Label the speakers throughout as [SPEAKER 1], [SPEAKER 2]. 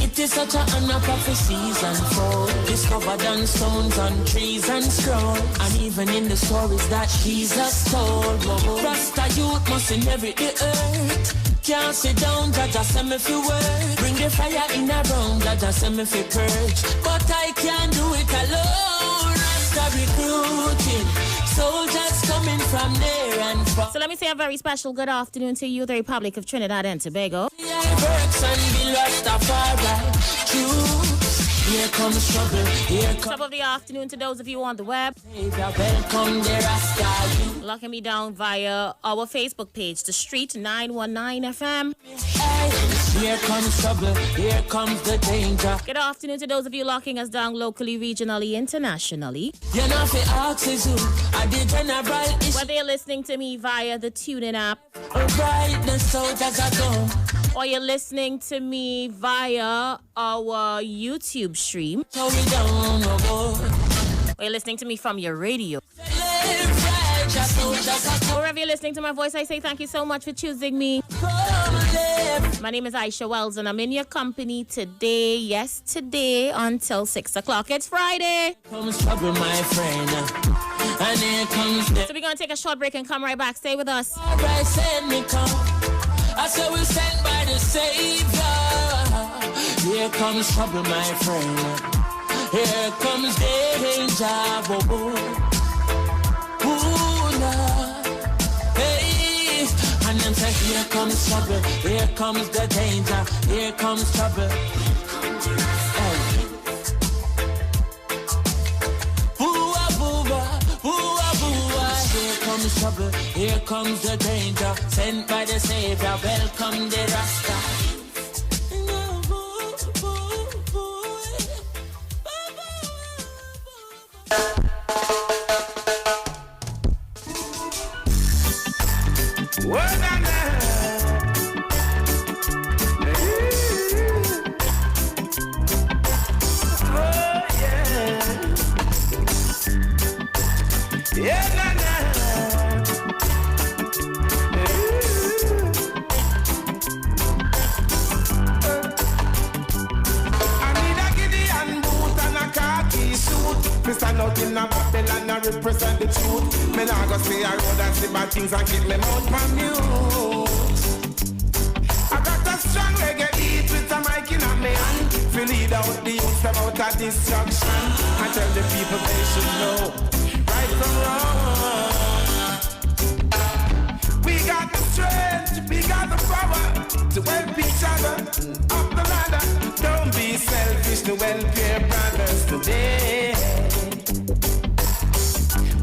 [SPEAKER 1] It is such an honor prophecies unfold, discovered on stones, on trees and scroll, and even in the stories that Jesus told. Rasta youth must inherit the earth. Can't sit down, Jaja send me fi work. Bring the fire in a room, Jaja send me fi purge. But I can't do it alone. Rasta recruiting soldiers coming from near and far.
[SPEAKER 2] So let me say a very special good afternoon to you, the Republic of Trinidad and Tobago.
[SPEAKER 1] Here comes trouble, here comes
[SPEAKER 2] top of the afternoon to those of you on the web.
[SPEAKER 1] welcome the Rasta.
[SPEAKER 2] Locking me down via our Facebook page, The Street 919 FM.
[SPEAKER 1] Here comes trouble, here comes the danger.
[SPEAKER 2] Good afternoon to those of you locking us down locally, regionally, internationally.
[SPEAKER 1] You know fi ask is who I the general issue.
[SPEAKER 2] Whether you're listening to me via the TuneIn app,
[SPEAKER 1] Alright, the soldiers are gone.
[SPEAKER 2] or you're listening to me via our YouTube stream,
[SPEAKER 1] So we don't know boy.
[SPEAKER 2] or you're listening to me from your radio.
[SPEAKER 1] Live right, the soldiers are gone.
[SPEAKER 2] Wherever you're listening to my voice, I say thank you so much for choosing me.
[SPEAKER 1] Come live.
[SPEAKER 2] My name is Aisha Wells, and I'm in your company today, yes, today, until 6 o'clock. It's Friday.
[SPEAKER 1] Comes trouble, my friend. And here comes the
[SPEAKER 2] So we're going to take a short break and come right back. Stay with us.
[SPEAKER 1] Alright, send me come. I said we sent by the Savior. Here comes trouble, my friend. Here comes danger. Ooh, Lord. Hey, and them say, here comes trouble. Here comes the danger. Here comes trouble. Hey. Boo-ah, boo-ah, boo-ah, boo-ah. Here comes trouble. Here comes the danger. Sent by the Savior. Welcome the Rasta.
[SPEAKER 3] Stand out in a Babylon and represent the truth. Me nah go say I road and see bad things and keep me mouth from mute. I got a strong reggae beat with a mic in a me hand. To lead out the youth them out of destruction. I tell the people they should know right from wrong. We got the strength, we got the power to help each other up the ladder. Don't be selfish to help your brothers today.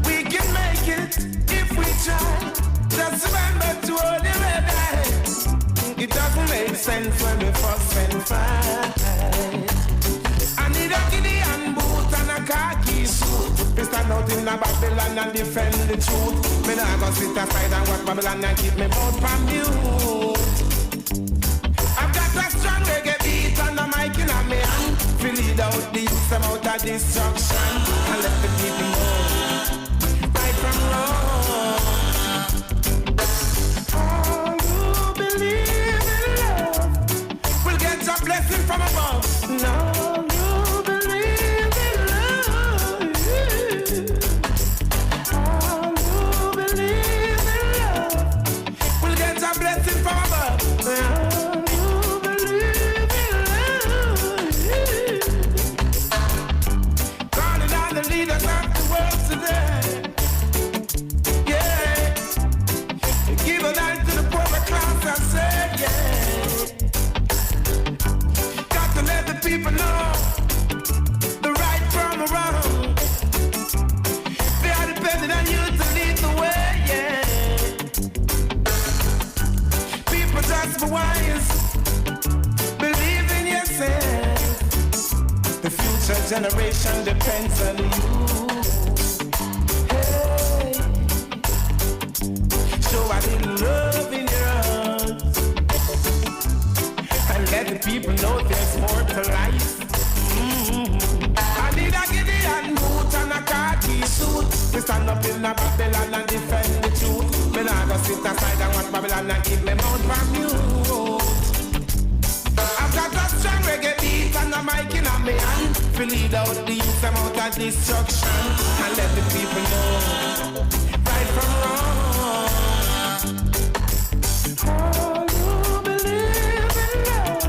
[SPEAKER 3] We can make it if we try. Just remember to hold your red eye. It doesn't make sense when we fuss and fight. I need a Gideon boot and a khaki suit. We stand out in a Babylon and defend the truth. Me nah go sit aside and watch Babylon and keep me mouth from mute. I've got a strong reggae beat and a mic in a me hand. To lead out the youth them out of destruction. And let the people know right from wrong. All who believe in love will get a blessing from above. No, you believe in love. All who believe in love will get a blessing from above. Leaders of the world today, yeah. Give a light to the poor class, I say, yeah. Got to let the people know the right from the wrong. They are depending on you to lead the way, yeah. People just be wise, believe in yourself. The future generation depends on you. Hey, show a little love in your heart and let the people know there's more to life. I need a Gideon boot and a khaki suit. We stand up in a Babylon and defend the truth. Me nah go sit aside and watch Babylon and keep me mouth from mute. I've got a strong reggae beat to lead out the youth them out of destruction and let the people know right from wrong. All who believe in love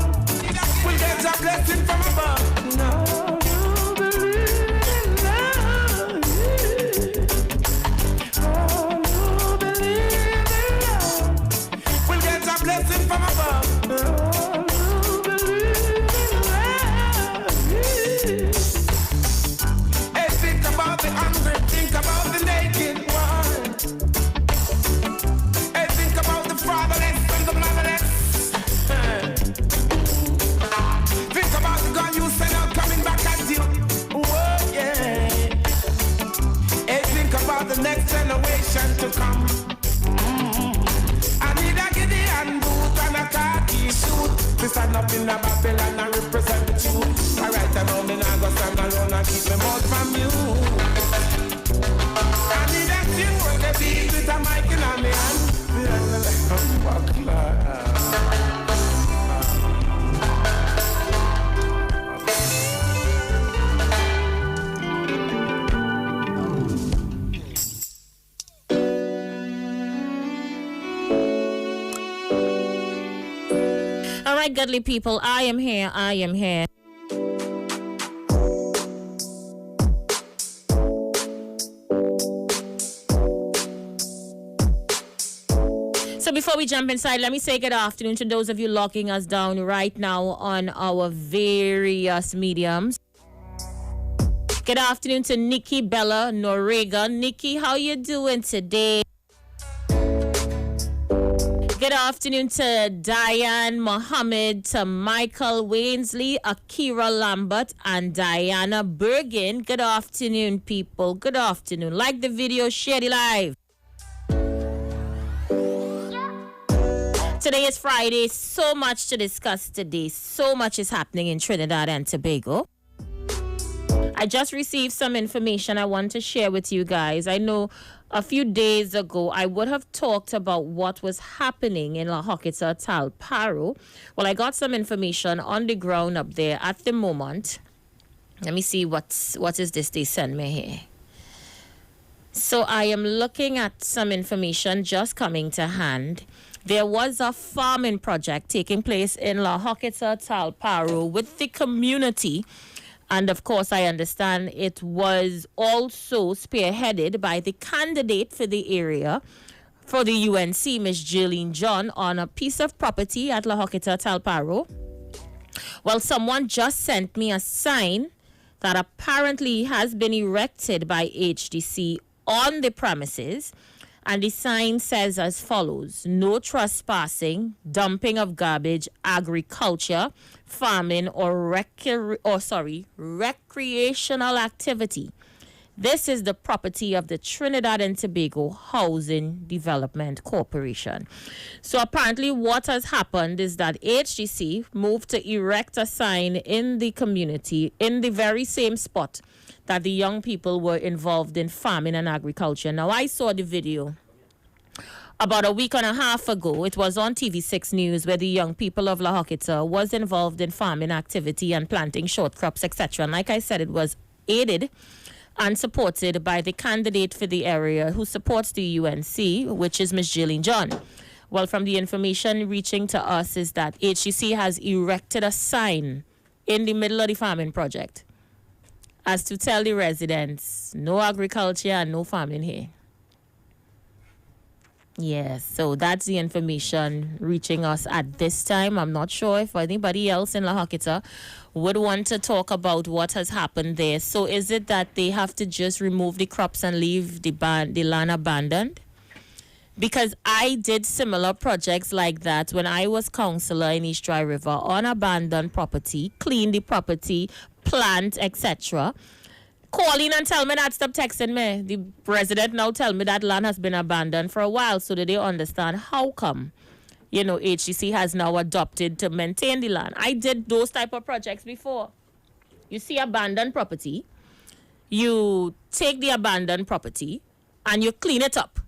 [SPEAKER 3] will get a blessing from above. All who believe in love, all who believe in love will get a blessing from above. The hungry, think about the naked one. Hey, think about the fatherless and the motherless. Think about the gun you send out coming back at you. Oh, yeah. Hey, think about the next generation to come. I need a Gideon boot and a khaki suit to stand up in the Babylon and represent the truth. I write around and I go stand alone and keep them out from you. I need a tune when they beat with a mic in my hand.
[SPEAKER 2] All right, godly people, I am here. So before we jump inside, let me say good afternoon to those of you locking us down right now on our various mediums. Good afternoon to Nikki Bella Norega. Nikki, how you doing today? Good afternoon to Diane Mohammed, to Michael Wainsley, Akira Lambert, and Diana Bergen. Good afternoon, people. Good afternoon. Like the video, share the live. Today is Friday. So much to discuss today. So much is happening in Trinidad and Tobago. I just received some information I want to share with you guys. I know a few days ago, I would have talked about what was happening in La Joquita, Talparo. Well, I got some information on the ground up there at the moment. Let me see what is this they sent me here. So I am looking at some information just coming to hand. There was a farming project taking place in La Joquita, Talparo with the community. And of course, I understand it was also spearheaded by the candidate for the area for the UNC, Ms. Jillian John, on a piece of property at La Joquita, Talparo. Well, someone just sent me a sign that apparently has been erected by HDC on the premises. And the sign says as follows: no trespassing, dumping of garbage, agriculture, farming, or recreational activity. This is the property of the Trinidad and Tobago Housing Development Corporation. So apparently what has happened is that HDC moved to erect a sign in the community in the very same spot that the young people were involved in farming and agriculture. Now, I saw the video about a week and a half ago. It was on TV6 News, where the young people of La Joquita was involved in farming activity and planting short crops, etc. And like I said, it was aided and supported by the candidate for the area who supports the UNC, which is Ms. Jillian John. Well, from the information reaching to us is that HDC has erected a sign in the middle of the farming project as to tell the residents, no agriculture and no farming here. Yes, so that's the information reaching us at this time. I'm not sure if anybody else in La Joquita would want to talk about what has happened there. So is it that they have to just remove the crops and leave the land abandoned? Because I did similar projects like that when I was councillor in East Dry River on abandoned property, clean the property, plant, etc. Call in and tell me that, stop texting me. The president now tell me that land has been abandoned for a while, so that they understand how come, HDC has now adopted to maintain the land. I did those type of projects before. You see abandoned property, you take the abandoned property and you clean it up.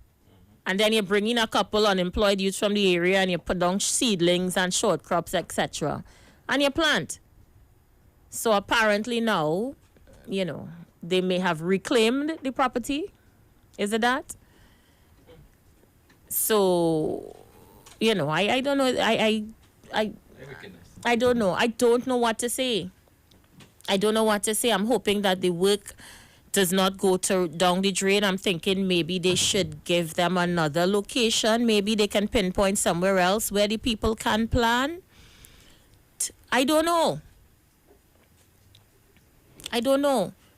[SPEAKER 2] And then you bring in a couple unemployed youths from the area and you put down seedlings and short crops, etc. And you plant. So apparently now, they may have reclaimed the property. Is it that? So, I don't know. I don't know. I don't know what to say. I'm hoping that the work does not go down the drain. I'm thinking maybe they should give them another location. Maybe they can pinpoint somewhere else where the people can plan. I don't know.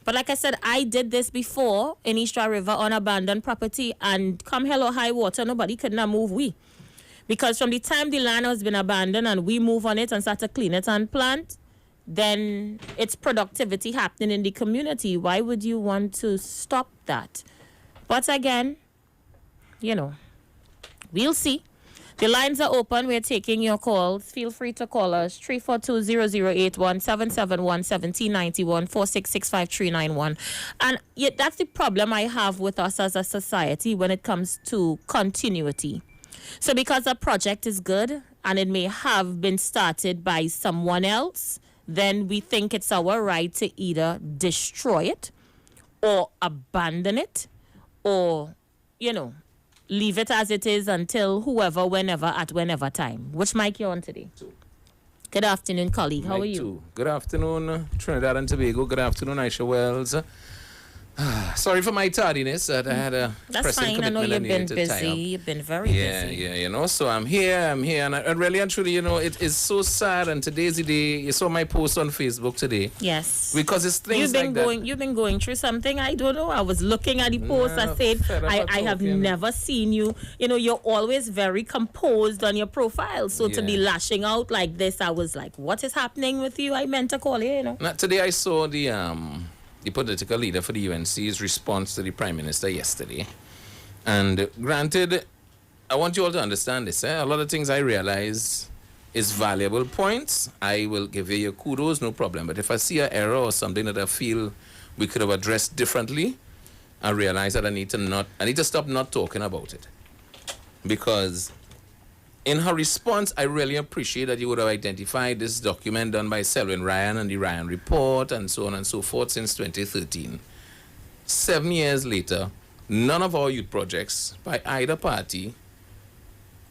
[SPEAKER 2] But like I said, I did this before in East Dry River on abandoned property, and come hell or high water, nobody could not move we. Because from the time the land has been abandoned and we move on it and start to clean it and plant, then it's productivity happening in the community. Why would you want to stop that? But again, we'll see. The lines are open. We're taking your calls. Feel free to call us 342-0081, 771-1791, 4665391. And yet that's the problem I have with us as a society when it comes to continuity. So because a project is good and it may have been started by someone else, then we think it's our right to either destroy it or abandon it or, leave it as it is until whoever, whenever time. Which mic you on today? Good afternoon, colleague. How are you?
[SPEAKER 4] Good afternoon, Trinidad and Tobago. Good afternoon, Aisha Wells. Sorry for my tardiness. I had a pressing commitment.
[SPEAKER 2] That's fine. I know you've been busy. You've been very busy.
[SPEAKER 4] Yeah, so I'm here, and really and truly, it is so sad. And today's the day. You saw my post on Facebook today.
[SPEAKER 2] Yes.
[SPEAKER 4] Because it's things like that.
[SPEAKER 2] You've been going through something. I don't know. I was looking at the post. I said, I have never seen you. You're always very composed on your profile. So to be lashing out like this, I was like, what is happening with you? I meant to call you.
[SPEAKER 4] Now, today I saw the political leader for the UNC's response to the Prime Minister yesterday. And granted, I want you all to understand this. A lot of things I realize is valuable points. I will give you your kudos, no problem. But if I see an error or something that I feel we could have addressed differently, I realize that I need to stop not talking about it. Because in her response, I really appreciate that you would have identified this document done by Selwyn Ryan and the Ryan Report and so on and so forth since 2013. 7 years later, none of our youth projects by either party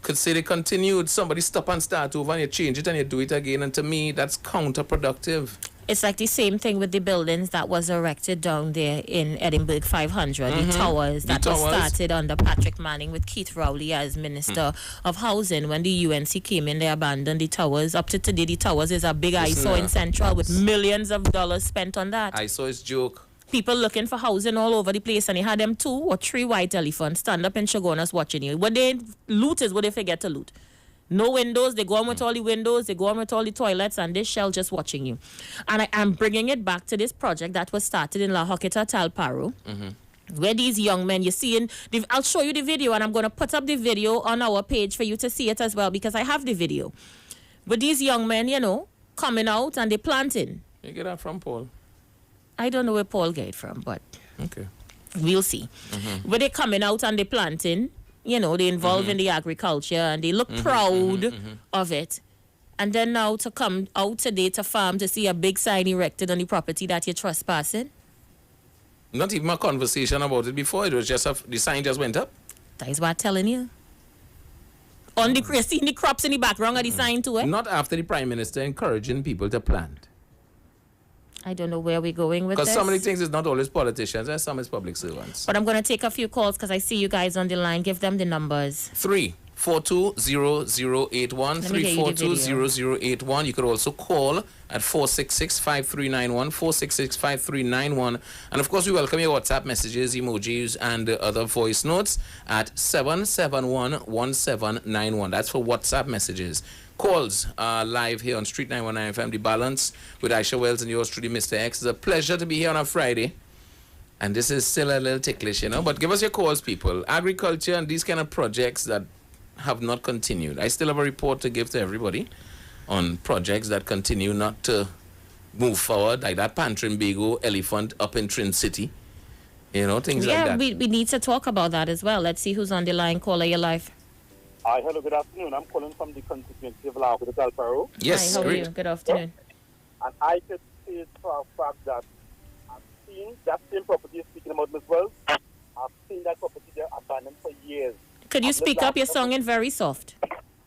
[SPEAKER 4] could say they continued. Somebody stop and start over and you change it and you do it again. And to me, that's counterproductive.
[SPEAKER 2] It's like the same thing with the buildings that was erected down there in Edinburgh 500, the towers that was started under Patrick Manning with Keith Rowley as Minister of Housing. When the UNC came in, they abandoned the towers. Up to today, the towers is a big eyesore in Central with millions of dollars spent on that.
[SPEAKER 4] I saw his joke.
[SPEAKER 2] People looking for housing all over the place, and they had them 2 or 3 white elephants stand up in Shogunas watching you. What they loot is what they forget to loot. No windows. They go on with all the windows. They go on with all the toilets, and this shell just watching you. And I am bringing it back to this project that was started in La Joquita, Talparo, where these young men, you see, I'll show you the video, and I'm going to put up the video on our page for you to see it as well, because I have the video. But these young men, coming out and they planting.
[SPEAKER 4] You get that from Paul?
[SPEAKER 2] I don't know where Paul get it from, but
[SPEAKER 4] okay,
[SPEAKER 2] we'll see. But they coming out and they planting. They involved in the agriculture and they look proud of it. And then now to come out today to farm to see a big sign erected on the property that you're trespassing.
[SPEAKER 4] Not even a conversation about it before. It was just the sign just went up.
[SPEAKER 2] That is what I'm telling you. On the you're seeing the crops in the background of the sign too, eh?
[SPEAKER 4] Not after the Prime Minister encouraging people to plant.
[SPEAKER 2] I don't know where we're going with this.
[SPEAKER 4] Because some of the things is not always politicians, and some is public servants.
[SPEAKER 2] But I'm going to take a few calls because I see you guys on the line. Give them the numbers.
[SPEAKER 4] 342-0081, 342-0081. You could also call at 466-5391, 466-5391. And of course, we welcome your WhatsApp messages, emojis, and other voice notes at 771-1791. That's for WhatsApp messages. Calls are live here on Street 919 FM, The Balance, with Aisha Wells and yours truly, Mr. X. It's a pleasure to be here on a Friday. And this is still a little ticklish, but give us your calls, people. Agriculture and these kind of projects that have not continued. I still have a report to give to everybody on projects that continue not to move forward, like that Pantrimbago elephant up in Trin City. Things like that.
[SPEAKER 2] Yeah, we need to talk about that as well. Let's see who's on the line. Caller, you're live.
[SPEAKER 5] Hi, hello, good afternoon. I'm calling from the constituency of La Joquita, Talparo.
[SPEAKER 4] Yes,
[SPEAKER 2] Hi, how
[SPEAKER 4] great.
[SPEAKER 2] are you? Good afternoon.
[SPEAKER 5] And I could say for a fact that I've seen that same property speaking about as well. I've seen that property there abandoned for years.
[SPEAKER 2] Could you speak up? You're sounding very soft.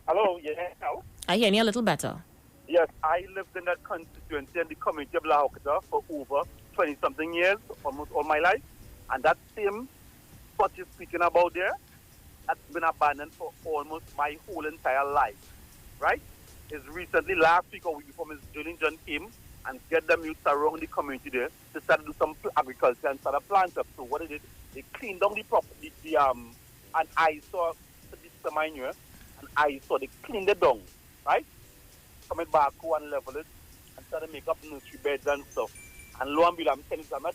[SPEAKER 5] Hello, yeah, now?
[SPEAKER 2] I hear you a little better.
[SPEAKER 5] Yes, I lived in that constituency and the community of La Hokata for over 20-something years, almost all my life. And that same spot you're speaking about there, that's been abandoned for almost my whole entire life, right? It's recently, last week or week before, Ms. Julian John came and get them youth around the community there to start to do some agriculture and start a plant up. So what they did, they cleaned down the property, and I saw the manure, and I saw they cleaned it down, right? Coming back and level it and start to make up nursery beds and stuff. And lo and behold, I'm telling you,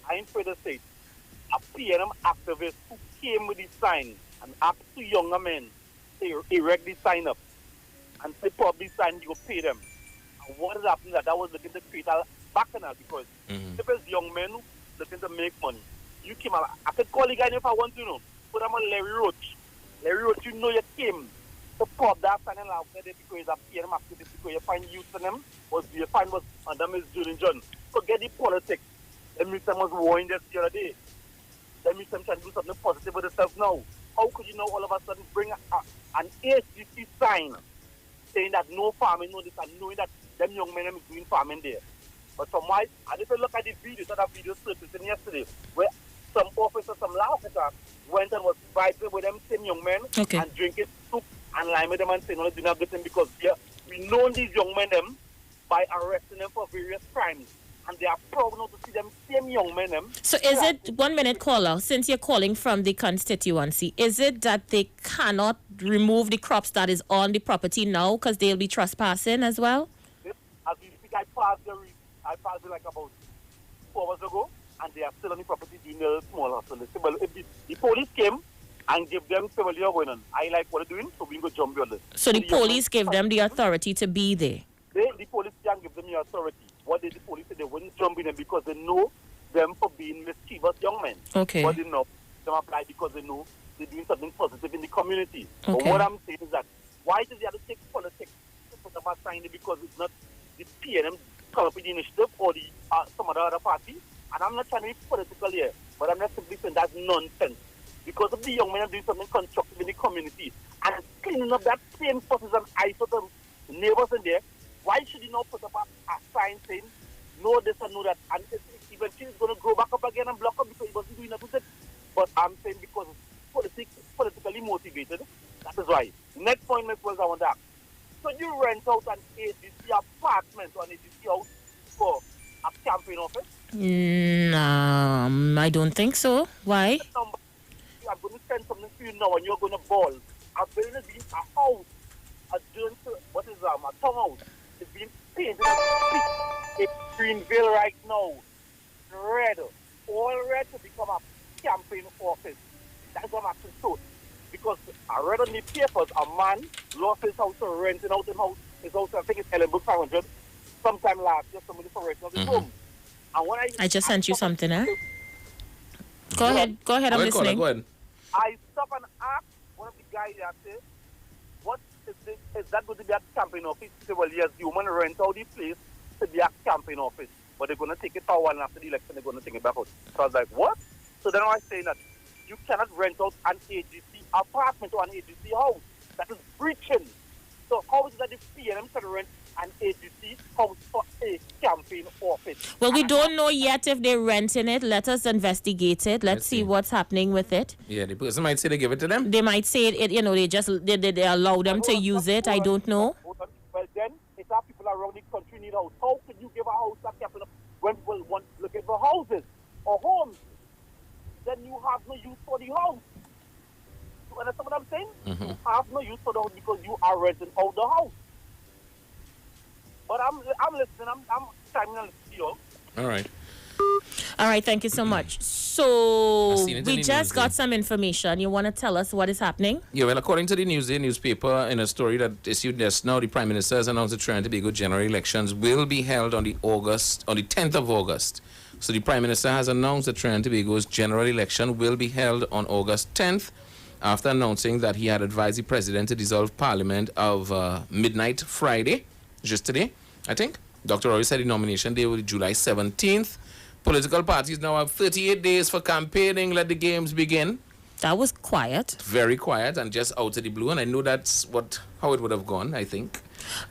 [SPEAKER 5] I ain't afraid to say it. A PNM activist who came with the sign and asked two younger men to erect the sign up and say probably sign you go pay them. And what is happening that was looking to create a bacchanal because if it's young men looking to make money. You came out, I could call the guy if I want to know. Put him on Larry Roach. Larry Roach, you know you came to pop that sign and laugh at it because of PNM activist because you find youth in them was you find was under Ms. Julian John. Forget the politics. The museum was warning this the other day. The museum trying to do something positive with itself now. How could you now all of a sudden bring an HGC sign saying that no farming, no this, and knowing that them young men are doing farming there? But from my, and if you look at the video, that video surfacing yesterday, where some officers, some law officers went and was fighting with them same young men and drinking soup and lime with them and saying, no, they do not get them because we know these young men them by arresting them for various crimes. And they are proud now to see them same young men them.
[SPEAKER 2] So is it, 1 minute caller, since you're calling from the constituency, is it that they cannot remove the crops that is on the property now because they'll be trespassing as well?
[SPEAKER 5] As we speak, I passed it like about 4 hours ago, and they are still on the property doing a small hustle. They say, well, if the police came and give them, say, well, you're going on. I like what they're doing, so we can go jump on this.
[SPEAKER 2] So the police give them the authority to be there?
[SPEAKER 5] The police can't give them the authority. What did the police say? They wouldn't jump in them because they know them for being mischievous young men.
[SPEAKER 2] Okay.
[SPEAKER 5] But they know them apply because they know they're doing something positive in the community.
[SPEAKER 2] Okay.
[SPEAKER 5] But what I'm saying is that why does they have to take politics to put up a sign because it's not the PNM come up with the initiative or the some other party? And I'm not trying to be political here, but I'm not simply saying that's nonsense. Because if the young men are doing something constructive in the community and cleaning up that same forces and eyes of the neighbors in there, why should you not put up a sign saying, no this and no that, and eventually it's going to grow back up again and block up because he wasn't doing that with it. But I'm saying because it's politically motivated, that is why. Next point, Ms. Wells, I want to ask. So you rent out an AGC apartment or an AGC house for a campaign office?
[SPEAKER 2] I don't think so. Why?
[SPEAKER 5] I'm going to send something to you now and you're going to ball. I'm building a house, what is a townhouse. It's being painted in Greenville right now. Red. All red to become a campaign office. That's what I'm actually told. Because I read on the papers, a man lost his house or renting out his house, I think it's Ellenbrook 500, sometime last year, somebody for renting out his home. And when I
[SPEAKER 2] just sent you something, eh? Go ahead, I'm listening.
[SPEAKER 4] Go ahead.
[SPEAKER 5] I stop and ask one of the guys there, say, what is that going to be a campaign office? He said, well, yes, the woman rent out the place to be a campaign office, but they're going to take it for a while and after the election, they're going to take it back out. So I was like, what? So then I was saying that you cannot rent out an AGC apartment or an AGC house. That is breaching. So how is it that the PNM can rent an AGC house for a campaign office?
[SPEAKER 2] Well, we don't know yet if they're renting it. Let us investigate it. Let's see what's happening with it.
[SPEAKER 4] Yeah, the person might say they give it to them.
[SPEAKER 2] They might say it, they allow them to use it. I don't know.
[SPEAKER 5] Well, then, if our people around the country need a house, how could you give a house that campaign when people want looking for houses or homes? Then you have no use for the house. You understand what I'm saying?
[SPEAKER 4] Mm-hmm.
[SPEAKER 5] You have no use for the house because you are renting out the house. But I'm listening. I'm chiming in to you.
[SPEAKER 4] All right,
[SPEAKER 2] thank you so much. So we just got
[SPEAKER 4] Newsday.
[SPEAKER 2] some information. You want to tell us what is happening?
[SPEAKER 4] Yeah, well, according to the Newsday newspaper, in a story that issued just now, the Prime Minister has announced that Trinidad and Tobago general elections will be held on the 10th of August. So the Prime Minister has announced that Trinidad and Tobago's general election will be held on August 10th, after announcing that he had advised the President to dissolve Parliament of midnight Friday, just today, I think. Dr. Roy said the nomination day will be July 17th. Political parties now have 38 days for campaigning. Let the games begin.
[SPEAKER 2] That was quiet.
[SPEAKER 4] Very quiet and just out of the blue. And I know that's how it would have gone, I think.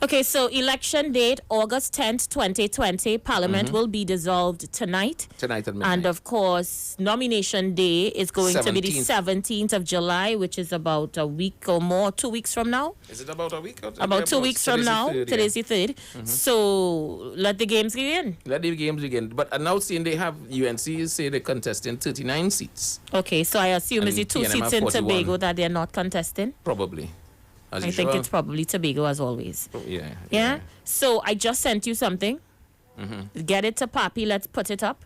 [SPEAKER 2] Okay, so election date, August 10th, 2020. Parliament will be dissolved tonight.
[SPEAKER 4] Tonight at midnight.
[SPEAKER 2] And of course, nomination day is going to be the 17th of July, which is about a week or more, 2 weeks from now.
[SPEAKER 4] Is it about a week?
[SPEAKER 2] About 2 weeks from now. Today's the 3rd. So let the games begin.
[SPEAKER 4] Let the games begin. But now seeing they have UNC say they're contesting 39 seats.
[SPEAKER 2] Okay, so I assume it's the 2
[SPEAKER 4] TNM
[SPEAKER 2] seats
[SPEAKER 4] have
[SPEAKER 2] in
[SPEAKER 4] 41.
[SPEAKER 2] Tobago that they're not contesting.
[SPEAKER 4] Probably. As
[SPEAKER 2] I
[SPEAKER 4] usual.
[SPEAKER 2] think it's probably Tobago as always.
[SPEAKER 4] Yeah.
[SPEAKER 2] So I just sent you something. Get it to Papi. Let's put it up.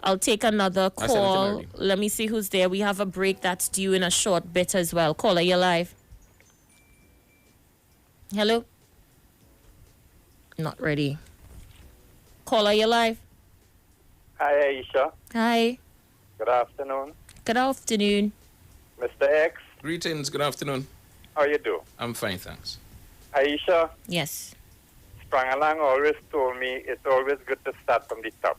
[SPEAKER 2] I'll take another
[SPEAKER 4] I sent it to
[SPEAKER 2] call.
[SPEAKER 4] Mary.
[SPEAKER 2] Let me see who's there. We have a break that's due in a short bit as well. Caller, you're live. Hello? Not ready. Caller, you're live.
[SPEAKER 5] Hi, Aisha.
[SPEAKER 2] Hi.
[SPEAKER 5] Good afternoon.
[SPEAKER 2] Good afternoon.
[SPEAKER 5] Mr. X,
[SPEAKER 4] Greetings. Good afternoon.
[SPEAKER 5] how you do?
[SPEAKER 4] I'm fine, thanks.
[SPEAKER 5] Aisha,
[SPEAKER 2] Yes.
[SPEAKER 5] Sprangalang always told me it's always good to start from the top.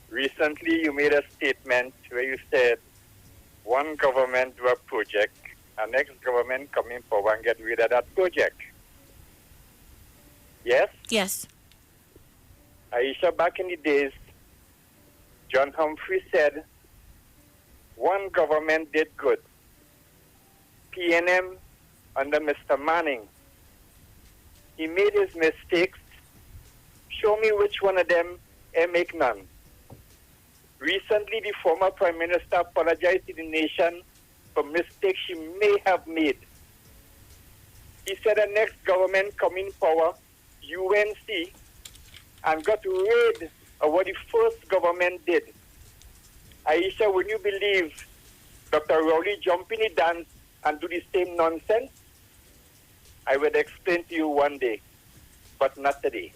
[SPEAKER 5] Recently, you made a statement where you said one government do a project, and next government come in power and get rid of that project. Yes?
[SPEAKER 2] Yes.
[SPEAKER 5] Aisha, back in the days, John Humphrey said, one government did good. PNM under Mr. Manning. He made his mistakes. Show me which one of them and make none. Recently, the former Prime Minister apologized to the nation for mistakes she may have made. He said the next government come in power, UNC, and got rid of what the first government did. Aisha, would you believe Dr. Rowley jump in the dance and do the same nonsense? I would explain to you one day, but not today.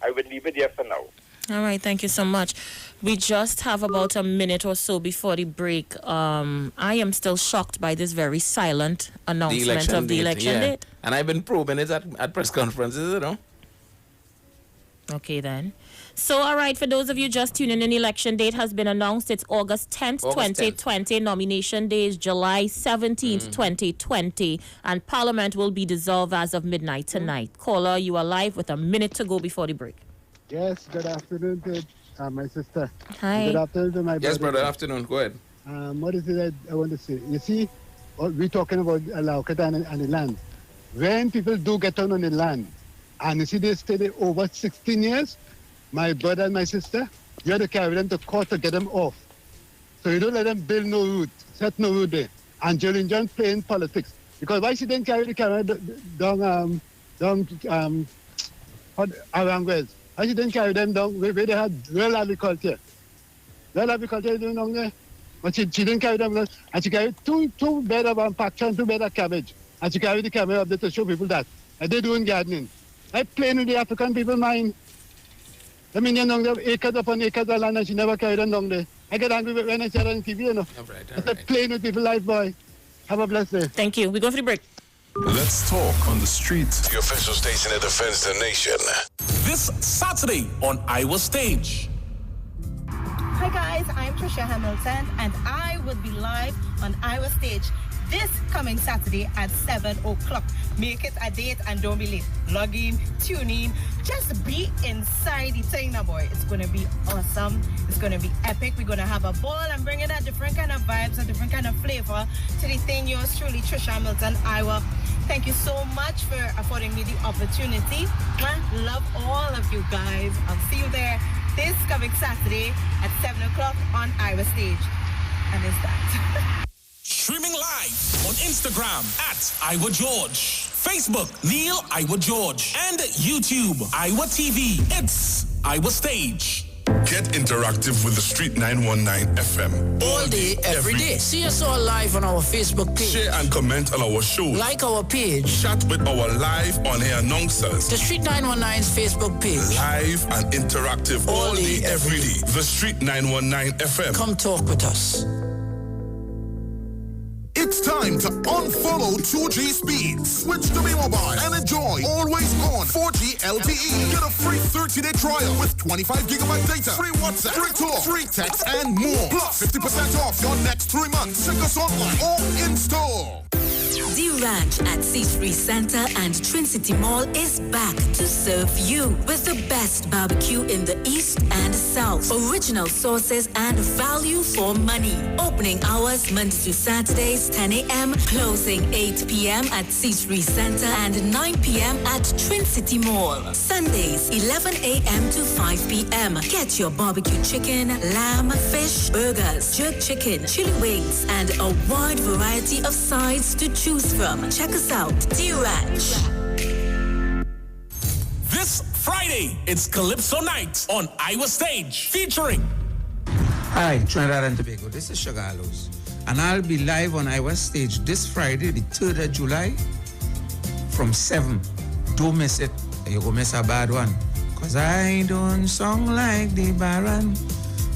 [SPEAKER 5] I would leave it there for now.
[SPEAKER 2] All right, thank you so much. We just have about a minute or so before the break. I am still shocked by this very silent announcement of the election date.
[SPEAKER 4] And I've been probing it at press conferences, you know.
[SPEAKER 2] Okay, then. So, all right, for those of you just tuning in, election date has been announced. It's August 10th,
[SPEAKER 4] August 10th.
[SPEAKER 2] 2020. Nomination day is July 17th, 2020. And Parliament will be dissolved as of midnight tonight. Caller, you are live with a minute to go before the break.
[SPEAKER 6] Yes, good afternoon to my sister.
[SPEAKER 2] Hi.
[SPEAKER 6] Good afternoon to my brother.
[SPEAKER 4] Yes, brother. Afternoon. Go ahead.
[SPEAKER 6] What is it I want to say? You see, we're talking about Laukata and the land. When people do get on the land, and you see they stay there over 16 years, my brother and my sister, you have to carry them to court to get them off. So you don't let them build no route, set no route there. And Jolene John playing politics. Because why she didn't carry the camera down around West? Why she didn't carry them down where they had real agriculture? Real agriculture is doing down there. But she didn't carry them, and she carried two bed of pasture and 2 bed of cabbage. And she carried the camera up there to show people that. And they're doing gardening. I playing with the African people mind. I mean, you know, acres upon acres of land and she never carried them down there. I get angry when I see her on TV, you know.
[SPEAKER 4] All right.
[SPEAKER 6] I said, playing with people's life, boy. Have a blessed day.
[SPEAKER 2] Thank you. We go for the break.
[SPEAKER 7] Let's talk on the street.
[SPEAKER 8] The official station that defends the nation.
[SPEAKER 7] This Saturday on Iowa Stage.
[SPEAKER 9] Hi guys, I'm Trisha Hamilton and I will be live on Iowa Stage this coming Saturday at 7 o'clock. Make it a date and don't be late. Log in, tune in, just be inside the thing now, boy. It's going to be awesome. It's going to be epic. We're going to have a ball and bring in a different kind of vibes, a different kind of flavor to the thing. Yours truly, Trisha Hamilton, Iowa. Thank you so much for affording me the opportunity. Love all of you guys. I'll see you there this coming Saturday at 7 o'clock on Iowa Stage. And it's that.
[SPEAKER 7] Streaming live on Instagram at Iowa George, Facebook Neil Iowa George, and YouTube Iowa TV. It's Iowa Stage.
[SPEAKER 8] Get interactive with the Street 919 FM.
[SPEAKER 10] All day, every day. See us all live on our Facebook page.
[SPEAKER 8] Share and comment on our show.
[SPEAKER 10] Like our page.
[SPEAKER 8] Chat with our live on-air announcers.
[SPEAKER 10] The Street 919's Facebook page.
[SPEAKER 8] Live and interactive all day, every day. The Street 919 FM.
[SPEAKER 10] Come talk with us.
[SPEAKER 8] It's time to unfollow 2G speeds. Switch to B-Mobile and enjoy always on 4G LTE. Get a free 30-day trial with 25 gigabyte data, free WhatsApp, free talk, free text, and more. Plus 50% off your next 3 months. Check us online or in store.
[SPEAKER 11] The Ranch at C3 Center and Trin-City Mall is back to serve you with the best barbecue in the East and South. Original sauces and value for money. Opening hours Monday to Saturdays 10 a.m. Closing 8 p.m. at C3 Center and 9 p.m. at Trin-City Mall. Sundays 11 a.m. to 5 p.m. Get your barbecue chicken, lamb, fish, burgers, jerk chicken, chili wings, and a wide variety of sides to choose from. Check us out, The Ranch.
[SPEAKER 7] This Friday, it's Calypso Night on Iowa Stage, featuring...
[SPEAKER 12] Hi, Trinidad and Tobago. This is Shagalos, and I'll be live on Iowa Stage this Friday, the 3rd of July, from 7. Don't miss it. You go miss a bad one. Cause I don't song like the Baron.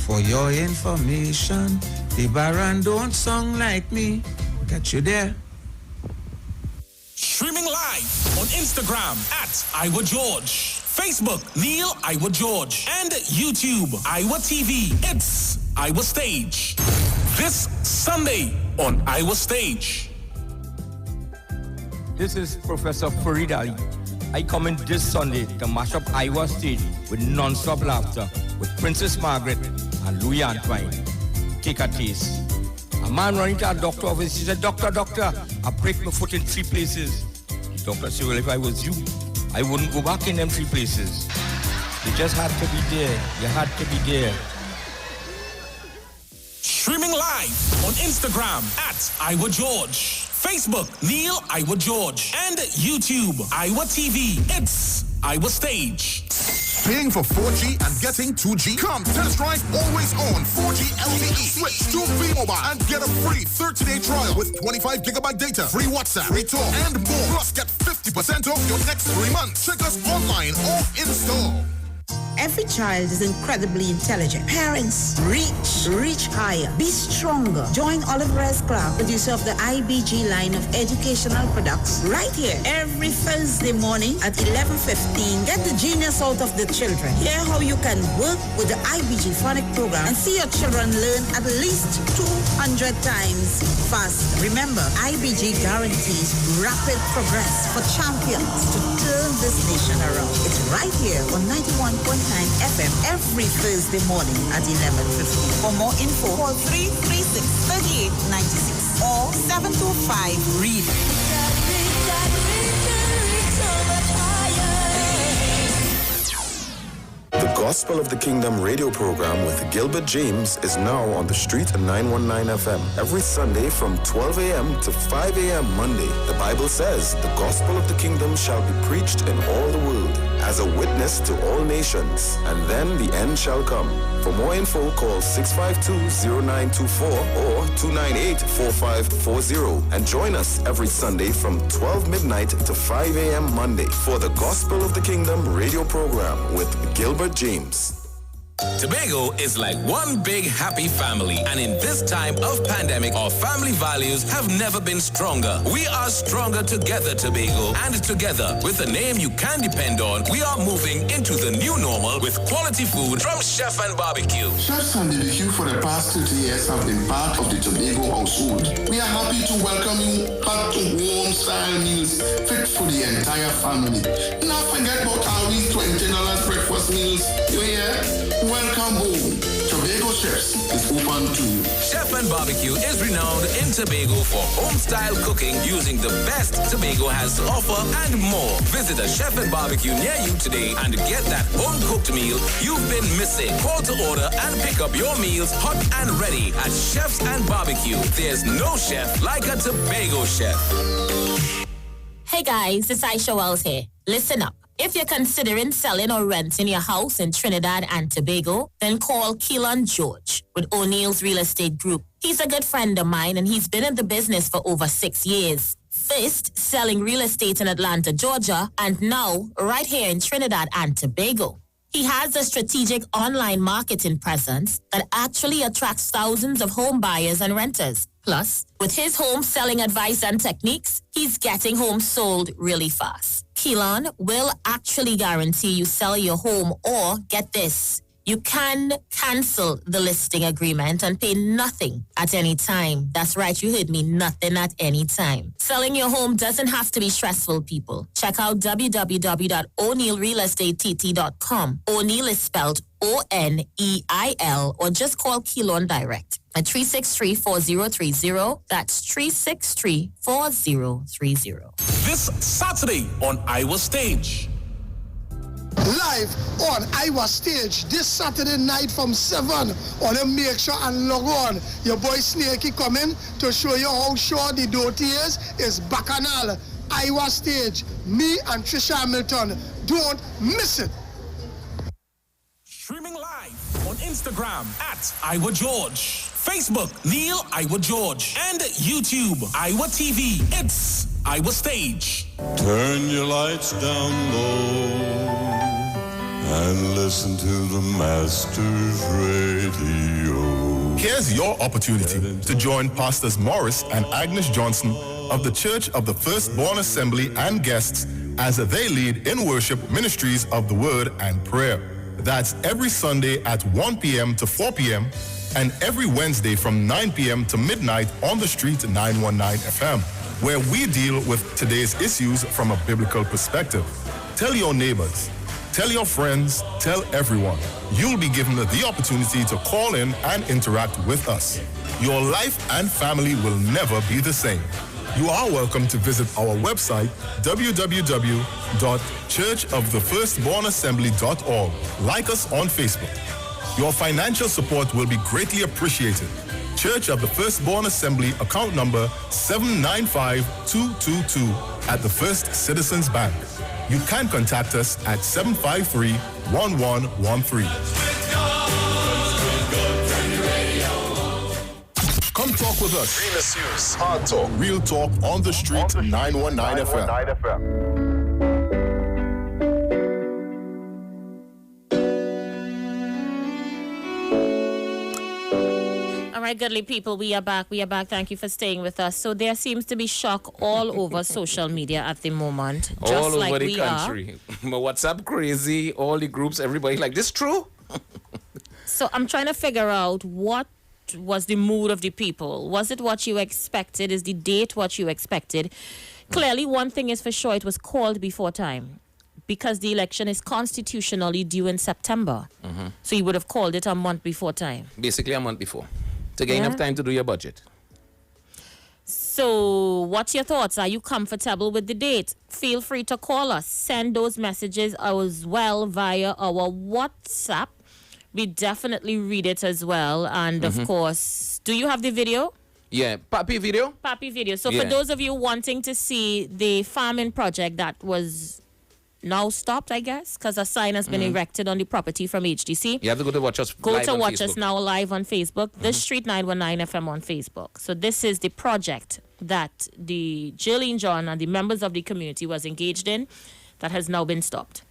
[SPEAKER 12] For your information, the Baron don't song like me. Catch you there.
[SPEAKER 7] Streaming live on Instagram at Iowa George, Facebook Neil Iowa George, and YouTube Iowa TV. It's Iowa Stage. This Sunday on Iowa Stage.
[SPEAKER 13] This is Professor Farid Ali. I come in this Sunday to mash up Iowa Stage with non-stop laughter with Princess Margaret and Louis Antoine. Take a taste. A man running to a doctor office, he said, Doctor, I break my foot in 3 places. The doctor said, well, if I was you, I wouldn't go back in them 3 places. You just had to be there. You had to be there.
[SPEAKER 7] Streaming live on Instagram at Iowa George, Facebook Neil Iowa George, and YouTube Iowa TV. It's Iowa Stage.
[SPEAKER 8] Paying for 4G and getting 2G? Come test drive always on 4G LTE. Switch to B-Mobile and get a free 30-day trial with 25 gigabyte data, free WhatsApp, free talk, and more. Plus get 50% off your next 3 months. Check us online or in store.
[SPEAKER 14] Every child is incredibly intelligent. Parents, reach higher. Be stronger. Join Oliver S. Clark, producer of the IBG line of educational products, right here every Thursday morning at 11:15. Get the genius out of the children. Hear how you can work with the IBG phonic program and see your children learn at least 200 times faster. Remember, IBG guarantees rapid progress for champions to turn this nation around. It's right here on 91.9 FM every Thursday morning at 11:15. For more info, call 336-3896 or 725-READ.
[SPEAKER 15] The Gospel of the Kingdom radio program with Gilbert James is now on the street at 919 FM. Every Sunday from 12 a.m. to 5 a.m. Monday, the Bible says the Gospel of the Kingdom shall be preached in all the world as a witness to all nations, and then the end shall come. For more info, call 652-0924 or 298-4540 and join us every Sunday from 12 midnight to 5 a.m. Monday for the Gospel of the Kingdom radio program with Gilbert James.
[SPEAKER 16] Tobago is like one big happy family, and in this time of pandemic, our family values have never been stronger. We are stronger together, Tobago, and together, with a name you can depend on, we are moving into the new normal with quality food from Chef and Barbecue.
[SPEAKER 17] Chefs and BBQ for the past 30 years have been part of the Tobago household. We are happy to welcome you back to warm style meals fit for the entire family. Not forget about our $20 breakfast meals. You hear? Welcome home. Tobago Chefs is open too.
[SPEAKER 16] Chef and Barbecue is renowned in Tobago for home-style cooking using the best Tobago has to offer and more. Visit a Chef and Barbecue near you today and get that home-cooked meal you've been missing. Call to order and pick up your meals hot and ready at Chefs and Barbecue. There's no chef like a Tobago chef.
[SPEAKER 2] Hey guys, it's Aisha Wells here. Listen up. If you're considering selling or renting your house in Trinidad and Tobago, then call Keelan George with O'Neill's Real Estate Group. He's a good friend of mine and he's been in the business for over 6 years. First, selling real estate in Atlanta, Georgia, and now right here in Trinidad and Tobago. He has a strategic online marketing presence that actually attracts thousands of home buyers and renters.
[SPEAKER 18] Plus, with his home selling advice and techniques, he's getting homes sold really fast. Keelan will actually guarantee you sell your home, or get this, you can cancel the listing agreement and pay nothing at any time. That's right, you heard me, nothing at any time. Selling your home doesn't have to be stressful, people. Check out www.o'neillrealestatetT.com. O'Neill is spelled O-N-E-I-L, or just call Keelan direct at 363-4030. That's 363-4030.
[SPEAKER 7] This Saturday on Iowa Stage.
[SPEAKER 17] Live on Iowa Stage this Saturday night from 7. On to make sure and log on. Your boy Snakey coming to show you how sure the dirty is Bacchanal. Iowa Stage. Me and Trisha Hamilton. Don't miss it.
[SPEAKER 7] Streaming live on Instagram at Iowa George, Facebook Neil Iowa George, and YouTube Iowa TV. It's Iowa Stage.
[SPEAKER 19] Turn your lights down low and listen to the Master's Radio.
[SPEAKER 20] Here's your opportunity to join Pastors Morris and Agnes Johnson of the Church of the Firstborn Assembly and guests as they lead in worship ministries of the Word and Prayer. That's every Sunday at 1 p.m. to 4 p.m. and every Wednesday from 9 p.m. to midnight on the street 919 FM, where we deal with today's issues from a biblical perspective. Tell your neighbors, tell your friends, tell everyone. You'll be given the opportunity to call in and interact with us. Your life and family will never be the same. You are welcome to visit our website, www.churchofthefirstbornassembly.org. Like us on Facebook. Your financial support will be greatly appreciated. Church of the Firstborn Assembly, account number 795222 at the First Citizens Bank. You can contact us at 753-1113. Come talk with us. Real issues, hard talk, real talk on the street, 919 FM.
[SPEAKER 2] All right, goodly people, we are back. Thank you for staying with us. So there seems to be shock all over social media at the moment. Just
[SPEAKER 4] all
[SPEAKER 2] like
[SPEAKER 4] over the
[SPEAKER 2] we
[SPEAKER 4] country. My WhatsApp crazy, all the groups, everybody like, this true?
[SPEAKER 2] So I'm trying to figure out what was the mood of the people. Was it what you expected? Is the date what you expected? Clearly, one thing is for sure, it was called before time, because the election is constitutionally due in September.
[SPEAKER 4] Mm-hmm.
[SPEAKER 2] So you would have called it a month before time.
[SPEAKER 4] Basically a month before. To get enough time to do your budget.
[SPEAKER 2] So what's your thoughts? Are you comfortable with the date? Feel free to call us. Send those messages as well via our WhatsApp. We definitely read it as well. And of course, do you have the video?
[SPEAKER 4] Yeah, Papi video?
[SPEAKER 2] Papi video. So for those of you wanting to see the farming project that was now stopped, I guess, because a sign has been erected on the property from HDC.
[SPEAKER 4] You have to go to watch us
[SPEAKER 2] Go to watch us now live on Facebook. The Street 919 FM on Facebook. So this is the project that the Jillian John and the members of the community was engaged in that has now been stopped.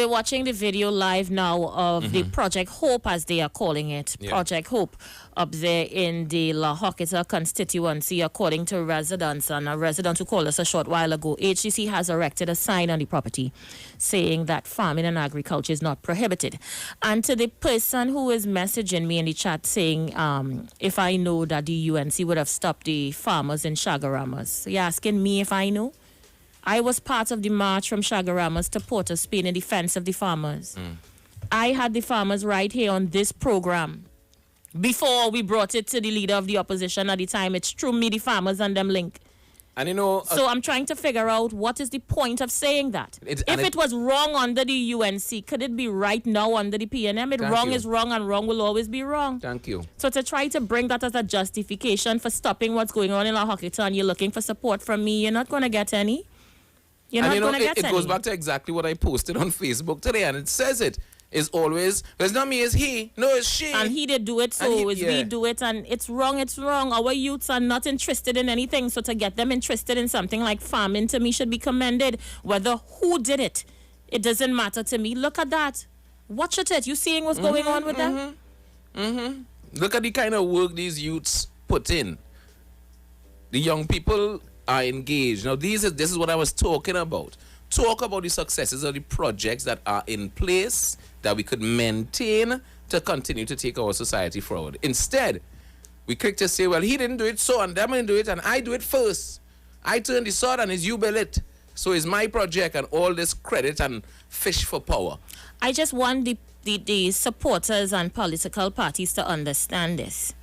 [SPEAKER 2] we're watching the video live now of the Project Hope, as they are calling it.
[SPEAKER 4] Yeah.
[SPEAKER 2] Project Hope up there in the La Hocketa constituency, according to residents. And a resident who called us a short while ago, HCC has erected a sign on the property saying that farming and agriculture is not prohibited. And to the person who is messaging me in the chat saying if I know that the UNC would have stopped the farmers in Chagaramas. So you're asking me if I know? I was part of the march from Chagaramas to Port of Spain in defense of the farmers. I had the farmers right here on this program before we brought it to the leader of the opposition at the time. It's true, me, the farmers, and them link.
[SPEAKER 4] And you know...
[SPEAKER 2] So I'm trying to figure out what is the point of saying that. If it was wrong under the UNC, could it be right now under the PNM? Wrong is wrong and wrong will always be wrong.
[SPEAKER 4] Thank you.
[SPEAKER 2] So to try to bring that as a justification for stopping what's going on in La Hocketa and you're looking for support from me, you're not going to get any. You're not going to get any.
[SPEAKER 4] It goes back to exactly what I posted on Facebook today, and it says it. Is always, it's not me, it's he. No, it's she.
[SPEAKER 2] And he did do it, so we do it, and it's wrong, it's wrong. Our youths are not interested in anything, so to get them interested in something like farming, to me, should be commended. Whether who did it, it doesn't matter to me. Look at that. Watch it. You seeing what's going on with that?
[SPEAKER 4] Look at the kind of work these youths put in. The young people are engaged. Now, this is what I was talking about. Talk about the successes of the projects that are in place that we could maintain to continue to take our society forward. Instead, we quick to say, well, he didn't do it, so and them didn't do it, and I do it first. I turn the sword and it's you build it. So it's my project and all this credit and fish for power.
[SPEAKER 2] I just want the supporters and political parties to understand this.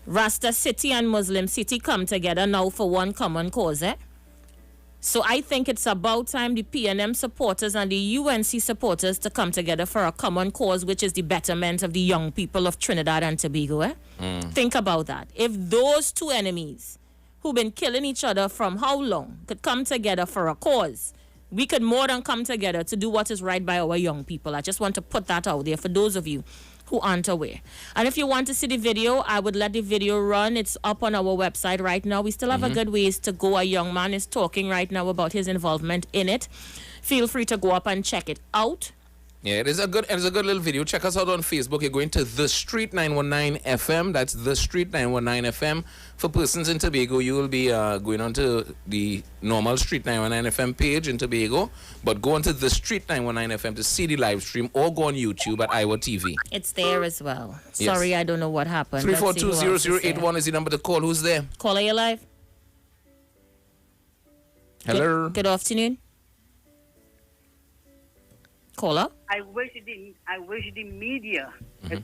[SPEAKER 2] Rasta City and Muslim City come together now for one common cause, So I think it's about time the PNM supporters and the UNC supporters to come together for a common cause, which is the betterment of the young people of Trinidad and Tobago. Think about that. If those two enemies who've been killing each other from how long could come together for a cause, we could more than come together to do what is right by our young people. I just want to put that out there for those of you who aren't aware. And if you want to see the video, I would let the video run. It's up on our website right now. We still have a good ways to go. A young man is talking right now about his involvement in it. Feel free to go up and check it out.
[SPEAKER 4] Yeah, it is a good little video. Check us out on Facebook. You're going to The Street 919 FM. That's The Street 919 FM. For persons in Tobago, you will be going on to the normal Street 919 FM page in Tobago. But go on to The Street 919 FM to see the live stream, or go on YouTube at Iowa TV.
[SPEAKER 2] It's there as well.
[SPEAKER 4] Yes.
[SPEAKER 2] Sorry, I don't know what happened.
[SPEAKER 4] 342-0081 is the number to call. Who's there?
[SPEAKER 2] Caller, you live?
[SPEAKER 4] Hello.
[SPEAKER 2] Good afternoon. Caller?
[SPEAKER 21] I wish the media,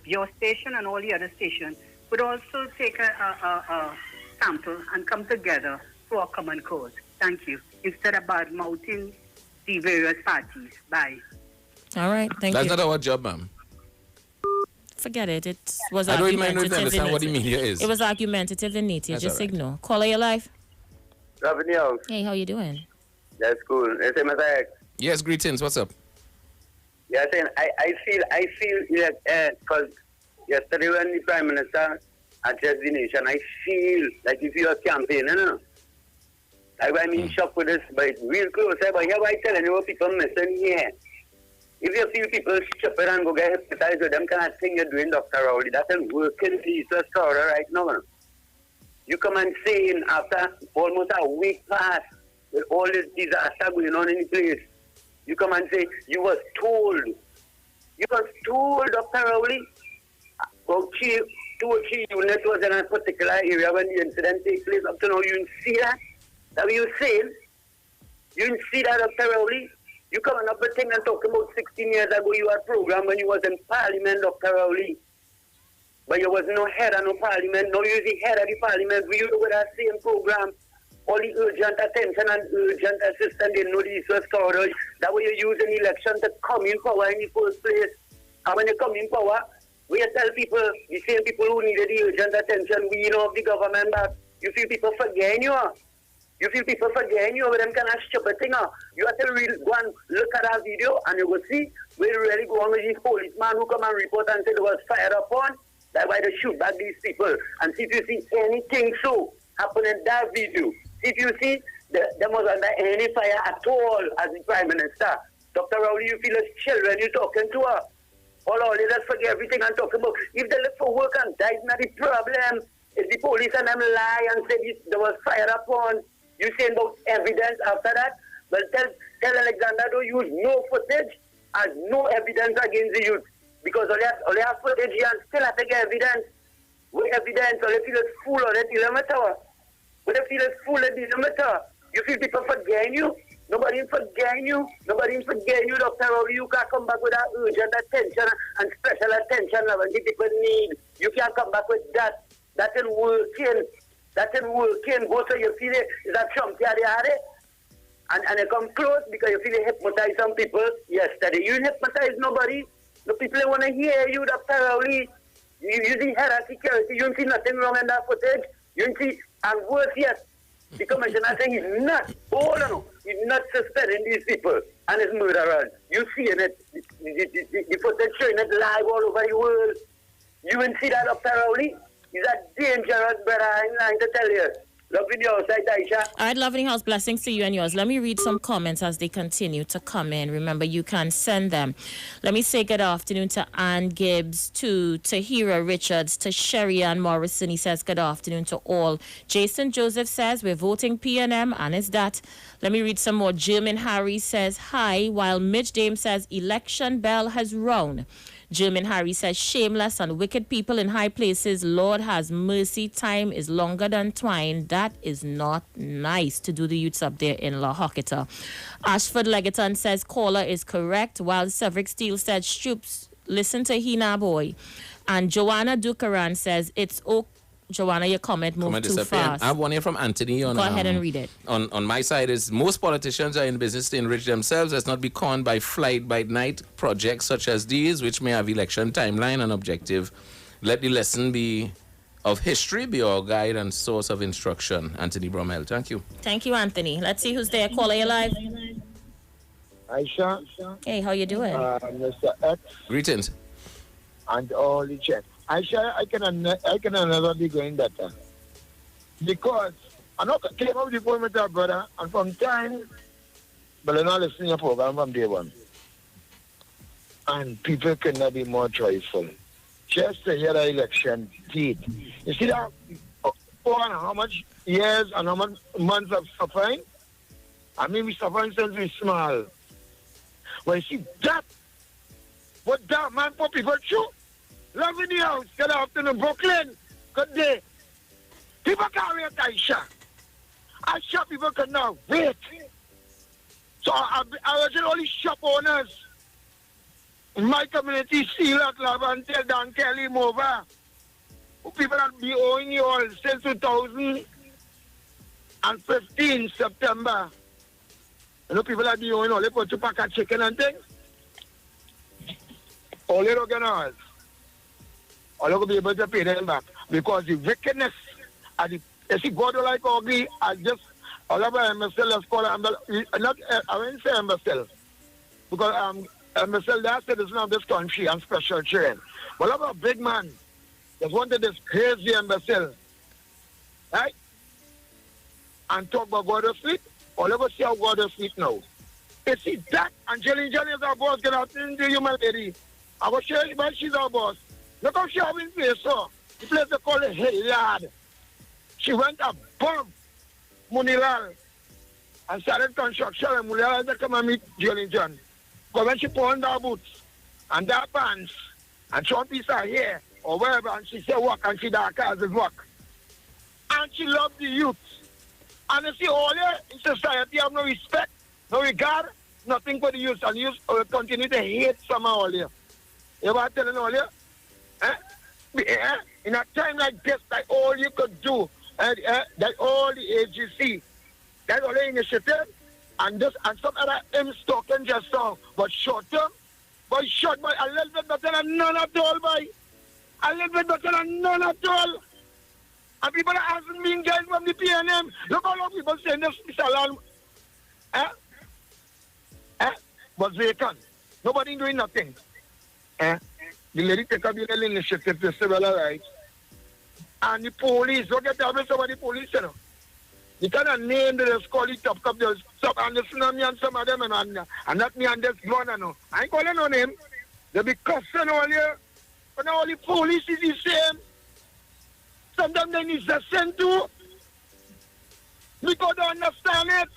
[SPEAKER 21] your station and all the other stations, would also take a sample and come together for a common cause. Thank you. Instead of bad-mouthing the various parties. Bye.
[SPEAKER 2] All right, thank
[SPEAKER 4] That's
[SPEAKER 2] you.
[SPEAKER 4] not our job, ma'am.
[SPEAKER 2] Forget it. It was
[SPEAKER 4] I don't even
[SPEAKER 2] argumentative.
[SPEAKER 4] understand what the media is.
[SPEAKER 2] It was argumentative in nature.
[SPEAKER 4] That's
[SPEAKER 2] Just
[SPEAKER 4] all right.
[SPEAKER 2] ignore. Caller, you live?
[SPEAKER 22] Revenue.
[SPEAKER 2] Hey, how you doing?
[SPEAKER 22] That's cool.
[SPEAKER 4] Yes, greetings. What's up?
[SPEAKER 22] Yeah, I feel because yesterday when the Prime Minister addressed the nation, I feel like if you're campaigning, you know. I mean, shocked with this, but it's real close. But here I telling you what people missing here. If you feel people stupid and go get hypnotized with them kind of thing you're doing, Dr. Rowley, that's a working piece of story right now. You come and say after almost a week past with all this disaster going on in the place, you come and say you was told. You was told, Dr. Rowley, about 2 or 3 units was in a particular area when the incident takes place. Up to now, you didn't see that? That what you saying? You didn't see that, Dr. Rowley? You coming up with things and talking about 16 years ago you had a program when you was in Parliament, Dr. Rowley. But you was no head of no Parliament. Now you're the head of the Parliament. We used with that same program. All the urgent attention and urgent assistance, they know the East-West corridor. That way you use an election to come in power in the first place. And when you come in power, we tell people, the same people who needed the urgent attention, we know of the government back. You feel people forgetting you. You feel people forgetting you with them kind of stupid thing. You have to really go and look at that video and you will see where you really go on with these policemen who come and report and say they was fired upon. That's why they shoot back these people. And see if you see anything so happen in that video. If you see, there was under any fire at all as the Prime Minister. Dr. Rowley, you feel as children, you're talking to her. All you just forget everything I'm talking about. If they look for work and die, not the problem. If the police and them lie and say they was fired upon, you saying about evidence after that? Well, tell Alexander to use no footage and no evidence against the youth. Because all you have footage and still have to get evidence. With evidence, all you feel is fool or they feel a matter. But they feel is fool, it doesn't matter. You feel people forgetting you? Nobody forgetting you. Nobody forgetting you, Dr. Rowley. You can't come back with that urgent attention and special attention that the people need. You can't come back with that. That ain't working. That ain't working. Go so you feel it is a Trump here, and they come close because you feel it hypnotize some people yesterday. You hypnotize nobody. The people want to hear you, Dr. Rowley. You see head of security. You don't see nothing wrong in that footage. You don't see, and worse yet, the commissioner saying he's not, he's not suspending these people and his murderers. You seeing it, the footage showing it live all over the world. You will see that, Dr. Rowley. He's a dangerous brother, I'm lying to tell you. Love in your outside, Aisha.
[SPEAKER 2] All right, Loving House, blessings to you and yours. Let me read some comments as they continue to come in. Remember, you can send them. Let me say good afternoon to Ann Gibbs, to Tahira Richards, to Sherry Ann Morrison. He says good afternoon to all. Jason Joseph says we're voting PNM, and it's that. Let me read some more. Jermaine Harry says hi, while Mitch Dame says election bell has rung. Jermaine Harry says, shameless and wicked people in high places, Lord has mercy, time is longer than twine. That is not nice to do the youths up there in La Hocketa. Ashford Legaton says, caller is correct, while Severick Steele said, Stoops, listen to Hina boy. And Joanna Dukaran says, it's okay. Joanna, your comment moved too fast.
[SPEAKER 4] I have one here from Anthony.
[SPEAKER 2] Go ahead and read it.
[SPEAKER 4] On my side is most politicians are in business to enrich themselves. Let's not be conned by flight-by-night projects such as these, which may have election timeline and objective. Let the lesson be of history be our guide and source of instruction. Anthony Bromell, thank you.
[SPEAKER 2] Thank you, Anthony. Let's see who's there. Caller, you live.
[SPEAKER 1] Aisha.
[SPEAKER 2] Hey, how you doing?
[SPEAKER 1] Mr. X.
[SPEAKER 4] Greetings.
[SPEAKER 1] And all the chat. I can never be going better. Because I know came up with the phone with our brother, and from time, but I'm not listening to your program from day one. And people cannot be more choiceful. Just to hear the election date. You see that how much years and how much months of suffering? I mean, we suffering since we're small. Well, you see that, what that man for people through? Love in the house, good afternoon, Brooklyn. Good day. People can't wait, Aisha. Aisha, people cannot wait. So I was all these shop owners in my community, Seal at Love until Dan Kelly over. People that be owing you all since 2015, September. You know, people that be owing all, they put to pack of chicken and things. All they don't get ours. All you will be able to pay them back because the wickedness and the you see God like ugly. I just all of MSL let's call it not I won't say MSL because MSL they are citizens of this country and special train. But of a big man just wanted this crazy MSL, right? And talk about God of sleep. All of us see how God of sleep now. You see that and Jelly is our boss. Get out into you, my lady. I was sure she's our boss. Look how she have in place, so. The place they call it Hilliard. She went above Munilal and started construction, and Munilal had to come and meet Jolly John. But when she put on her boots and her pants and short piece of hair or wherever, and she said walk, and she dark as it walk. And she loved the youth. And you see, all here in society have no respect, no regard, nothing for the youth, and youth will continue to hate some all here. You ever telling all here? In a time like this, that all you could do, that all the agency, that all the initiative, and some other aims talking just now, but short term, but short, boy, a little bit better than none at all, boy. A little bit better than none at all. And people that hasn't been getting from the PNM, look how long people saying this salon, but vacant. Nobody doing nothing. The lady take a little initiative to civil rights. And the police, look at the police, you know. You cannot name the call it top cup. Stop and listen to me and some of them and not me and this one. No. I ain't calling no name. They be cussing all here. But now all the police is the same. Sometimes they need to send to. Because they understand it.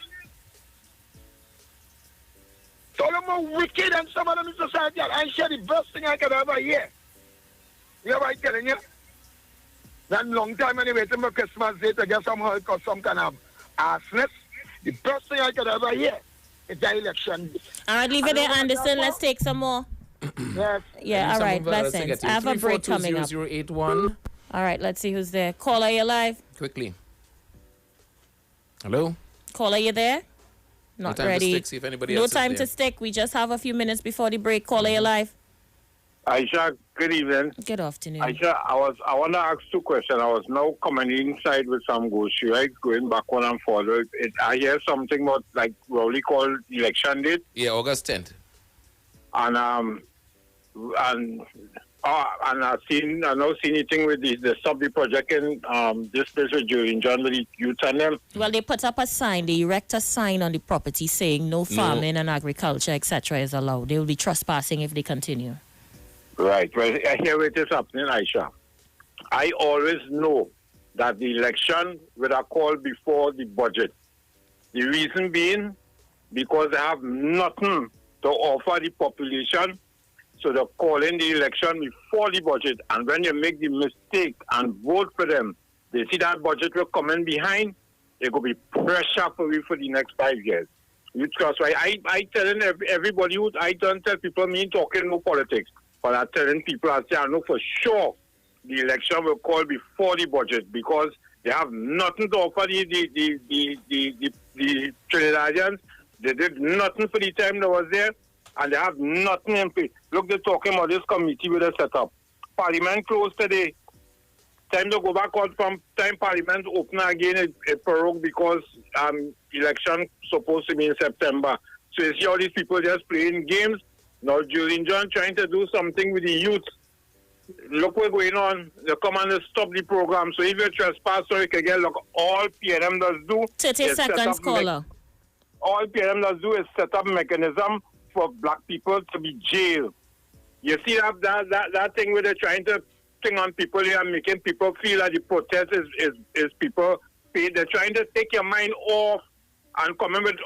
[SPEAKER 1] So them are wicked and some of them in society. I share the best thing I could ever hear. You know what I'm telling you? That long time anyway, to my Christmas Day to get some help or some kind of arseness. The best thing I could ever hear is the election.
[SPEAKER 2] All right, leave it there, Anderson. Let's take some more.
[SPEAKER 1] Yes.
[SPEAKER 2] Yeah, all right, blessings. I have a break coming up.
[SPEAKER 4] 081.
[SPEAKER 2] All right, let's see who's there. Caller, you live?
[SPEAKER 4] Quickly. Hello?
[SPEAKER 2] Caller, you there? Not
[SPEAKER 4] no time
[SPEAKER 2] ready.
[SPEAKER 4] To stick, see if anybody
[SPEAKER 2] no
[SPEAKER 4] else
[SPEAKER 2] time
[SPEAKER 4] is
[SPEAKER 2] to
[SPEAKER 4] there.
[SPEAKER 2] stick. We just have a few minutes before the break. Caller, you live?
[SPEAKER 3] Aisha, good evening.
[SPEAKER 2] Good afternoon.
[SPEAKER 3] Aisha, I want to ask two questions. I was now coming inside with some ghostry, right? Going back and forward. I hear something about like what we call election date.
[SPEAKER 4] Yeah, August 10th.
[SPEAKER 3] And I now seen anything with the stop the project in this place with Julian John with the youth and them.
[SPEAKER 2] Well, they put up a sign. They erect a sign on the property saying no farming and agriculture, etc. is allowed. They will be trespassing if they continue.
[SPEAKER 3] Right. Well, here it is happening, Aisha. I always know that the election will have called before the budget. The reason being because they have nothing to offer the population, so they're calling the election before the budget. And when you make the mistake and vote for them, they see that budget will come in behind, it will be pressure for you for the next 5 years. Because I telling everybody, I don't tell people me talking no politics, but I'm telling people, I say I know for sure the election will call before the budget because they have nothing to offer the Trinidadians. They did nothing for the time they was there, and they have nothing in place. Look, they're talking about this committee with a setup. Parliament closed today. Time to go back out from time Parliament open again a prorogue because election supposed to be in September. So you see all these people just playing games. Now Julian John trying to do something with the youth. Look what's going on. They come and stop the program. So if you trespass, so you can get look, all PNM does do
[SPEAKER 2] 30 seconds, caller.
[SPEAKER 3] All PNM does do is set up a mechanism for black people to be jailed. You see that thing where they're trying to thing on people here and making people feel that the protest is people paid. They're trying to take your mind off and come in with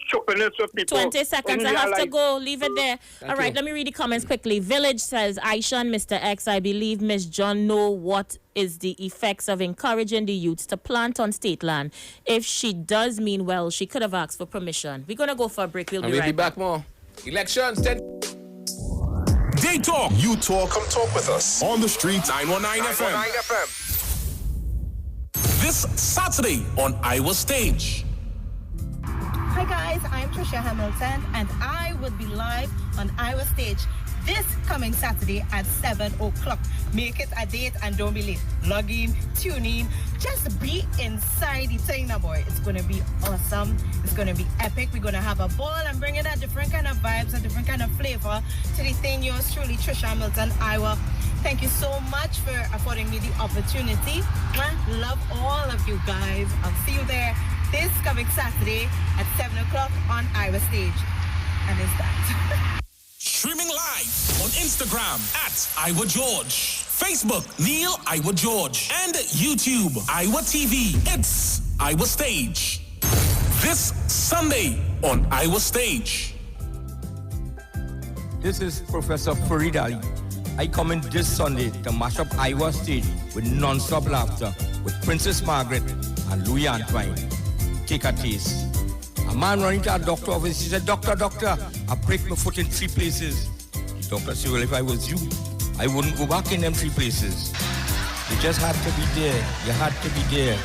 [SPEAKER 3] stupidness for people.
[SPEAKER 2] 20 seconds. I have to go. Leave it there. All right, let me read the comments quickly. Village says, Aisha and Mr. X, I believe Miss John know what is the effects of encouraging the youths to plant on state land. If she does mean well, she could have asked for permission. We're going to go for a break. We'll be right
[SPEAKER 4] back more. Elections.
[SPEAKER 7] They talk.
[SPEAKER 20] You talk. Come talk with us. On the street.
[SPEAKER 7] 919 FM. This Saturday on Iowa Stage.
[SPEAKER 9] Hi guys, I'm Trisha Hamilton and I will be live on Iowa Stage this coming Saturday at 7 o'clock. Make it a date and don't be late. Log in, tune in, just be inside the thing now, boy. It's going to be awesome. It's going to be epic. We're going to have a ball and bring in a different kind of vibes, a different kind of flavor to the thing. Yours truly, Trisha Hamilton, Iowa. Thank you so much for affording me the opportunity. Love all of you guys. I'll see you there this coming Saturday at 7 o'clock on Iowa Stage. And it's that.
[SPEAKER 7] Streaming live on Instagram at Iowa George, Facebook Neil Iowa George, and YouTube Iowa TV. It's Iowa Stage. This Sunday on Iowa Stage.
[SPEAKER 13] This is Professor Farid Ali. I come in this Sunday to mash up Iowa Stage with non-stop laughter with Princess Margaret and Louis Antoine. Take a taste. A man running to a doctor office, he said, Doctor, I break my foot in 3 places. The doctor said, well, if I was you, I wouldn't go back in them 3 places. You just had to be there. You had to be there.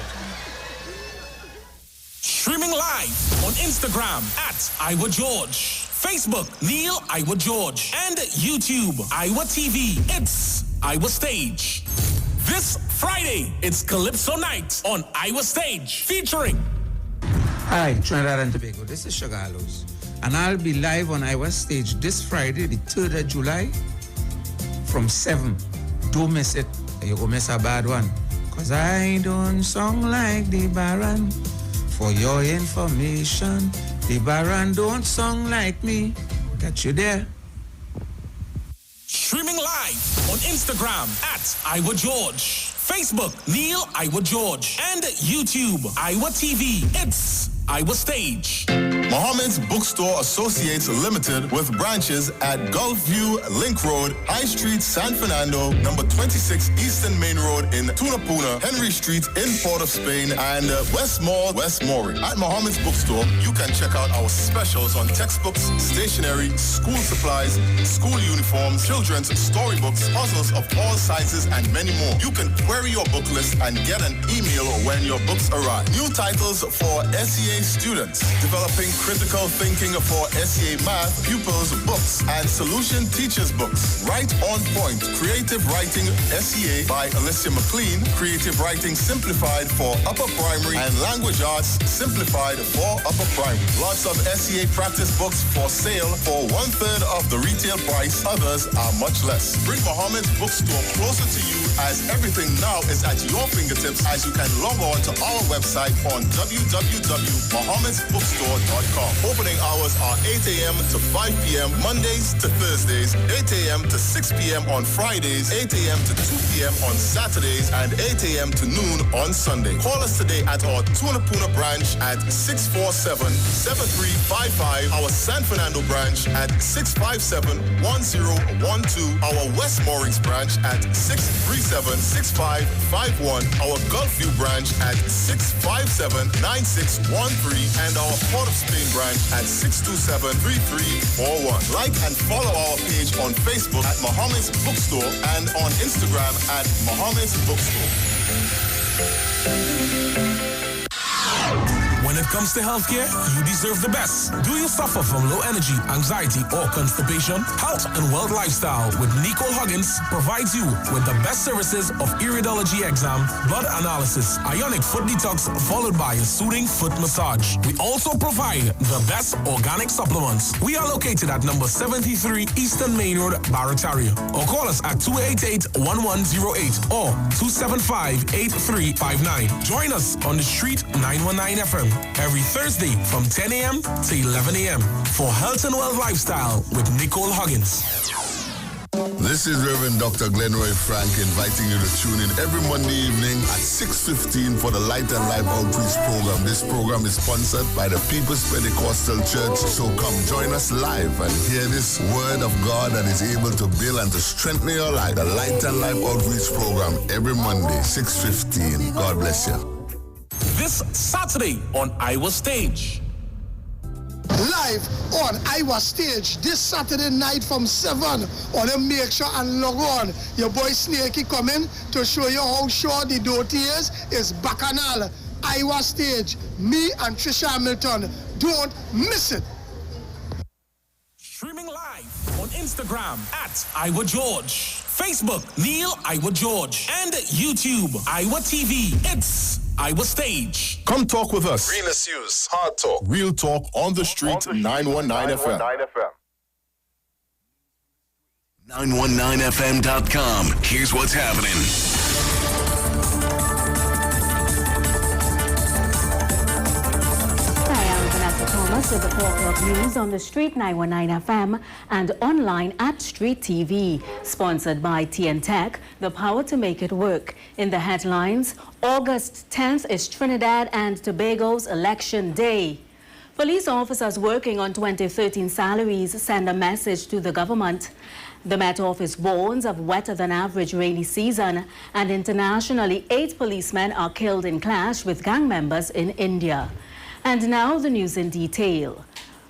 [SPEAKER 7] Streaming live on Instagram at Iowa George, Facebook Neil Iowa George, and YouTube Iowa TV. It's Iowa Stage. This Friday, it's Calypso Night on Iowa Stage, featuring
[SPEAKER 12] Hi, Trinidad and Tobago. This is Shagalos, and I'll be live on Iowa Stage this Friday, the 3rd of July, from 7. Don't miss it. You go miss a bad one. Cause I don't song like the Baron. For your information, the Baron don't song like me. Catch you there.
[SPEAKER 7] Streaming live on Instagram at Iowa George, Facebook Neil Iowa George, and YouTube Iowa TV. It's Iowa Stage.
[SPEAKER 20] Mohammed's Bookstore Associates Limited with branches at Gulfview, Link Road, High Street, San Fernando, number 26 Eastern Main Road in Tunapuna, Henry Street in Port of Spain, and West Mall, West Mooring. At Mohammed's Bookstore, you can check out our specials on textbooks, stationery, school supplies, school uniforms, children's storybooks, puzzles of all sizes, and many more. You can query your book list and get an email when your books arrive. New titles for SEA students, developing critical thinking for SEA math pupils books and solution teachers books. Right on point. Creative Writing SEA by Alicia McLean. Creative Writing Simplified for upper primary and Language Arts Simplified for upper primary. Lots of SEA practice books for sale for 1/3 of the retail price. Others are much less. Bring Mohammed's Bookstore closer to you as everything now is at your fingertips as you can log on to our website on www.mohammedsbookstore.com. Opening hours are 8 a.m. to 5 p.m. Mondays to Thursdays, 8 a.m. to 6 p.m. on Fridays, 8 a.m. to 2 p.m. on Saturdays, and 8 a.m. to noon on Sunday. Call us today at our Tunapuna branch at 647-7355, our San Fernando branch at 657-1012, our West Moorings branch at 637-6551, our Gulfview branch at 657-9613, and our Port of Spain branch at 627-3341. Like and follow our page on Facebook at Mohammed's Bookstore and on Instagram at Mohammed's Bookstore.
[SPEAKER 7] When it comes to healthcare, you deserve the best. Do you suffer from low energy, anxiety, or constipation? Health and Wealth Lifestyle with Nicole Huggins provides you with the best services of iridology exam, blood analysis, ionic foot detox, followed by a soothing foot massage. We also provide the best organic supplements. We are located at number 73 Eastern Main Road, Barataria. Or call us at 288-1108 or 275-8359. Join us on the street 919 FM. Every Thursday from 10 a.m. to 11 a.m. for Health and Wealth Lifestyle with Nicole Huggins.
[SPEAKER 5] This is Reverend Dr. Glenroy Frank inviting you to tune in every Monday evening at 6:15 for the Light and Life Outreach Program. This program is sponsored by the People's Pentecostal Church. So come join us live and hear this word of God that is able to build and to strengthen your life. The Light and Life Outreach Program every Monday, 6:15. God bless you.
[SPEAKER 7] This Saturday on Iowa Stage.
[SPEAKER 6] Live on Iowa Stage this Saturday night from 7. On to make sure and log on. Your boy Snakey coming to show you how short the dirty is Bacchanal. Iowa Stage. Me and Trisha Hamilton. Don't miss it.
[SPEAKER 7] Streaming live on Instagram at Iowa George, Facebook Neil Iowa George, and YouTube Iowa TV. It's Iowa Stage.
[SPEAKER 20] Come talk with us.
[SPEAKER 5] Realest news, hard talk.
[SPEAKER 20] Real talk on the street, 919 FM.
[SPEAKER 16] 919fm.com. Here's what's happening.
[SPEAKER 23] Thomas with the 4 o'clock news on the Street 919 FM and online at Street TV. Sponsored by TN Tech, the power to make it work. In the headlines, August 10th is Trinidad and Tobago's election day. Police officers working on 2013 salaries send a message to the government. The Met Office warns of wetter than average rainy season, and internationally 8 policemen are killed in clash with gang members in India. And now the news in detail.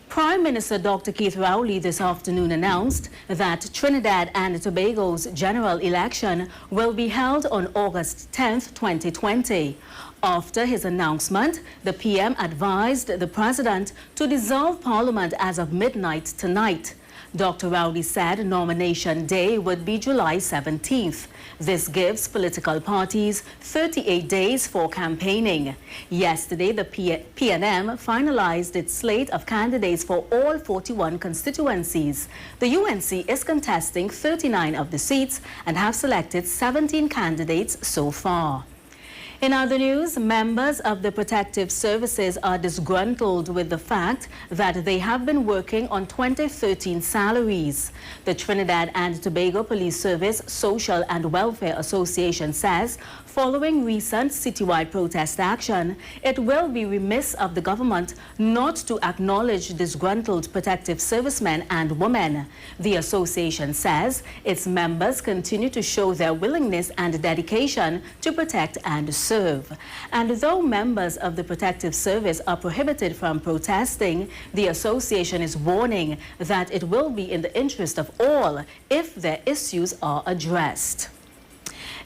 [SPEAKER 23] Prime Minister Dr. Keith Rowley this afternoon announced that Trinidad and Tobago's general election will be held on August 10th, 2020. After his announcement, the PM advised the President to dissolve Parliament as of midnight tonight. Dr. Rowley said nomination day would be July 17th. This gives political parties 38 days for campaigning. Yesterday, the PNM finalized its slate of candidates for all 41 constituencies. The UNC is contesting 39 of the seats and have selected 17 candidates so far. In other news, members of the protective services are disgruntled with the fact that they have been working on 2013 salaries. The Trinidad and Tobago Police Service Social and Welfare Association says, following recent citywide protest action, it will be remiss of the government not to acknowledge disgruntled protective servicemen and women. The association says its members continue to show their willingness and dedication to protect and serve. And though members of the protective service are prohibited from protesting, the association is warning that it will be in the interest of all if their issues are addressed.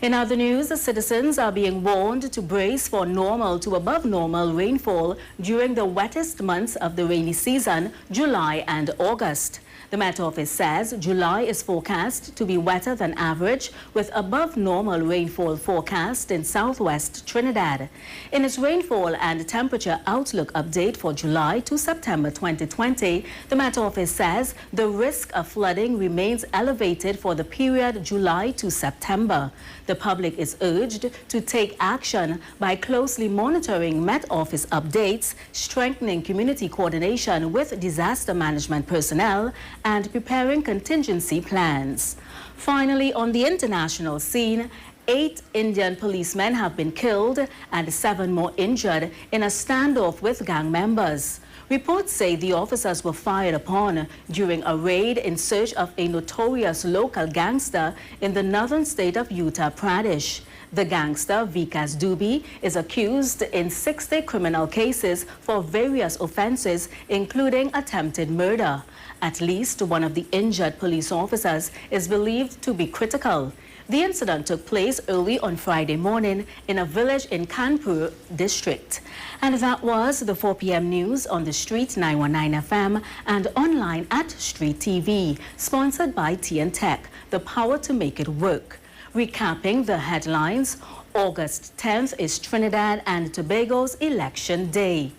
[SPEAKER 23] In other news, the citizens are being warned to brace for normal to above normal rainfall during the wettest months of the rainy season, July and August. The Met Office says July is forecast to be wetter than average, with above normal rainfall forecast in southwest Trinidad. In its rainfall and temperature outlook update for July to September 2020, the Met Office says the risk of flooding remains elevated for the period July to September. The public is urged to take action by closely monitoring Met Office updates, strengthening community coordination with disaster management personnel, and preparing contingency plans. Finally, on the international scene, 8 Indian policemen have been killed and 7 more injured in a standoff with gang members. Reports say the officers were fired upon during a raid in search of a notorious local gangster in the northern state of Uttar Pradesh. The gangster, Vikas Dubey, is accused in 60 criminal cases for various offenses, including attempted murder. At least one of the injured police officers is believed to be critical. The incident took place early on Friday morning in a village in Kanpur district. And that was the 4 p.m. news on the Street 919 FM and online at Street TV, sponsored by TN Tech, the power to make it work. Recapping the headlines, August 10th is Trinidad and Tobago's Election Day.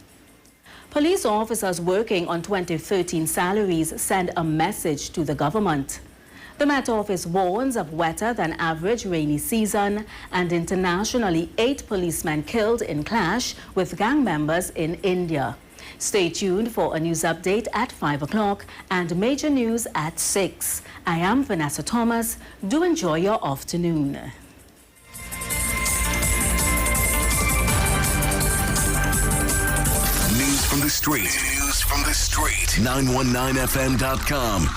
[SPEAKER 23] Police officers working on 2013 salaries send a message to the government. The Met Office warns of wetter than average rainy season, and internationally 8 policemen killed in clash with gang members in India. Stay tuned for a news update at 5 o'clock and major news at 6. I am Vanessa Thomas. Do enjoy your afternoon.
[SPEAKER 8] News from the street. News from the street. 919fm.com.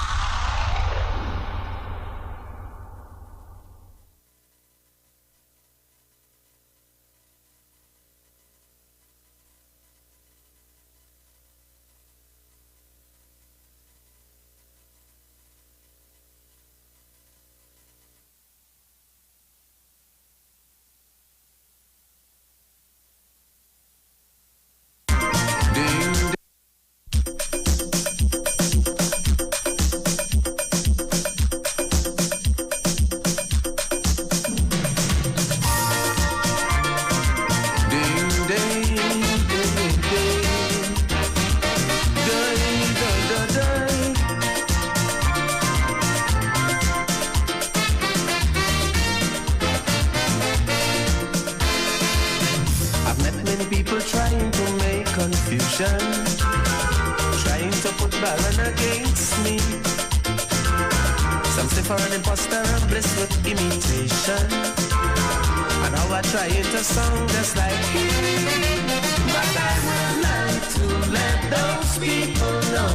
[SPEAKER 10] Trying to put Baron against me. Some say for an imposter and bliss with imitation. And how I trying to sound just like him. But I would like to let those people know.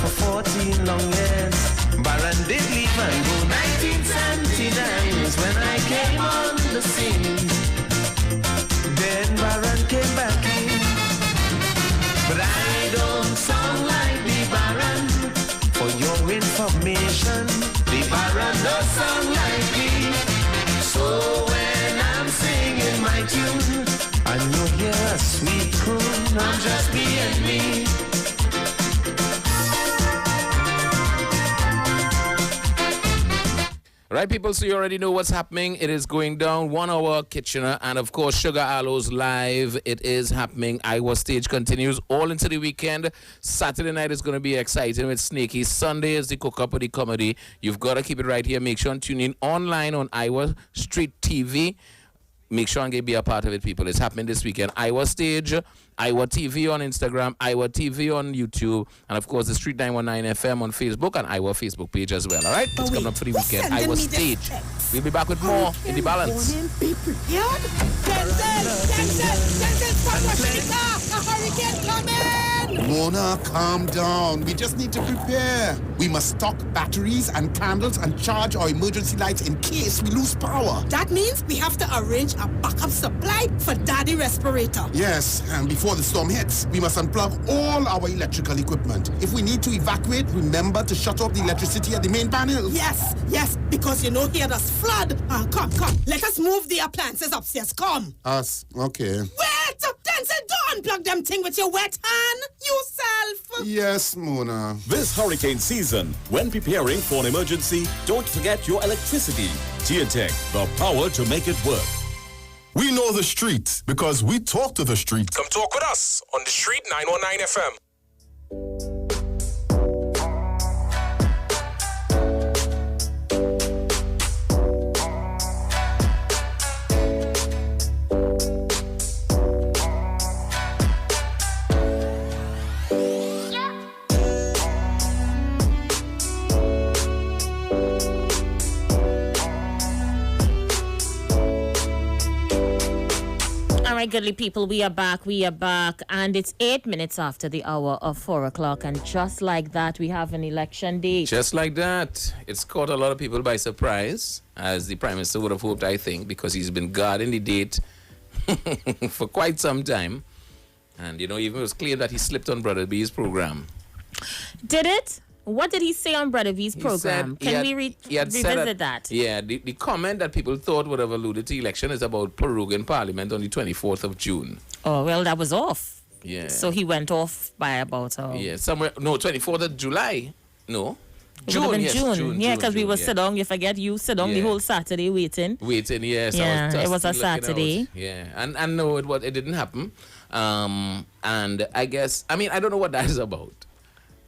[SPEAKER 10] For 14 long years, Baron did leave and go. 1979 was when I came on the scene. Then Baron came back in. But I don't sound like the Baron. For your information, the Baron does sound like me. So when I'm singing my tune, and you hear a sweet croon, I'm just being me.
[SPEAKER 4] Right, people, so you already know what's happening. It is going down 1 hour Kitchener, and of course Sugar Aloes live. It is happening. Iowa Stage continues all into the weekend. Saturday night is going to be exciting with Snakey. Sunday is the cook-up of the comedy. You've got to keep it right here. Make sure and tune in online on Iowa Street TV. make sure and be a part of it, people. It's happening this weekend. Iowa Stage, Iowa TV on Instagram, Iowa TV on YouTube, and of course the Street 919 FM on Facebook and Iowa Facebook page as well. All right, it's coming up for the weekend. Iowa Stage. We'll be back with more in the balance.
[SPEAKER 6] Be prepared. A hurricane coming!
[SPEAKER 11] Mona, calm down. We just need to prepare. We must stock batteries and candles and charge our emergency lights in case we lose power.
[SPEAKER 6] That means we have to arrange a backup supply for Daddy respirator.
[SPEAKER 11] Yes, and before the storm hits, we must unplug all our electrical equipment. If we need to evacuate, remember to shut off the electricity at the main panels.
[SPEAKER 6] Yes, because you know here there's flood. Come. Let us move the appliances upstairs. Come.
[SPEAKER 11] Us, okay.
[SPEAKER 6] Wait! Denzel, don't unplug them thing with your wet hand. Yourself.
[SPEAKER 11] Yes, Mona.
[SPEAKER 14] This hurricane season, when preparing for an emergency, don't forget your electricity. TNTech, the power to make it work.
[SPEAKER 20] We know the streets because we talk to the streets.
[SPEAKER 7] Come talk with us on the Street 919 FM.
[SPEAKER 2] All right, goodly people, we are back, and it's 8 minutes after the hour of 4 o'clock, and just like that, we have an election date.
[SPEAKER 4] Just like that. It's caught a lot of people by surprise, as the Prime Minister would have hoped, I think, because he's been guarding the date for quite some time. And, even it was clear that he slipped on Brother B's program.
[SPEAKER 2] Did it? What did he say on Brother V's program? Can we revisit that?
[SPEAKER 4] Yeah, the comment that people thought would have alluded to election is about proroguing Parliament on the 24th of June.
[SPEAKER 2] Oh, well, that was off.
[SPEAKER 4] Yeah.
[SPEAKER 2] So he went off by about...
[SPEAKER 4] Yeah, somewhere... No, 24th of July. No.
[SPEAKER 2] June. Yeah, because we were sit down. You forget you sit down the whole Saturday waiting.
[SPEAKER 4] Yes.
[SPEAKER 2] Yeah, it was a Saturday.
[SPEAKER 4] Yeah, and no, it didn't happen. And I guess... I don't know what that is about.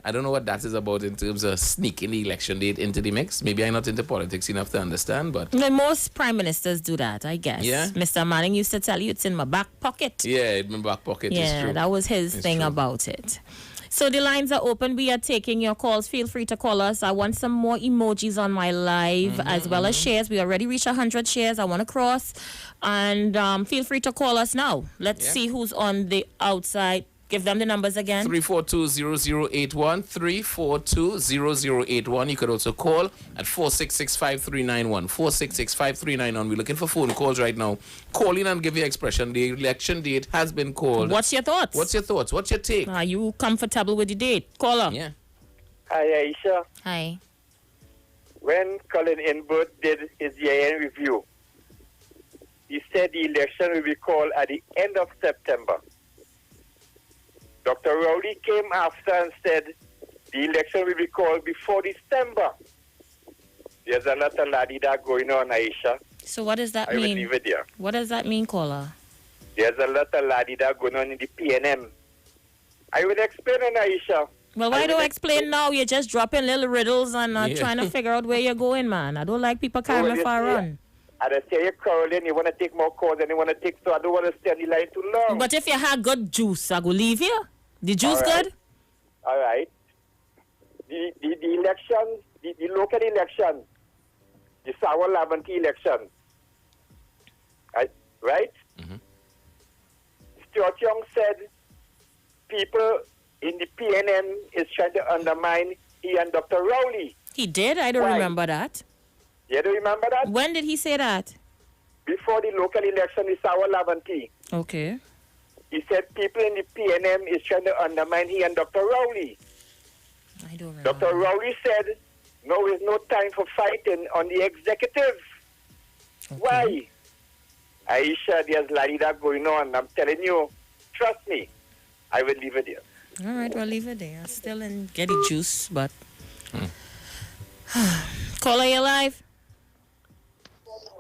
[SPEAKER 4] I don't know what that is about in terms of sneaking the election date into the mix. Maybe I'm not into politics enough to understand, but...
[SPEAKER 2] No, most prime ministers do that, I guess.
[SPEAKER 4] Yeah?
[SPEAKER 2] Mr. Manning used to tell you it's in my back pocket.
[SPEAKER 4] Yeah, in my back pocket, it's true.
[SPEAKER 2] Yeah, that was his thing about it. So the lines are open. We are taking your calls. Feel free to call us. I want some more emojis on my live as well as shares. We already reached 100 shares. I want to cross. And feel free to call us now. Let's see who's on the outside. Give them the numbers again.
[SPEAKER 4] 342-0081, 342-0081. You could also call at 466-5391, 466-5391. We're looking for phone calls right now. Call in and give your expression. The election date has been called.
[SPEAKER 2] What's your thoughts?
[SPEAKER 4] What's your take?
[SPEAKER 2] Are you comfortable with the date? Caller.
[SPEAKER 4] Yeah.
[SPEAKER 15] Hi, Aisha.
[SPEAKER 2] Hi.
[SPEAKER 15] When Colin Inbert did his year-end review, he said the election will be called at the end of September. Dr. Rowley came after and said the election will be called before December. There's a lot of la-di-da going on, Aisha.
[SPEAKER 2] So what does that
[SPEAKER 15] mean?
[SPEAKER 2] mean?
[SPEAKER 15] I will leave it there.
[SPEAKER 2] What does that mean, caller?
[SPEAKER 15] There's a lot of la-di-da going on in the PNM. I will explain on Aisha.
[SPEAKER 2] Well, why don't explain now? You're just dropping little riddles and trying to figure out where you're going, man. I don't like people carrying me far run.
[SPEAKER 15] And I say you're quarreling, you want to take more calls and you want to take, so I don't want to stay on the line too long.
[SPEAKER 2] But if you had good juice, I go leave you. The juice good?
[SPEAKER 15] All right. The elections, the local election, the Sour Lavanty election, right? Mm-hmm. Stuart Young said people in the PNM is trying to undermine he and Dr. Rowley.
[SPEAKER 2] He did? I don't remember that.
[SPEAKER 15] You don't remember that?
[SPEAKER 2] When did he say that?
[SPEAKER 15] Before the local election, the Sour Lavanty.
[SPEAKER 2] Okay.
[SPEAKER 15] He said people in the PNM is trying to undermine he and Dr. Rowley.
[SPEAKER 2] I don't remember.
[SPEAKER 15] Dr. Rowley said, no, is no time for fighting on the executive. Okay. Why? Aisha, there's la-di-da going on. I'm telling you, trust me, I will leave it there.
[SPEAKER 2] All right, we'll leave it there. Still in Getty juice, but... Caller, you live?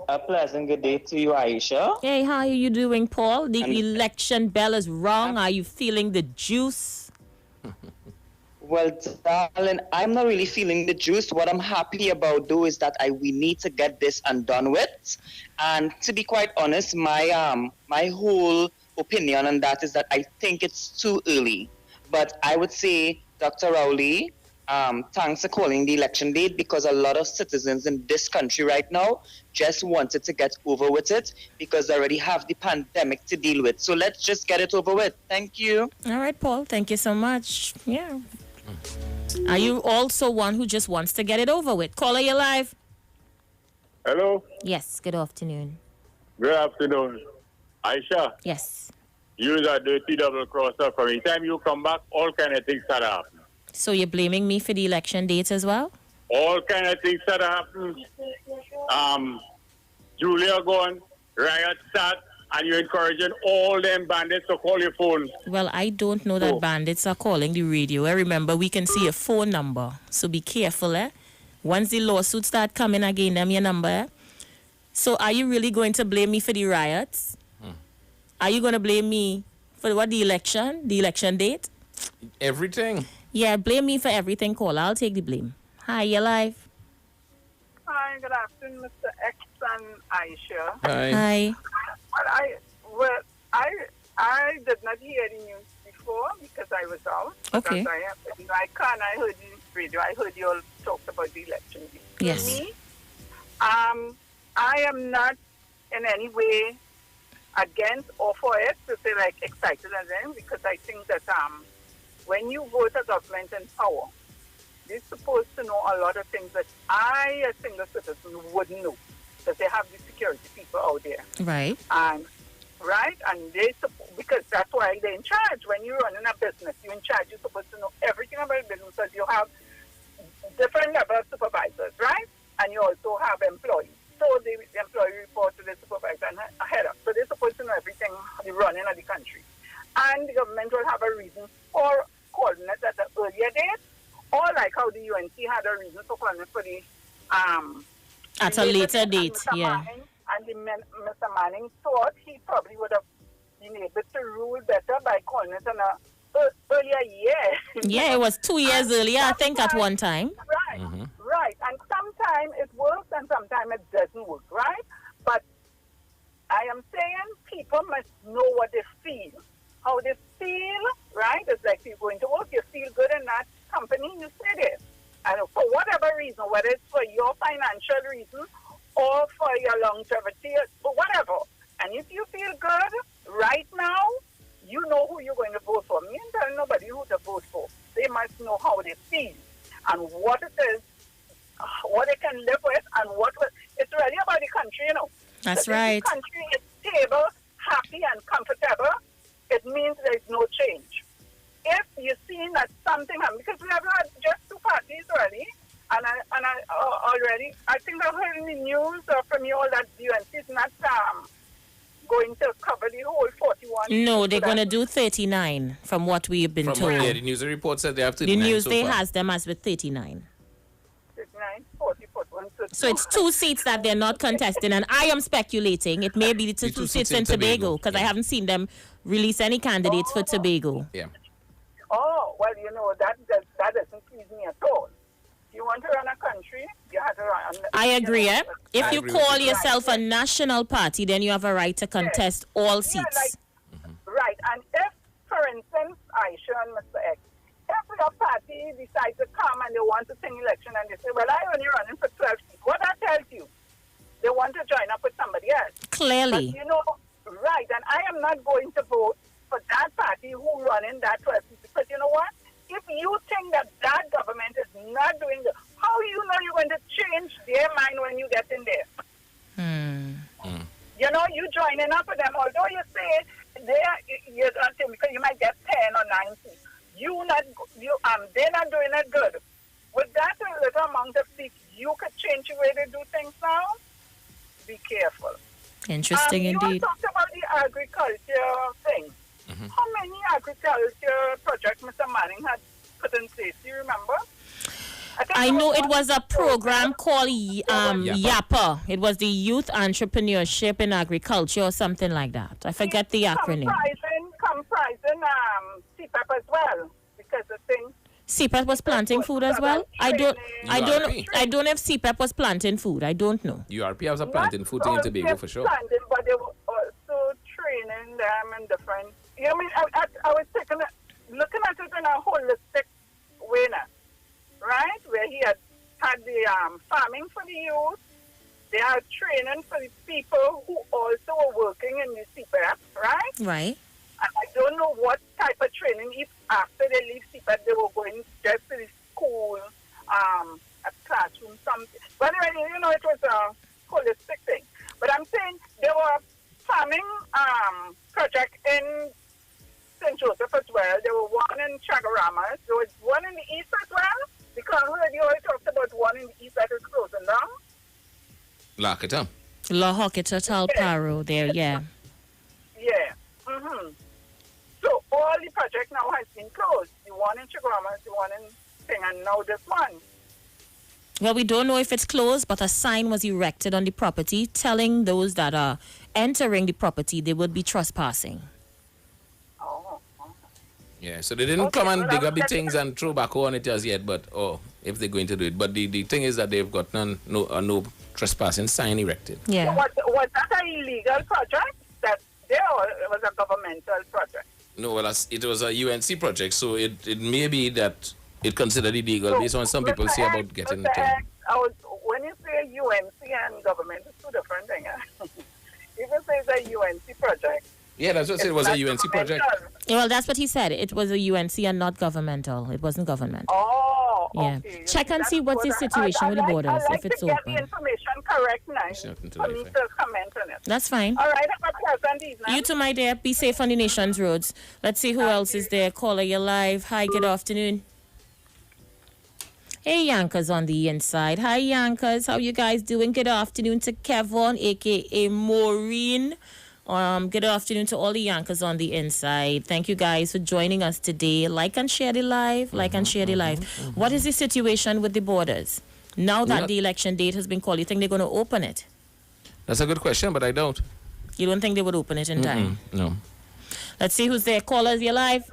[SPEAKER 24] A pleasant good day to you, Aisha.
[SPEAKER 2] Hey, how are you doing, Paul? The election bell is rung. Are you feeling the juice?
[SPEAKER 24] Well, darling, I'm not really feeling the juice. What I'm happy about, though, is that we need to get this undone with. And to be quite honest, my whole opinion on that is that I think it's too early. But I would say, Dr. Rowley, thanks for calling the election date, because a lot of citizens in this country right now just wanted to get over with it because they already have the pandemic to deal with. So let's just get it over with. Thank you.
[SPEAKER 2] All right, Paul. Thank you so much. Yeah. Are you also one who just wants to get it over with? Caller, you live.
[SPEAKER 3] Hello.
[SPEAKER 2] Yes, good afternoon.
[SPEAKER 3] Good afternoon. Aisha.
[SPEAKER 2] Yes.
[SPEAKER 3] You're a dirty double crosser. From the time you come back, all kind of things start happening.
[SPEAKER 2] So you're blaming me for the election date as well?
[SPEAKER 3] All kind of things start happening. Julia gone, riot start, and you're encouraging all them bandits to call your phone.
[SPEAKER 2] Well, I don't know that bandits are calling the radio. Remember, we can see a phone number. So be careful, eh? Once the lawsuits start coming again, them your number, eh? So are you really going to blame me for the riots? Are you going to blame me for what, the election date?
[SPEAKER 4] Everything.
[SPEAKER 2] Yeah, blame me for everything, caller. I'll take the blame. Hi, you're live.
[SPEAKER 17] Hi, good afternoon, Mr. X and Aisha.
[SPEAKER 2] Hi.
[SPEAKER 17] I did not hear the news before because I was out.
[SPEAKER 2] Okay.
[SPEAKER 17] Because I heard the radio. I heard you all talk about the election.
[SPEAKER 2] Yes.
[SPEAKER 17] For me, I am not in any way against or for it to say like excited as them, because I think that when you vote a government in power, they're supposed to know a lot of things that I, as a single citizen, wouldn't know, because they have the security people out there.
[SPEAKER 2] Right.
[SPEAKER 17] And because that's why they're in charge. When you're running a business, you're in charge. You're supposed to know everything about the business, because you have different level of supervisors, right? And you also have employees. So the employee report to the supervisor and head up. So they're supposed to know everything, the running of the country. And the government will have a reason for calling it at an earlier date, or like how the UNC had a reason for calling it for the
[SPEAKER 2] at a later date, yeah.
[SPEAKER 17] And Mr. Manning thought he probably would have been able to rule better by calling it an earlier year.
[SPEAKER 2] Yeah, it was 2 years earlier, I think, at one time.
[SPEAKER 17] Right, right. And sometimes it works and sometimes it doesn't work, right? But I am saying people must know what they feel. How they feel, right? It's like you're going to work, you feel good in that company, you stay there. And for whatever reason, whether it's for your financial reason or for your longevity, or whatever. And if you feel good right now, you know who you're going to vote for. Me and tell nobody who to vote for. They must know how they feel and what it is, what they can live with, and it's really about the country, you know.
[SPEAKER 2] That's
[SPEAKER 17] so
[SPEAKER 2] right.
[SPEAKER 17] If the country is stable, happy, and comfortable, it means there's no change. If you see that something happens, because we have had just two parties already, and I already, I think I've heard in the news from you all that UNC is not going to cover the whole 41.
[SPEAKER 2] No, they're going to do 39 from what we've been told.
[SPEAKER 4] Yeah, the news report said they have 39
[SPEAKER 2] The news
[SPEAKER 4] so
[SPEAKER 2] they
[SPEAKER 4] far.
[SPEAKER 2] has them as with 39.
[SPEAKER 17] 39, 40, 41.
[SPEAKER 2] So it's 2 seats that they're not contesting, and I am speculating it may be the two seats in Tobago, because I haven't seen them release any candidates for Tobago.
[SPEAKER 4] Yeah.
[SPEAKER 17] Oh, well, you know, that doesn't please me at all. You want to run a country, you have to run.
[SPEAKER 2] I agree, eh? If you call
[SPEAKER 17] right.
[SPEAKER 2] yourself a national party, then you have a right to contest all seats.
[SPEAKER 17] Right, and if, for instance, Aisha and Mr. X, if your party decides to come and they want to sing election and they say, well, I'm only running for 12 seats, what that tells you? They want to join up with somebody else.
[SPEAKER 2] Clearly.
[SPEAKER 17] But, you know, right, and I am not going to vote for that party who run in that 12 seats, because you know what? If you think that government is not doing it, how you know you're going to change their mind when you get in there? You know, you joining up with them, although you say you're not saying because you might get 10 or 9 seats. They're not doing it good. With that little amount of seats, you could change the way they do things now. Be careful.
[SPEAKER 2] Interesting indeed.
[SPEAKER 17] You talked about the agriculture thing. How many agriculture projects Mr. Manning had put in place? Do you remember?
[SPEAKER 2] I know it was a program called YAPA. It was the Youth Entrepreneurship in Agriculture or something like that. I forget the acronym.
[SPEAKER 17] Comprising CPAP as well, because the thing.
[SPEAKER 2] CPEP was planting food as well. I don't know if CPEP was planting food. I don't know.
[SPEAKER 4] URP has a planting food in Tobago for sure.
[SPEAKER 17] Planting, but they were also training them in different. I mean, I was looking at it in a holistic way now, right? Where he had the farming for the youth. They had training for the people who also were working in the CPEP, right?
[SPEAKER 2] Right.
[SPEAKER 17] And I don't know what type of training, if after they leave CPEP, they were going just to the school, a classroom, something. But anyway, it was a holistic thing. But I'm saying there were farming project in St. Joseph as well. There were one in Chagaramas. There was one in the east as well. Because you already talked about one in the east that is closing down.
[SPEAKER 4] Lakita.
[SPEAKER 2] La Hocketa Talparo there, yeah.
[SPEAKER 17] Yeah. Mm-hmm. So all the project now has been closed. The one in Chagaramas, the one in Thing, and now this one.
[SPEAKER 2] Well, we don't know if it's closed, but a sign was erected on the property telling those that are entering the property they would be trespassing.
[SPEAKER 4] Yeah, so they didn't come and dig up the things and throw back on it as yet, but if they're going to do it. But the thing is that they've got no trespassing sign erected.
[SPEAKER 2] Yeah.
[SPEAKER 17] Was that an illegal project? That there, or it was a governmental project?
[SPEAKER 4] No, well, it was a UNC project, so it may be that it considered illegal based on some people say about getting the thing.
[SPEAKER 17] When you say UNC and government, it's two different things. If you say it's a UNC project.
[SPEAKER 4] Yeah, that's what it was, a UNC project.
[SPEAKER 2] Yeah, well, that's what he said. It was a UNC and not governmental. It wasn't government.
[SPEAKER 17] Oh,
[SPEAKER 2] yeah.
[SPEAKER 17] Okay.
[SPEAKER 2] Check and see what's the situation with the borders, if it's open.
[SPEAKER 17] I'd like to get the information correct now for me to comment on it.
[SPEAKER 2] That's fine.
[SPEAKER 17] All right, have a pleasant evening.
[SPEAKER 2] You too, my dear. Be safe on the nation's roads. Let's see who else is there. Caller, you're live. Hi, good afternoon. Hey, Yankers on the inside. Hi, Yankers. How you guys doing? Good afternoon to Kevon, a.k.a. Maureen. Good afternoon to all the Yankers on the inside. Thank you guys for joining us today. Like and share the live. What is the situation with the borders? Now that the election date has been called, you think they're going to open it?
[SPEAKER 4] That's a good question, but I don't.
[SPEAKER 2] You don't think they would open it in time?
[SPEAKER 4] No.
[SPEAKER 2] Let's see who's there. Callers, you're live.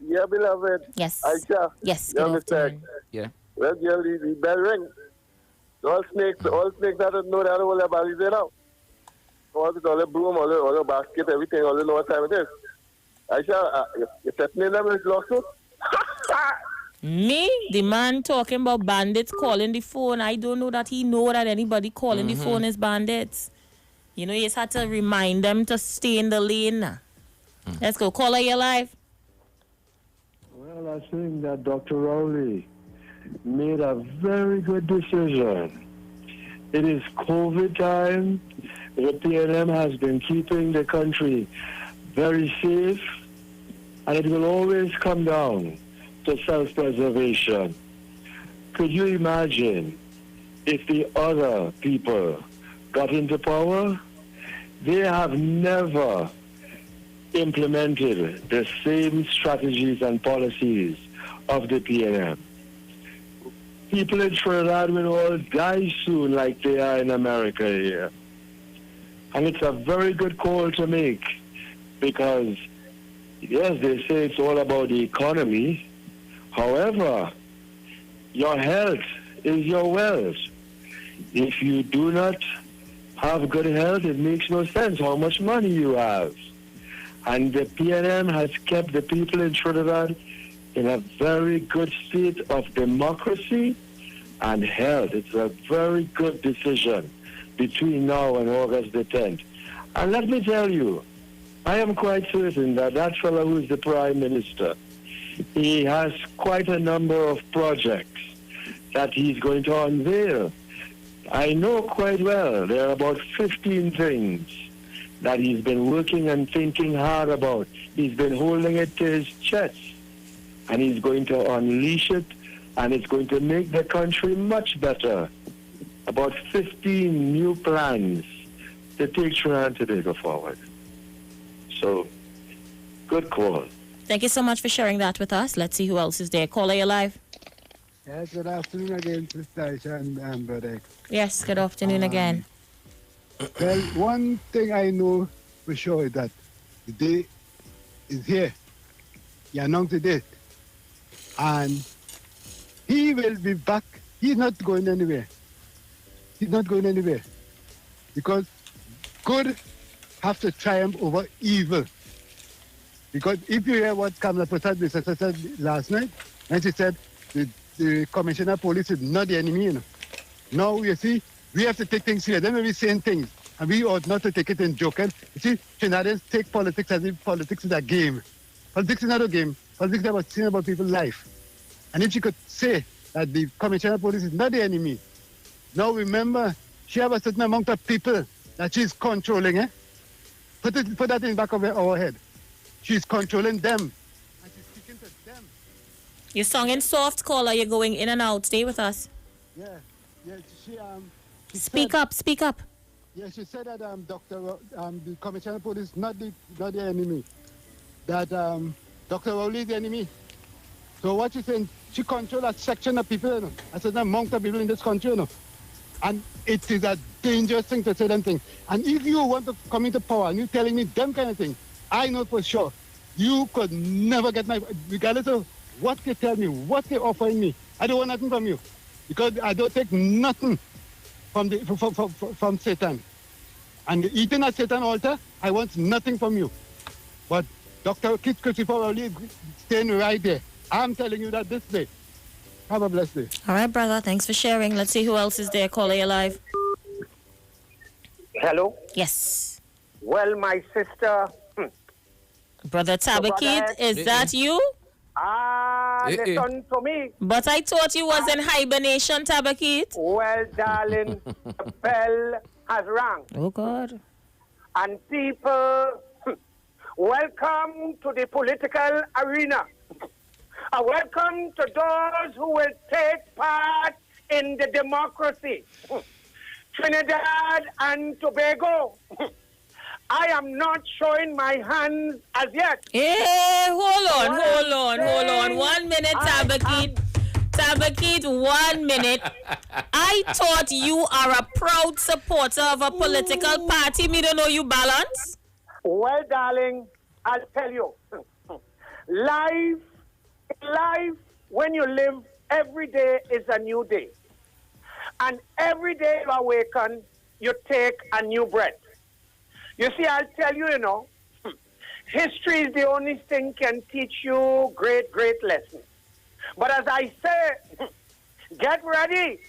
[SPEAKER 18] Yeah, beloved.
[SPEAKER 2] Yes.
[SPEAKER 18] Aisha.
[SPEAKER 2] Yes.
[SPEAKER 18] Good afternoon.
[SPEAKER 4] Yeah.
[SPEAKER 18] Well, girl, the bell ring. All snakes that don't know that all their bodies there now. All the broom, all the basket, everything, all the know what time it is. Aisha, you're threatening them with lawsuit?
[SPEAKER 2] Me? The man talking about bandits calling the phone. I don't know that he know that anybody calling the phone is bandits. You know, you just had to remind them to stay in the lane. Let's go. Caller, you're live.
[SPEAKER 18] Well, I think that Dr. Rowley made a very good decision. It is COVID time. The PNM has been keeping the country very safe, and it will always come down to self-preservation. Could you imagine if the other people got into power? They have never implemented the same strategies and policies of the PNM. People in Trinidad will all die soon like they are in America here. And it's a very good call to make because, yes, they say it's all about the economy. However, your health is your wealth. If you do not have good health, it makes no sense how much money you have. And the PNM has kept the people in Trinidad in a very good state of democracy and health. It's a very good decision between now and August the 10th. And let me tell you, I am quite certain that that fellow who is the Prime Minister, he has quite a number of projects that he's going to unveil. I know quite well there are about 15 things that he's been working and thinking hard about. He's been holding it to his chest, and he's going to unleash it, and it's going to make the country much better. About 15 new plans to take Trinidad and Tobago forward. So, good call.
[SPEAKER 2] Thank you so much for sharing that with us. Let's see who else is there. Caller, you're live.
[SPEAKER 19] Yes, good afternoon again, Sister Aisha and Brother.
[SPEAKER 2] Yes, good afternoon again.
[SPEAKER 19] Well, one thing I know for sure is that the day is here. You announced the date. And he will be back. He's not going anywhere. He's not going anywhere. Because good have to triumph over evil. Because if you hear what Kamala Prasad said last night, and she said the commissioner of police is not the enemy, you know. Now, you see, we have to take things serious. They may be saying things, and we ought not to take it in joking. You see, Trinidadians take politics as if politics is a game. Politics is not a game. Politics is about seeing about people's life. And if she could say that the commissioner of police is not the enemy, now remember, she has a certain amount of people that she's controlling, eh? Put that in the back of our head. She's controlling them. And she's speaking to them.
[SPEAKER 2] You're singing soft, caller. You're going in and out. Stay with us.
[SPEAKER 19] Yeah, she
[SPEAKER 2] Speak up.
[SPEAKER 19] Yeah, she said that the commissioner of police not the enemy. That Dr. Rowley is the enemy. So what she's saying, she controls a section of people, you know, a certain amount of people in this country, you know. And it is a dangerous thing to say them things. And if you want to come into power and you're telling me them kind of thing, I know for sure you could never get my, regardless of what they tell me, what they're offering me, I don't want nothing from you. Because I don't take nothing from Satan. And eating at Satan altar, I want nothing from you. But Dr. Keith Christopher Rowley is staying right there. I'm telling you that this day. Have a blessed day.
[SPEAKER 2] All right, brother. Thanks for sharing. Let's see who else is there. Caller, you live.
[SPEAKER 1] Hello?
[SPEAKER 2] Yes.
[SPEAKER 1] Well, my sister.
[SPEAKER 2] Brother Tabakit, is that you?
[SPEAKER 1] Listen to me.
[SPEAKER 2] But I thought you was in hibernation, Tabakit.
[SPEAKER 1] Well, darling, the bell has rung.
[SPEAKER 2] Oh, God.
[SPEAKER 1] And people, welcome to the political arena. Welcome to those who will take part in the democracy. Trinidad and Tobago. I am not showing my hands as yet.
[SPEAKER 2] Hey, hold on. 1 minute, Tabakit. Tabakit, 1 minute. I thought you are a proud supporter of a political party. Me don't know you balance.
[SPEAKER 1] Well, darling, I'll tell you. Life, when you live, every day is a new day. And every day you awaken, you take a new breath. You see, I'll tell you, you know, history is the only thing can teach you great, great lessons. But as I say, get ready.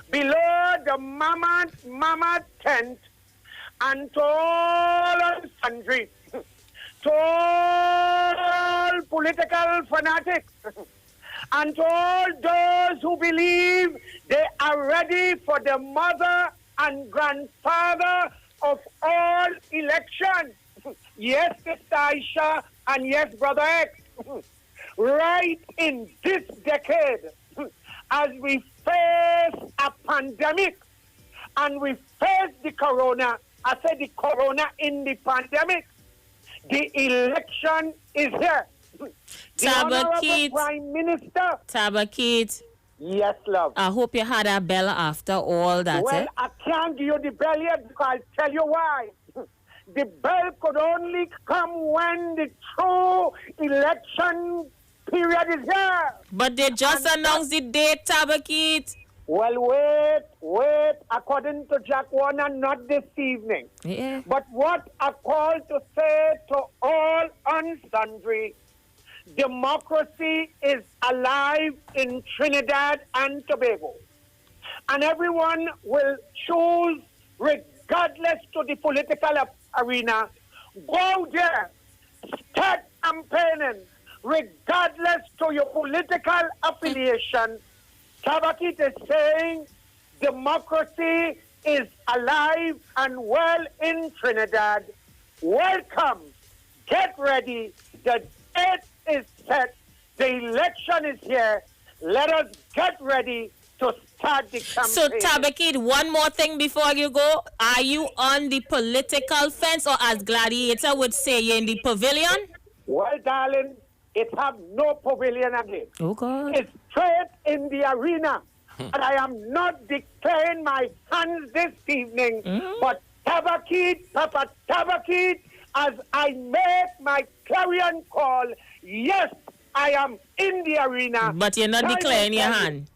[SPEAKER 1] Below the mama tent and to all and sundry, to all political fanatics, and to all those who believe they are ready for the mother and grandfather of all elections. Yes, Sister Aisha, and yes, Brother X. Right in this decade, as we face a pandemic and we face the corona, I said the corona in the pandemic, the election is here.
[SPEAKER 2] Tabakit.
[SPEAKER 1] Prime Minister.
[SPEAKER 2] Tabakit.
[SPEAKER 1] Yes, love.
[SPEAKER 2] I hope you had a bell after all that.
[SPEAKER 1] Well, I can't give you the bell yet because I'll tell you why. The bell could only come when the true election period is here.
[SPEAKER 2] But they just announced the date, Tabakit.
[SPEAKER 1] Well, wait. According to Jack Warner, not this evening.
[SPEAKER 2] Yeah.
[SPEAKER 1] But what I call to say to all and sundry, democracy is alive in Trinidad and Tobago. And everyone will choose, regardless to the political arena, go there, start campaigning, regardless to your political affiliation. Tabakit is saying democracy is alive and well in Trinidad. Welcome. Get ready. The date is set. The election is here. Let us get ready to start the campaign.
[SPEAKER 2] So, Tabakit, one more thing before you go. Are you on the political fence, or as Gladiator would say, you're in the pavilion?
[SPEAKER 1] Well, darling, it have no pavilion again.
[SPEAKER 2] Oh, God.
[SPEAKER 1] It's straight in the arena. And I am not declaring my hands this evening. But Tabakit, Papa Tabakit, as I make my clarion call, yes, I am in the arena.
[SPEAKER 2] But you're not
[SPEAKER 1] Time
[SPEAKER 2] declaring
[SPEAKER 1] will
[SPEAKER 2] your
[SPEAKER 1] tell you.
[SPEAKER 2] hand.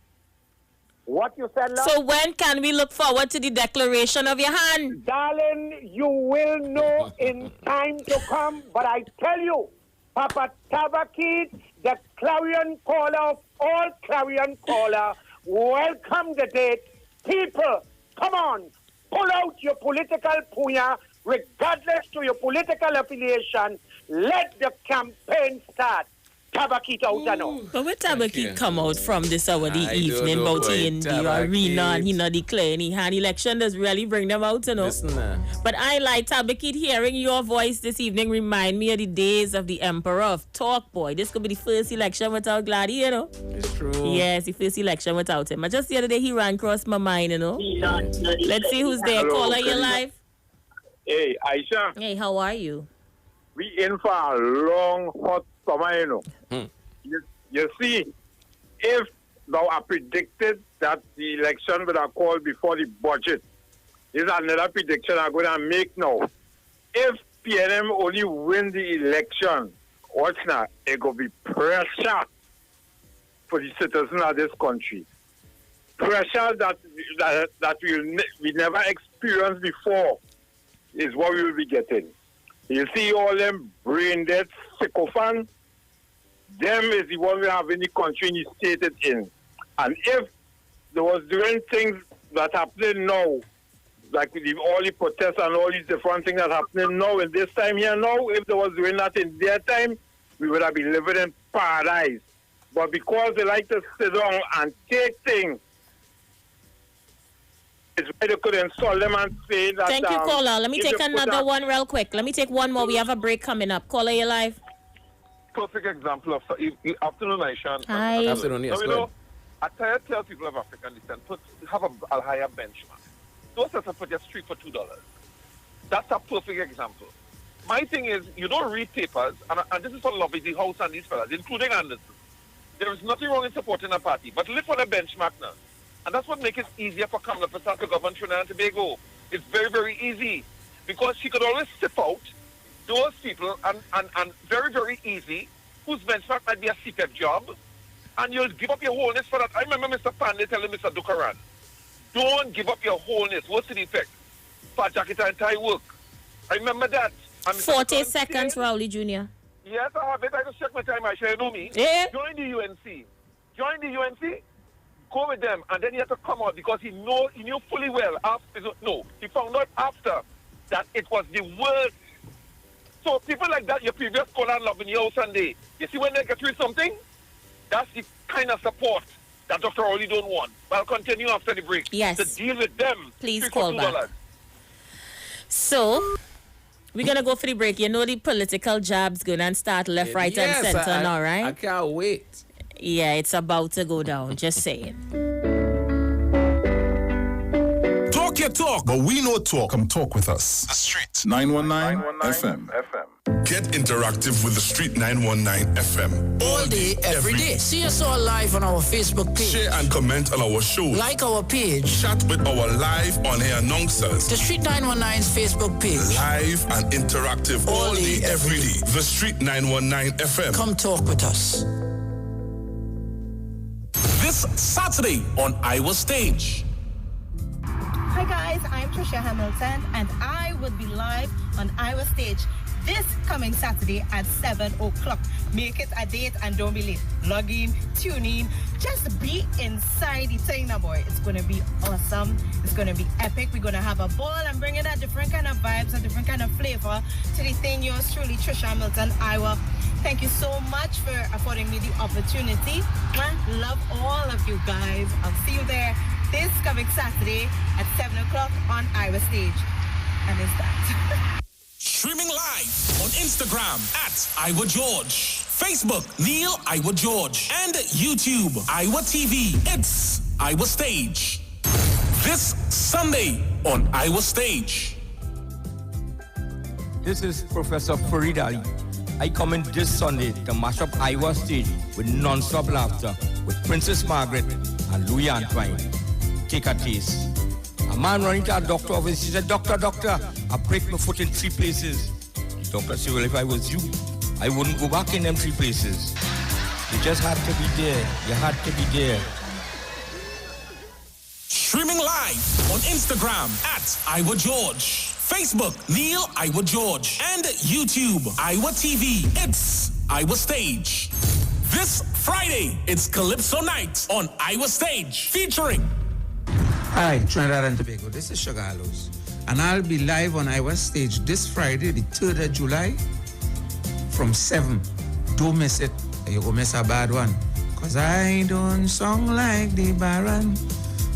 [SPEAKER 1] What you said, love?
[SPEAKER 2] So when can we look forward to the declaration of your hand?
[SPEAKER 1] Darling, you will know in time to come. But I tell you, Papa Tabakit, the clarion caller of all clarion caller, welcome the date. People, come on, pull out your political puya, regardless to your political affiliation. Let the campaign start. Tabakit out and out.
[SPEAKER 2] But when Tabakit come out from this hour the
[SPEAKER 4] I
[SPEAKER 2] evening
[SPEAKER 4] don't know
[SPEAKER 2] about in the
[SPEAKER 4] Tabakit.
[SPEAKER 2] arena and he not declare any hand election does really bring them out, you know.
[SPEAKER 4] Listen,
[SPEAKER 2] But I like Tabakit hearing your voice this evening remind me of the days of the Emperor of Talk Boy. This could be the first election without Gladdy, you know.
[SPEAKER 4] It's true.
[SPEAKER 2] Yes, the first election without him. But just the other day he ran across my mind, you know. Let's see who's there.
[SPEAKER 3] Hello,
[SPEAKER 2] Caller, you're
[SPEAKER 3] Karina.
[SPEAKER 2] live.
[SPEAKER 3] Hey, Aisha.
[SPEAKER 2] Hey, how are you?
[SPEAKER 3] We in for a long, hot summer, you know. You see, if thou are predicted that the election would have called before the budget, this is another prediction I'm going to make now. If PNM only win the election, what's not? It will be pressure for the citizens of this country. Pressure that we never experienced before is what we will be getting. You see all them brain dead sycophants, them is the one we have in the country and the state it in. And if there was doing things that happening now, like with all the protests and all these different things that happening now in this time here now, if there was doing that in their time, we would have been living in paradise. But because they like to sit down and take things, it's why they could insult them and say that...
[SPEAKER 2] Thank you, caller. Let me
[SPEAKER 3] if
[SPEAKER 2] take
[SPEAKER 3] you put
[SPEAKER 2] another
[SPEAKER 3] a-
[SPEAKER 2] one real quick. Let me take one more. We have a break coming up. Caller, you're live.
[SPEAKER 9] Perfect example of afternoon, Aisha.
[SPEAKER 2] Hi.
[SPEAKER 4] Afternoon, yes,
[SPEAKER 9] So, you
[SPEAKER 4] go
[SPEAKER 9] know,
[SPEAKER 4] ahead.
[SPEAKER 9] I tell people of African descent, have a higher benchmark. Don't set up for just $3 for $2. That's a perfect example. My thing is, you don't read papers, and this is for Lobby, the House and these fellas, including Anderson. There is nothing wrong in supporting a party, but live for the benchmark now. And that's what makes it easier for Kamala Prasad to govern Trinidad and Tobago. It's very, very easy. Because she could always sip out those people and very, very easy, whose benchmark might be a CPEP job, and you'll give up your wholeness for that. I remember Mr. Pandey telling Mr. Dukaran, don't give up your wholeness. What's the effect? Fat jacket and tie work. I remember that. And Mr.
[SPEAKER 2] 40
[SPEAKER 9] Dukaran
[SPEAKER 2] seconds,
[SPEAKER 9] said,
[SPEAKER 2] Rowley Jr.
[SPEAKER 9] Yes, I have it. I just check my time. I shall know me.
[SPEAKER 2] Yeah.
[SPEAKER 9] Join the UNC. Join the UNC. Go with them, and then he had to come out because he knew fully well. He found out after that it was the worst. So people like that, your previous caller love in your Sunday. You see when they get through something, that's the kind of support that Dr. Rowley don't want. But I'll continue after the break.
[SPEAKER 2] Yes.
[SPEAKER 9] To deal with them.
[SPEAKER 2] Please
[SPEAKER 9] $3
[SPEAKER 2] call
[SPEAKER 9] for
[SPEAKER 2] back.
[SPEAKER 9] $2.
[SPEAKER 2] So, we're going to go for the break. You know the political jabs going and start left, right,
[SPEAKER 4] Yes,
[SPEAKER 2] and center
[SPEAKER 4] I-
[SPEAKER 2] now, right?
[SPEAKER 4] I can't wait.
[SPEAKER 2] Yeah, it's about to go down. Just saying.
[SPEAKER 20] Talk your talk. But we know talk. Come talk with us. The Street 919 FM. Get interactive with the Street 919 FM.
[SPEAKER 13] All day, every day. See us all live on our Facebook page.
[SPEAKER 20] Share and comment on our show.
[SPEAKER 13] Like our page.
[SPEAKER 20] Chat with our live on-air announcers.
[SPEAKER 13] The Street 919's Facebook page.
[SPEAKER 20] Live and interactive all day, every day. The Street 919 FM.
[SPEAKER 13] Come talk with us.
[SPEAKER 7] This Saturday on Iowa Stage.
[SPEAKER 21] Hi guys, I'm Trisha Hamilton and I will be live on Iowa Stage this coming Saturday at 7 o'clock. Make it a date and don't be late. Log in, tune in, just be inside the thing now, boy. It's going to be awesome. It's going to be epic. We're going to have a ball and bring in a different kind of vibes, a different kind of flavor to the thing. Yours truly, Trisha Hamilton, Iowa. Thank you so much for affording me the opportunity. Love all of you guys. I'll see you there this coming Saturday at 7 o'clock on Iowa Stage. And it's that.
[SPEAKER 7] Streaming live on Instagram at Iowa George, Facebook Neil Iowa George, and YouTube Iowa TV. It's Iowa Stage. This Sunday on Iowa Stage.
[SPEAKER 22] This is Professor Farid Ali. I come in this Sunday to mash up Iowa Stage with non-stop laughter with Princess Margaret and Louis Antoine. Take a taste. A man running to a doctor office, he said, Doctor, I break my foot in 3 places. The doctor said, well, if I was you, I wouldn't go back in them 3 places. You just had to be there. You had to be there.
[SPEAKER 7] Streaming live on Instagram at Iowa George, Facebook Neil Iowa George, and YouTube Iowa TV. It's Iowa Stage. This Friday, it's Calypso Night on Iowa Stage, featuring.
[SPEAKER 5] Hi, Trinidad and Tobago. This is Sugar Hollows, and I'll be live on Iowa Stage this Friday, the 3rd of July, from 7. Don't miss it. You go miss a bad one. Cause I don't song like the Baron.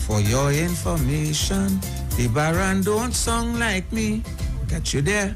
[SPEAKER 5] For your information, the Baron don't song like me. Got you there.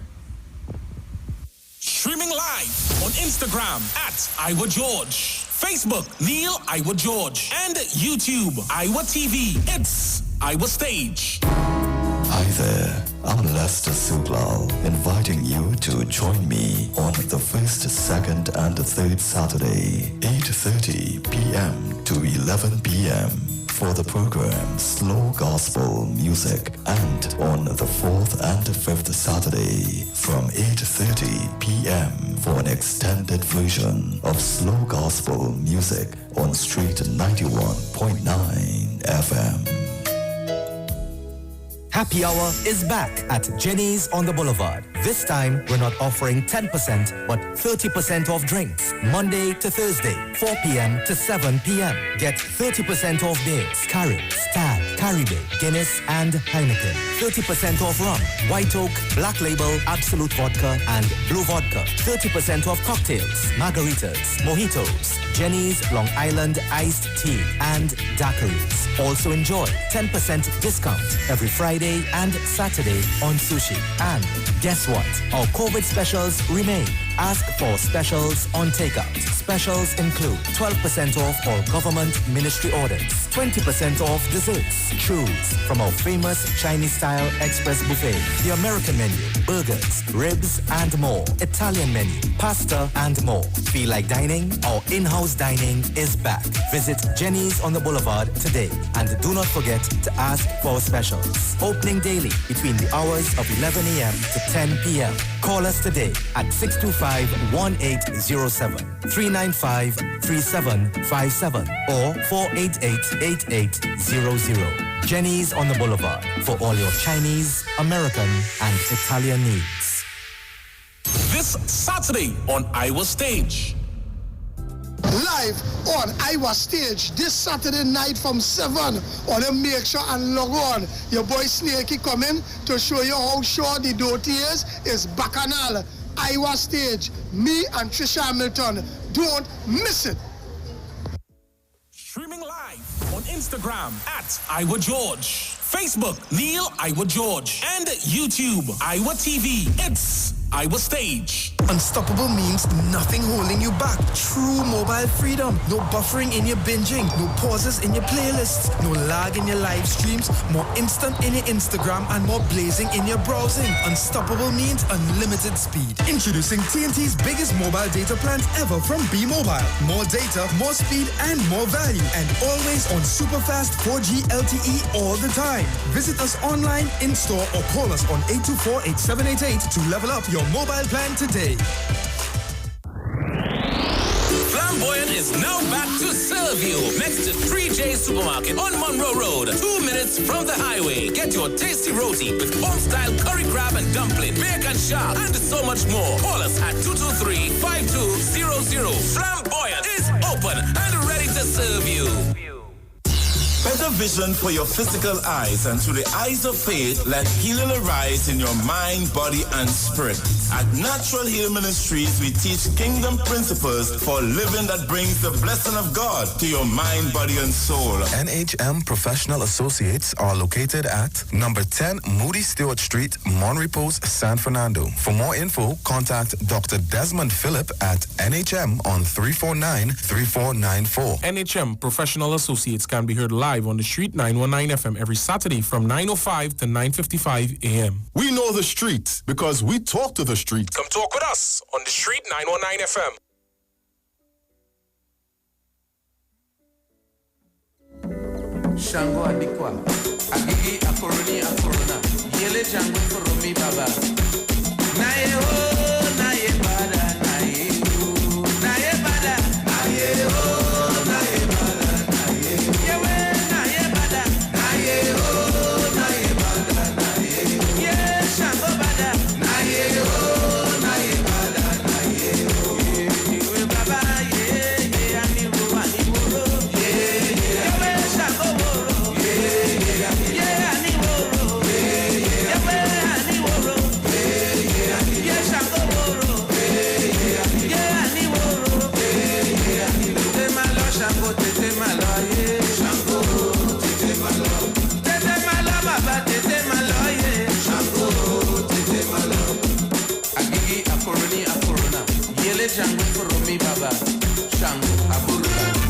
[SPEAKER 7] Streaming live on Instagram at Iowa George, Facebook Neil Iowa George, and YouTube Iowa TV. It's Iowa Stage.
[SPEAKER 12] Hi there, I'm Lester Suglal, inviting you to join me on the 1st, 2nd, and 3rd Saturday, 8:30 p.m. to 11 p.m. for the program Slow Gospel Music, and on the 4th and 5th Saturday from 8:30 p.m. for an extended version of Slow Gospel Music on Street 91.9 FM.
[SPEAKER 16] Happy Hour is back at Jenny's on the Boulevard. This time, we're not offering 10%, but 30% off drinks. Monday to Thursday, 4 p.m. to 7 p.m. Get 30% off beers, Caribs, Stag, Caribbean, Guinness, and Heineken. 30% off rum, White Oak, Black Label, Absolute Vodka, and Blue Vodka. 30% off cocktails, margaritas, mojitos, Jenny's Long Island Iced Tea, and daiquiris. Also enjoy 10% discount every Friday and Saturday on sushi. And guess what? Our COVID specials remain. Ask for specials on takeout. Specials include 12% off all government ministry orders, 20% off desserts. Choose from our famous Chinese-style express buffet, the American menu, burgers, ribs, and more. Italian menu, pasta, and more. Feel like dining? Our in-house dining is back. Visit Jenny's on the Boulevard today. And do not forget to ask for specials. Opening daily between the hours of 11 a.m. to 10 p.m. Call us today at 625-1807, 395-3757, or 488-8800. Jenny's on the Boulevard for all your Chinese, American, and Italian needs.
[SPEAKER 7] This Saturday on Iowa Stage.
[SPEAKER 6] Live on Iowa Stage this Saturday night from 7 on Make Sure and log on. Your boy Snakey coming to show you how sure the Doty is Bacchanal. Iowa Stage, me and Trisha Hamilton. Don't miss it.
[SPEAKER 7] Streaming live on Instagram at Iowa George, Facebook Neil Iowa George, and YouTube Iowa TV. It's Iowa Stage.
[SPEAKER 23] Unstoppable means nothing holding you back. True mobile freedom. No buffering in your binging. No pauses in your playlists. No lag in your live streams. More instant in your Instagram and more blazing in your browsing. Unstoppable means unlimited speed. Introducing TNT's biggest mobile data plans ever from B-Mobile. More data, more speed, and more value. And always on super fast 4G LTE all the time. Visit us online, in-store, or call us on 824-8788 to level up your mobile plan today.
[SPEAKER 7] Flamboyant is now back to serve you next to 3J Supermarket on Monroe Road, 2 minutes from the highway. Get your tasty roti with home-style curry crab and dumpling, bacon shark, and so much more. Call us at 223-5200. Flamboyant is open and ready to serve you.
[SPEAKER 25] Better vision for your physical eyes, and through the eyes of faith, let healing arise in your mind, body, and spirit. At Natural Heal Ministries, we teach kingdom principles for living that brings the blessing of God to your mind, body, and soul.
[SPEAKER 26] NHM Professional Associates are located at number 10 Moody Stewart Street, Monrepos, San Fernando. For more info, contact Dr. Desmond Phillip at NHM on 349-3494.
[SPEAKER 27] NHM Professional Associates can be heard live on the Street 919 FM every Saturday from 9:05 to 9:55 a.m.
[SPEAKER 20] We know the street because we talk to the street.
[SPEAKER 27] Come talk with us on the Street 919 FM.
[SPEAKER 10] Shango adikwa, agigi akoroni akorona, yele jango koromi baba. Naye ho, naye bada, naye ho, naye bada, naye ho. Ele Django Foromi Baba, Shango Aburuba.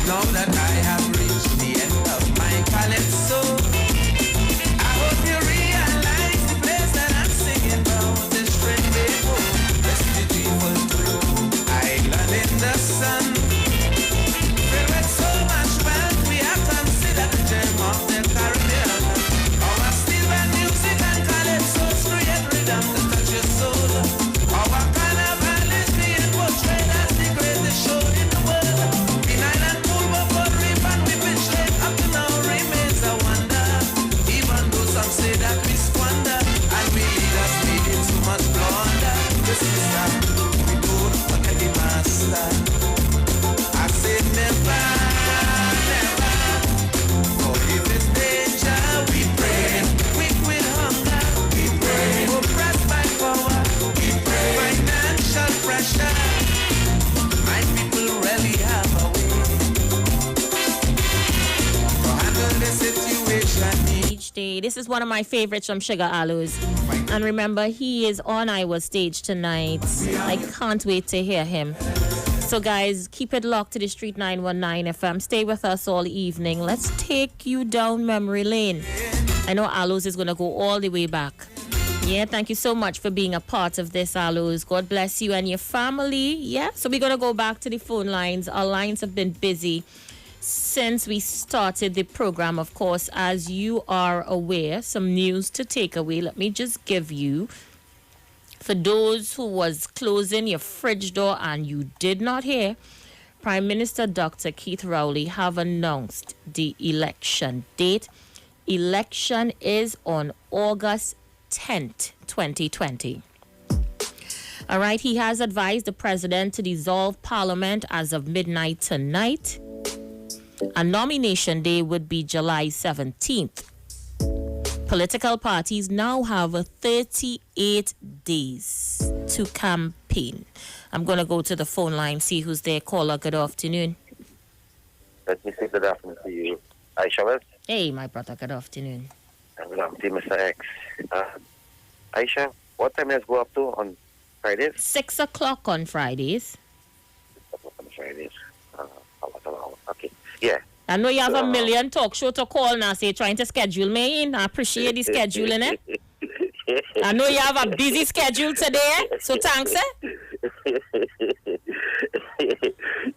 [SPEAKER 10] Now that I have reached the end of my calypso, I hope you realize the place that I'm singing about. This string they go, listen to people too. Island in the sun, filled with so much wealth, we have considered the gem of the Caribbean. Our steel and music and calypso create rhythm to touch your soul. Our carnival is being portrayed as the greatest show in the world. In Island pool, but ribbon we been straight up to now remains a wonder. Even though some say that we squander, and we leaders made it too much blunder. The sister, we don't forget the master. I said never, never. For if it's danger, we pray. Weak with hunger, we pray. Oppressed by power, we pray. Financial pressure, my people really have a way to handle the situation.
[SPEAKER 2] Each day. This is one of my favorites from Sugar Aloes. And remember, he is on Iowa Stage tonight. I can't wait to hear him. So, guys, keep it locked to the Street 919 FM. Stay with us all evening. Let's take you down memory lane. I know Aloes is going to go all the way back. Yeah, thank you so much for being a part of this, Aloes. God bless you and your family. Yeah, so we're going to go back to the phone lines. Our lines have been busy since we started the program. Of course, as you are aware, some news to take away. Let me just give you, for those who was closing your fridge door and you did not hear, Prime Minister Dr. Keith Rowley have announced the election date. Election is on August 10th, 2020. All right, he has advised the president to dissolve parliament as of midnight tonight. And nomination day would be July 17th. Political parties now have 38 days to campaign. I'm going to go to the phone line, see who's there. Caller, good afternoon.
[SPEAKER 8] Let me say good afternoon to you. Aisha West.
[SPEAKER 2] Hey, my brother, good afternoon.
[SPEAKER 8] Good afternoon, Mr. X. Aisha, what time let's go up to on Fridays?
[SPEAKER 2] 6 o'clock on Fridays.
[SPEAKER 8] 6 o'clock on Fridays. Okay, yeah.
[SPEAKER 2] I know you have a million talk show to call now, say trying to schedule me in. I appreciate the scheduling, eh? I know you have a busy schedule today, so thanks, eh?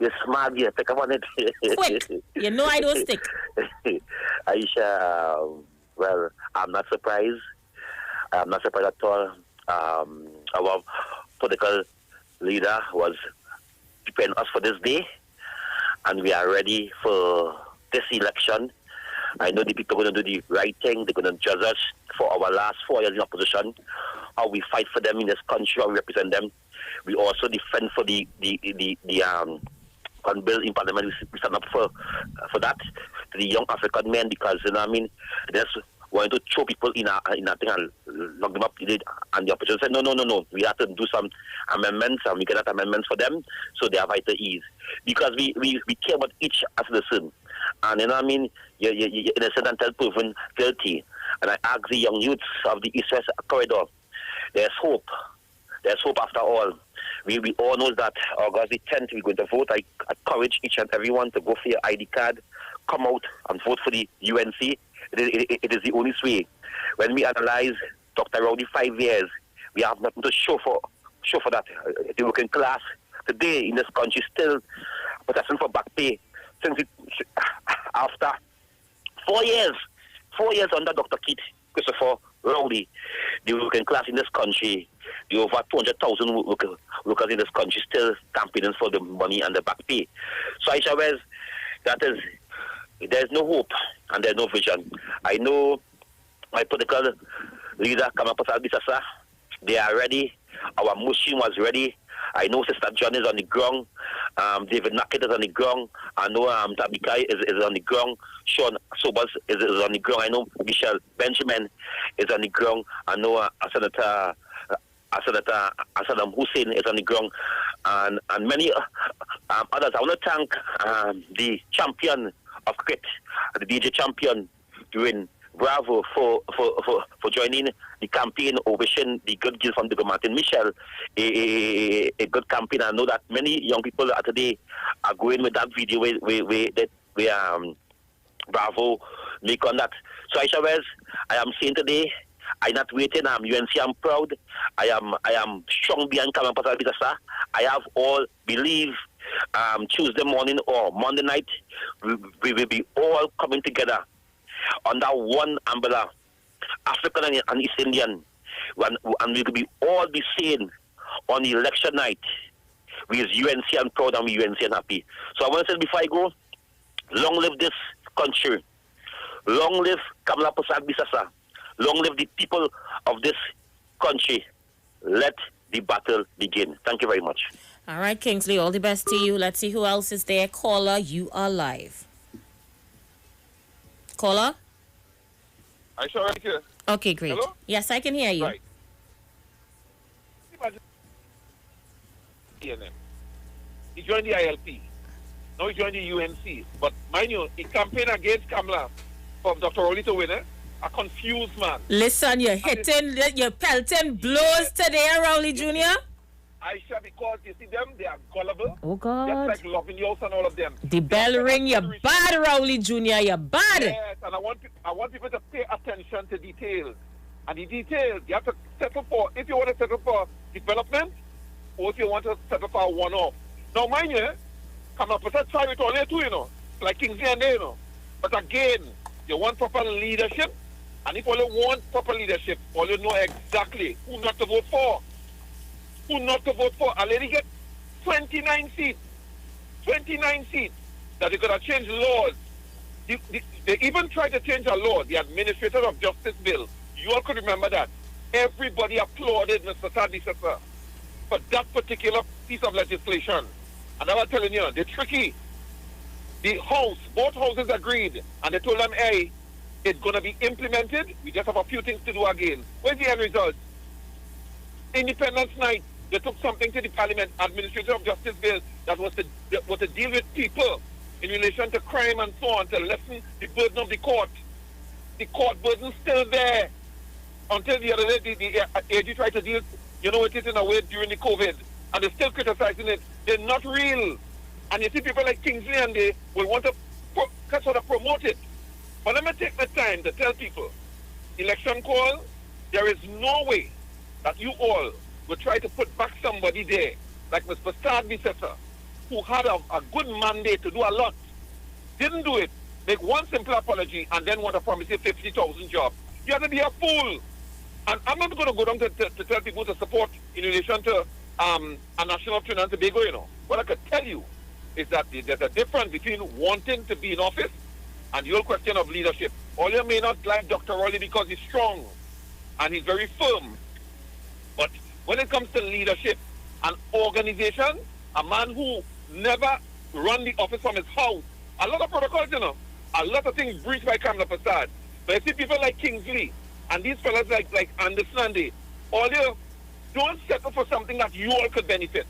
[SPEAKER 8] You're smart, you take up on it.
[SPEAKER 2] Quick, you know I don't stick.
[SPEAKER 8] Aisha, well, I'm not surprised. I'm not surprised at all. Our political leader was preparing us for this day, and we are ready for this election. I know the people are going to do the right thing. They're going to judge us for our last 4 years in opposition, how we fight for them in this country, how we represent them. We also defend for the gun bill in Parliament. We stand up for that, to the young African men, because, you know what I mean, they just wanted to throw people in a thing and lock them up. And the opposition said, no. We have to do some amendments, and we get amendments for them so they have vital ease. Because we care about each citizen. And, you know what I mean, you're innocent until proven guilty. And I ask the young youths of the East-West corridor, there's hope. There's hope after all. We all know that August the 10th we're going to vote. I encourage each and everyone to go for your ID card, come out and vote for the UNC. It is the only way. When we analyze Dr. Rowley 5 years, we have nothing to show for that. The working class today in this country still protesting for back pay since after 4 years under Dr. Keith Christopher Rowley. The working class in this country, the over 200,000 workers in this country still campaigning for the money and the back pay. So Aisha West, there's no hope and there's no vision. I know my political leader, Kama Prasad Bisasa, they are ready. Our Mushim was ready. I know Sister John is on the ground. David Nackett is on the ground. I know Tabikai is on the ground. Sean Sobas is on the ground. I know Michelle Benjamin is on the ground. I know Senator Asadam Hussein is on the ground. And many others. I want to thank the champion of cricket, the DJ champion, Dwayne Bravo, for joining the campaign, wishing the good gift from the Martin Michel, a good campaign. I know that many young people today are going with that video where Bravo make on that. So Aisha West, I am saying today, I'm not waiting. I'm UNC. I'm proud. I am strong behind Kama Prasad Bisasa. I have all believe. Tuesday morning or Monday night, we will be all coming together under one umbrella, African and East Indian, and we will be all be saying on the election night, we is UNC and proud and we UNC and happy. So I want to say before I go, long live this country, long live Kamala Prasad Bisasa, long live the people of this country. Let the battle begin. Thank you very much.
[SPEAKER 2] All right, Kingsley, all the best to you. Let's see who else is there. Caller, you are live. Caller?
[SPEAKER 9] I sure right here.
[SPEAKER 2] Okay, great.
[SPEAKER 9] Hello?
[SPEAKER 2] Yes, I can hear you.
[SPEAKER 9] Right. He joined the ILP. Now he joined the UNC. But mind you, he campaigned against Kamala for Dr. Rowley to win it. A confused man.
[SPEAKER 2] Listen, you're pelting blows today, Rowley Jr.
[SPEAKER 9] Aisha, because you see them, they are gullible.
[SPEAKER 2] Oh, God.
[SPEAKER 9] Just like Loving House and all of them.
[SPEAKER 2] The bell ring, you bad, Rowley Jr., you bad.
[SPEAKER 9] Yes, and I want people to pay attention to details. And the details, you have to settle for, if you want to settle for development, or if you want to settle for a one-off. Now, mind you, come up with a try with all there too, you know, like Kingsley and they, you know. But again, you want proper leadership, and if all you want proper leadership, all you know exactly who not to vote for. Who not to vote for. A lady get 29 seats. 29 seats. That they could have changed laws. They even tried to change a law, the Administrator of Justice Bill. You all could remember that. Everybody applauded Mr. Sadisasa for that particular piece of legislation. And I was telling you, they're tricky. The House, both houses agreed, and they told them, hey, it's going to be implemented. We just have a few things to do again. Where's the end result? Independence Night, they took something to the Parliament, Administrator of Justice Bill, that was to deal with people in relation to crime and so on, to lessen the burden of the court. The court burden still there. Until the other day, the AG tried to deal, with it in a way during the COVID, and they're still criticizing it. They're not real. And you see people like Kingsley and they will want to sort of promote it. But let me take the time to tell people, election call, there is no way that you all will try to put back somebody there, like Mr. Stad Vicessa, who had a good mandate to do a lot, didn't do it, make one simple apology, and then want to promise you 50,000 jobs. You have to be a fool. And I'm not going to go down to tell people to support in relation to a national of Trinidad and Tobago, What I could tell you is that there's a difference between wanting to be in office and the whole question of leadership. All you may not like Dr. Rowley because he's strong and he's very firm. But when it comes to leadership and organization, a man who never run the office from his house, a lot of protocols, a lot of things breached by Kamla Prasad. But you see people like Kingsley and these fellas like Anderson and they, all you don't settle for something that you all could benefit.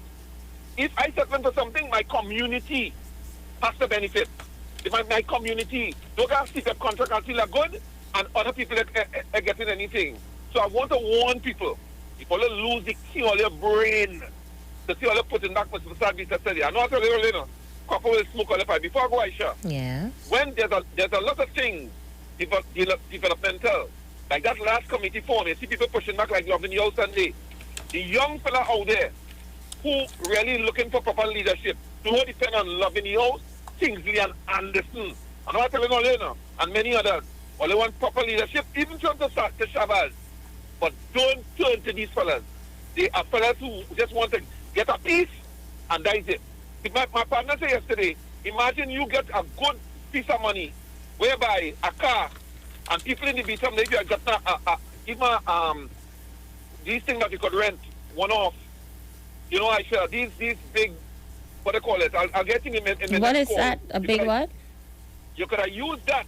[SPEAKER 9] If I settle for something, my community has to benefit. If my community don't get a CPEP contract and feel good, and other people are getting anything. So I want to warn people, if you lose the key on your brain, to see all you putting back Mr. Sadie said, I know I tell you earlier, Copper will smoke all the pipe. Before I go, Aisha, when there's a lot of things developmental, like that last committee form, you see people pushing back like Loving House and the young fella out there who really looking for proper leadership, don't depend on Loving House, Kingsley and Anderson. I know I tell you all you and many others. All they want proper leadership, even from the Shabazz. But don't turn to these fellas. They are fellas who just want to get a piece, and that is it. My partner said yesterday, imagine you get a good piece of money, whereby a car, and people in the beach, maybe I got even these things that you could rent, one-off. Aisha, these big, what do you call it? I'll get in the
[SPEAKER 2] What is that? A big what?
[SPEAKER 9] You could have used that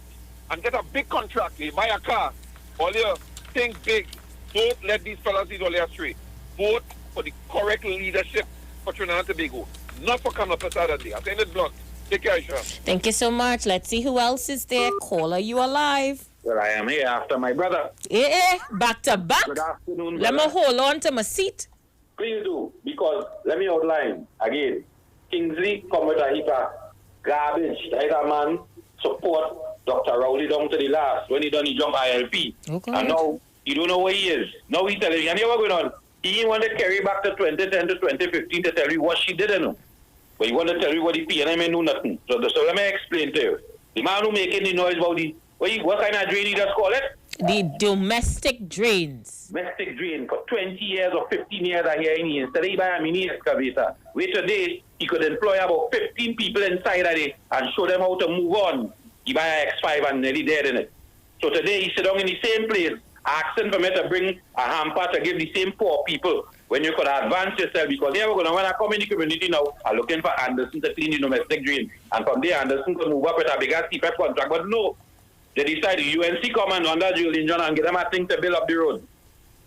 [SPEAKER 9] and get a big contract. You buy a car, all your things big. Don't let these fellas lead all their astray. Vote for the correct leadership for Trinidad and Tobago, not for Kamla Prasad and they. I'm saying it blunt. Take care, Aisha.
[SPEAKER 2] Thank you so much. Let's see who else is there. Caller, you alive?
[SPEAKER 3] Well, I am here after my brother.
[SPEAKER 2] Back to back.
[SPEAKER 3] Good afternoon,
[SPEAKER 2] Let me hold on to my seat.
[SPEAKER 3] Please do, because let me outline again. Kingsley come with a heap of garbage. That is a man support Dr. Rowley down to the last when he done the jump ILP.
[SPEAKER 2] Okay.
[SPEAKER 3] And now you don't know where he is. Now he's telling you, and what's going on? He didn't want to carry back to 2010 to 2015 to tell you what she didn't. But he want to tell you what the PNM knew nothing. So let me explain to you. The man who making the noise about the what kind of drain he just call it?
[SPEAKER 2] The domestic drains.
[SPEAKER 3] Domestic drain for 20 years or 15 years I hear in instead he buy a mini excavator. Wait today he could employ about 15 people inside of it and show them how to move on. He buy a X5 and nearly dead in it. So today he sit down in the same place asking for me to bring a hamper to give the same poor people when you could advance yourself, because they are going to when I come in the community now are looking for Anderson to clean the domestic drain, and from there Anderson could move up with a bigger CPEP contract. But no, they decided UNC come and under Jules Injun and get them a thing to build up the road.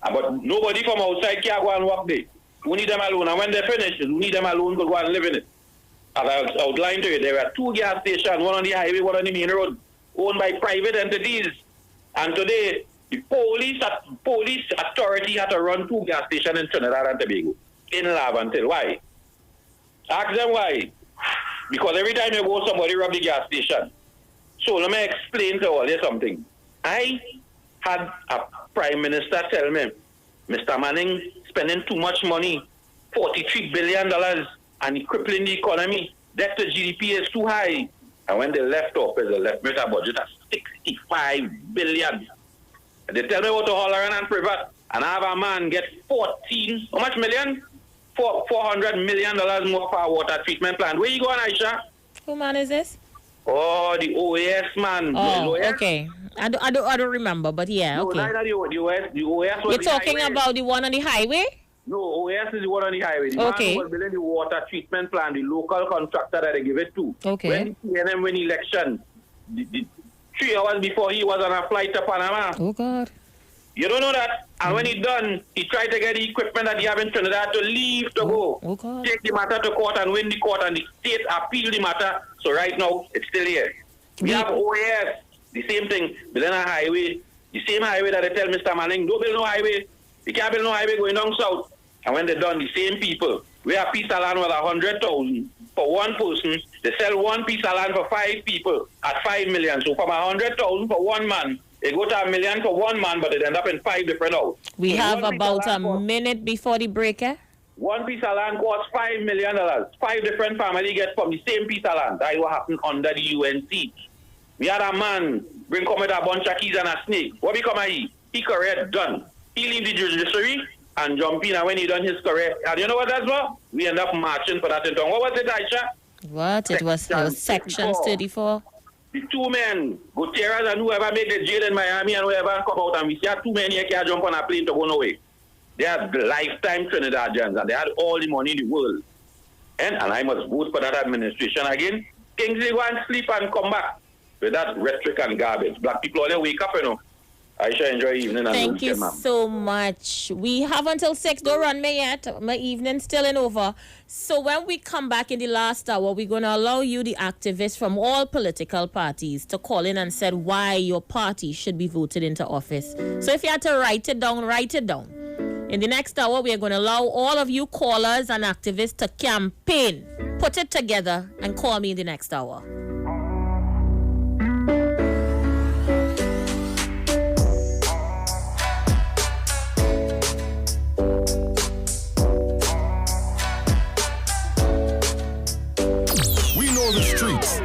[SPEAKER 3] But nobody from outside can go and walk there. We need them alone, and when they finish, we need them alone to go and live in it. As I outlined to you, there are 2 gas stations, one on the highway, one on the main road, owned by private entities. And today, the police authority had to run 2 gas stations in Trinidad and Tobago. in Laventille. Why? Ask them why. Because every time you go, somebody rob the gas station. So let me explain to all you something. I had a prime minister tell me, Mr. Manning spending too much money, $43 billion, and he crippling the economy. Debt to GDP is too high. And when they left office, they left me a budget of $65 billion. And they tell me what to haul around and private. And I have a man get 14, how much million? $400 million more for our water treatment plant. Where you going, Aisha?
[SPEAKER 2] Who man is this?
[SPEAKER 3] Oh, the OAS man.
[SPEAKER 2] Oh, okay. I don't remember, but yeah, okay.
[SPEAKER 3] No, neither the OAS. The OAS was
[SPEAKER 2] You're talking about the one on the highway?
[SPEAKER 3] No, OAS is the one on the highway. The man who was building the water treatment plant, the local contractor that they give it to.
[SPEAKER 2] Okay.
[SPEAKER 3] When the CNN win election, the 3 hours before he was on a flight to Panama.
[SPEAKER 2] Oh, God.
[SPEAKER 3] You don't know that? And when he done, he tried to get the equipment that he have in Trinidad to leave to go.
[SPEAKER 2] Oh, God.
[SPEAKER 3] Take the matter to court and win the court, and the state appeal the matter. So right now, it's still here. We have OAS, the same thing, building a highway, the same highway that they tell Mr. Manning, don't build no highway. You can't build no highway going down south. And when they done, the same people, we have piece of land with 100,000 for one person. They sell one piece of land for 5 people at 5 million. So from 100,000 for one man, they go to $1 million for one man, but it end up in 5 different houses.
[SPEAKER 2] We have about a minute before the break, eh?
[SPEAKER 3] One piece of land costs $5 million. 5 different families get from the same piece of land. That will happen under the UNC. We had a man bring come with a bunch of keys and a snake. What become of he? He career done. He leave the judiciary and jump in, and when he done his career, and you know what that's what? We end up marching for that in town. What was it, Aisha?
[SPEAKER 2] What? It was Section 34.
[SPEAKER 3] The 2 men, Gutierrez and whoever made the jail in Miami and whoever come out, and we see 2 men here can't jump on a plane to go nowhere. They had lifetime Trinidadians, and they had all the money in the world. And I must vote for that administration again. Kingsley go and sleep and come back with that rhetoric and garbage. Black people only wake up, you know. I shall enjoy evening. And
[SPEAKER 2] thank you so much. We have until 6. Don't run me yet. My evening's still ain't over. So when we come back in the last hour, we're going to allow you, the activists from all political parties, to call in and say why your party should be voted into office. So if you had to write it down, write it down. In the next hour, we are going to allow all of you callers and activists to campaign. Put it together and call me in the next hour.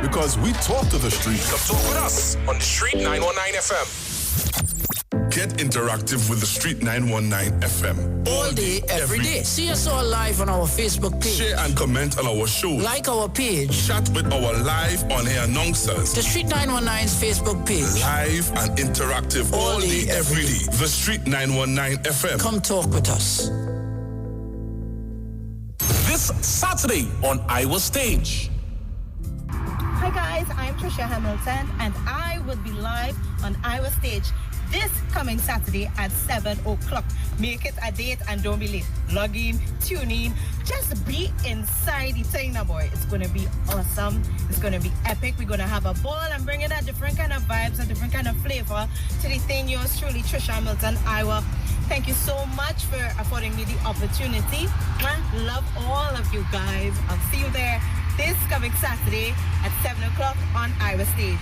[SPEAKER 20] Because we talk to the streets.
[SPEAKER 27] Come talk with us on the Street 919 FM.
[SPEAKER 20] Get interactive with the Street 919 FM.
[SPEAKER 13] All day, every day. See us all live on our Facebook page.
[SPEAKER 20] Share and comment on our show.
[SPEAKER 13] Like our page.
[SPEAKER 20] Chat with our live on-air announcers.
[SPEAKER 13] The Street 919's Facebook page.
[SPEAKER 20] Live and interactive all day, every day. The Street 919 FM.
[SPEAKER 13] Come talk with us.
[SPEAKER 7] This Saturday on Iowa Stage.
[SPEAKER 21] Hi guys, I'm Trisha Hamilton and I will be live on Iowa Stage this coming Saturday at 7 o'clock. Make it a date and don't be late. Log in, tune in, just be inside the thing now, boy. It's going to be awesome. It's going to be epic. We're going to have a ball and bring in a different kind of vibes, a different kind of flavor to the thing. Yours truly, Trisha Hamilton, Iowa. Thank you so much for affording me the opportunity. Love all of you guys. I'll see you there this coming Saturday at 7 o'clock on Iowa Stage.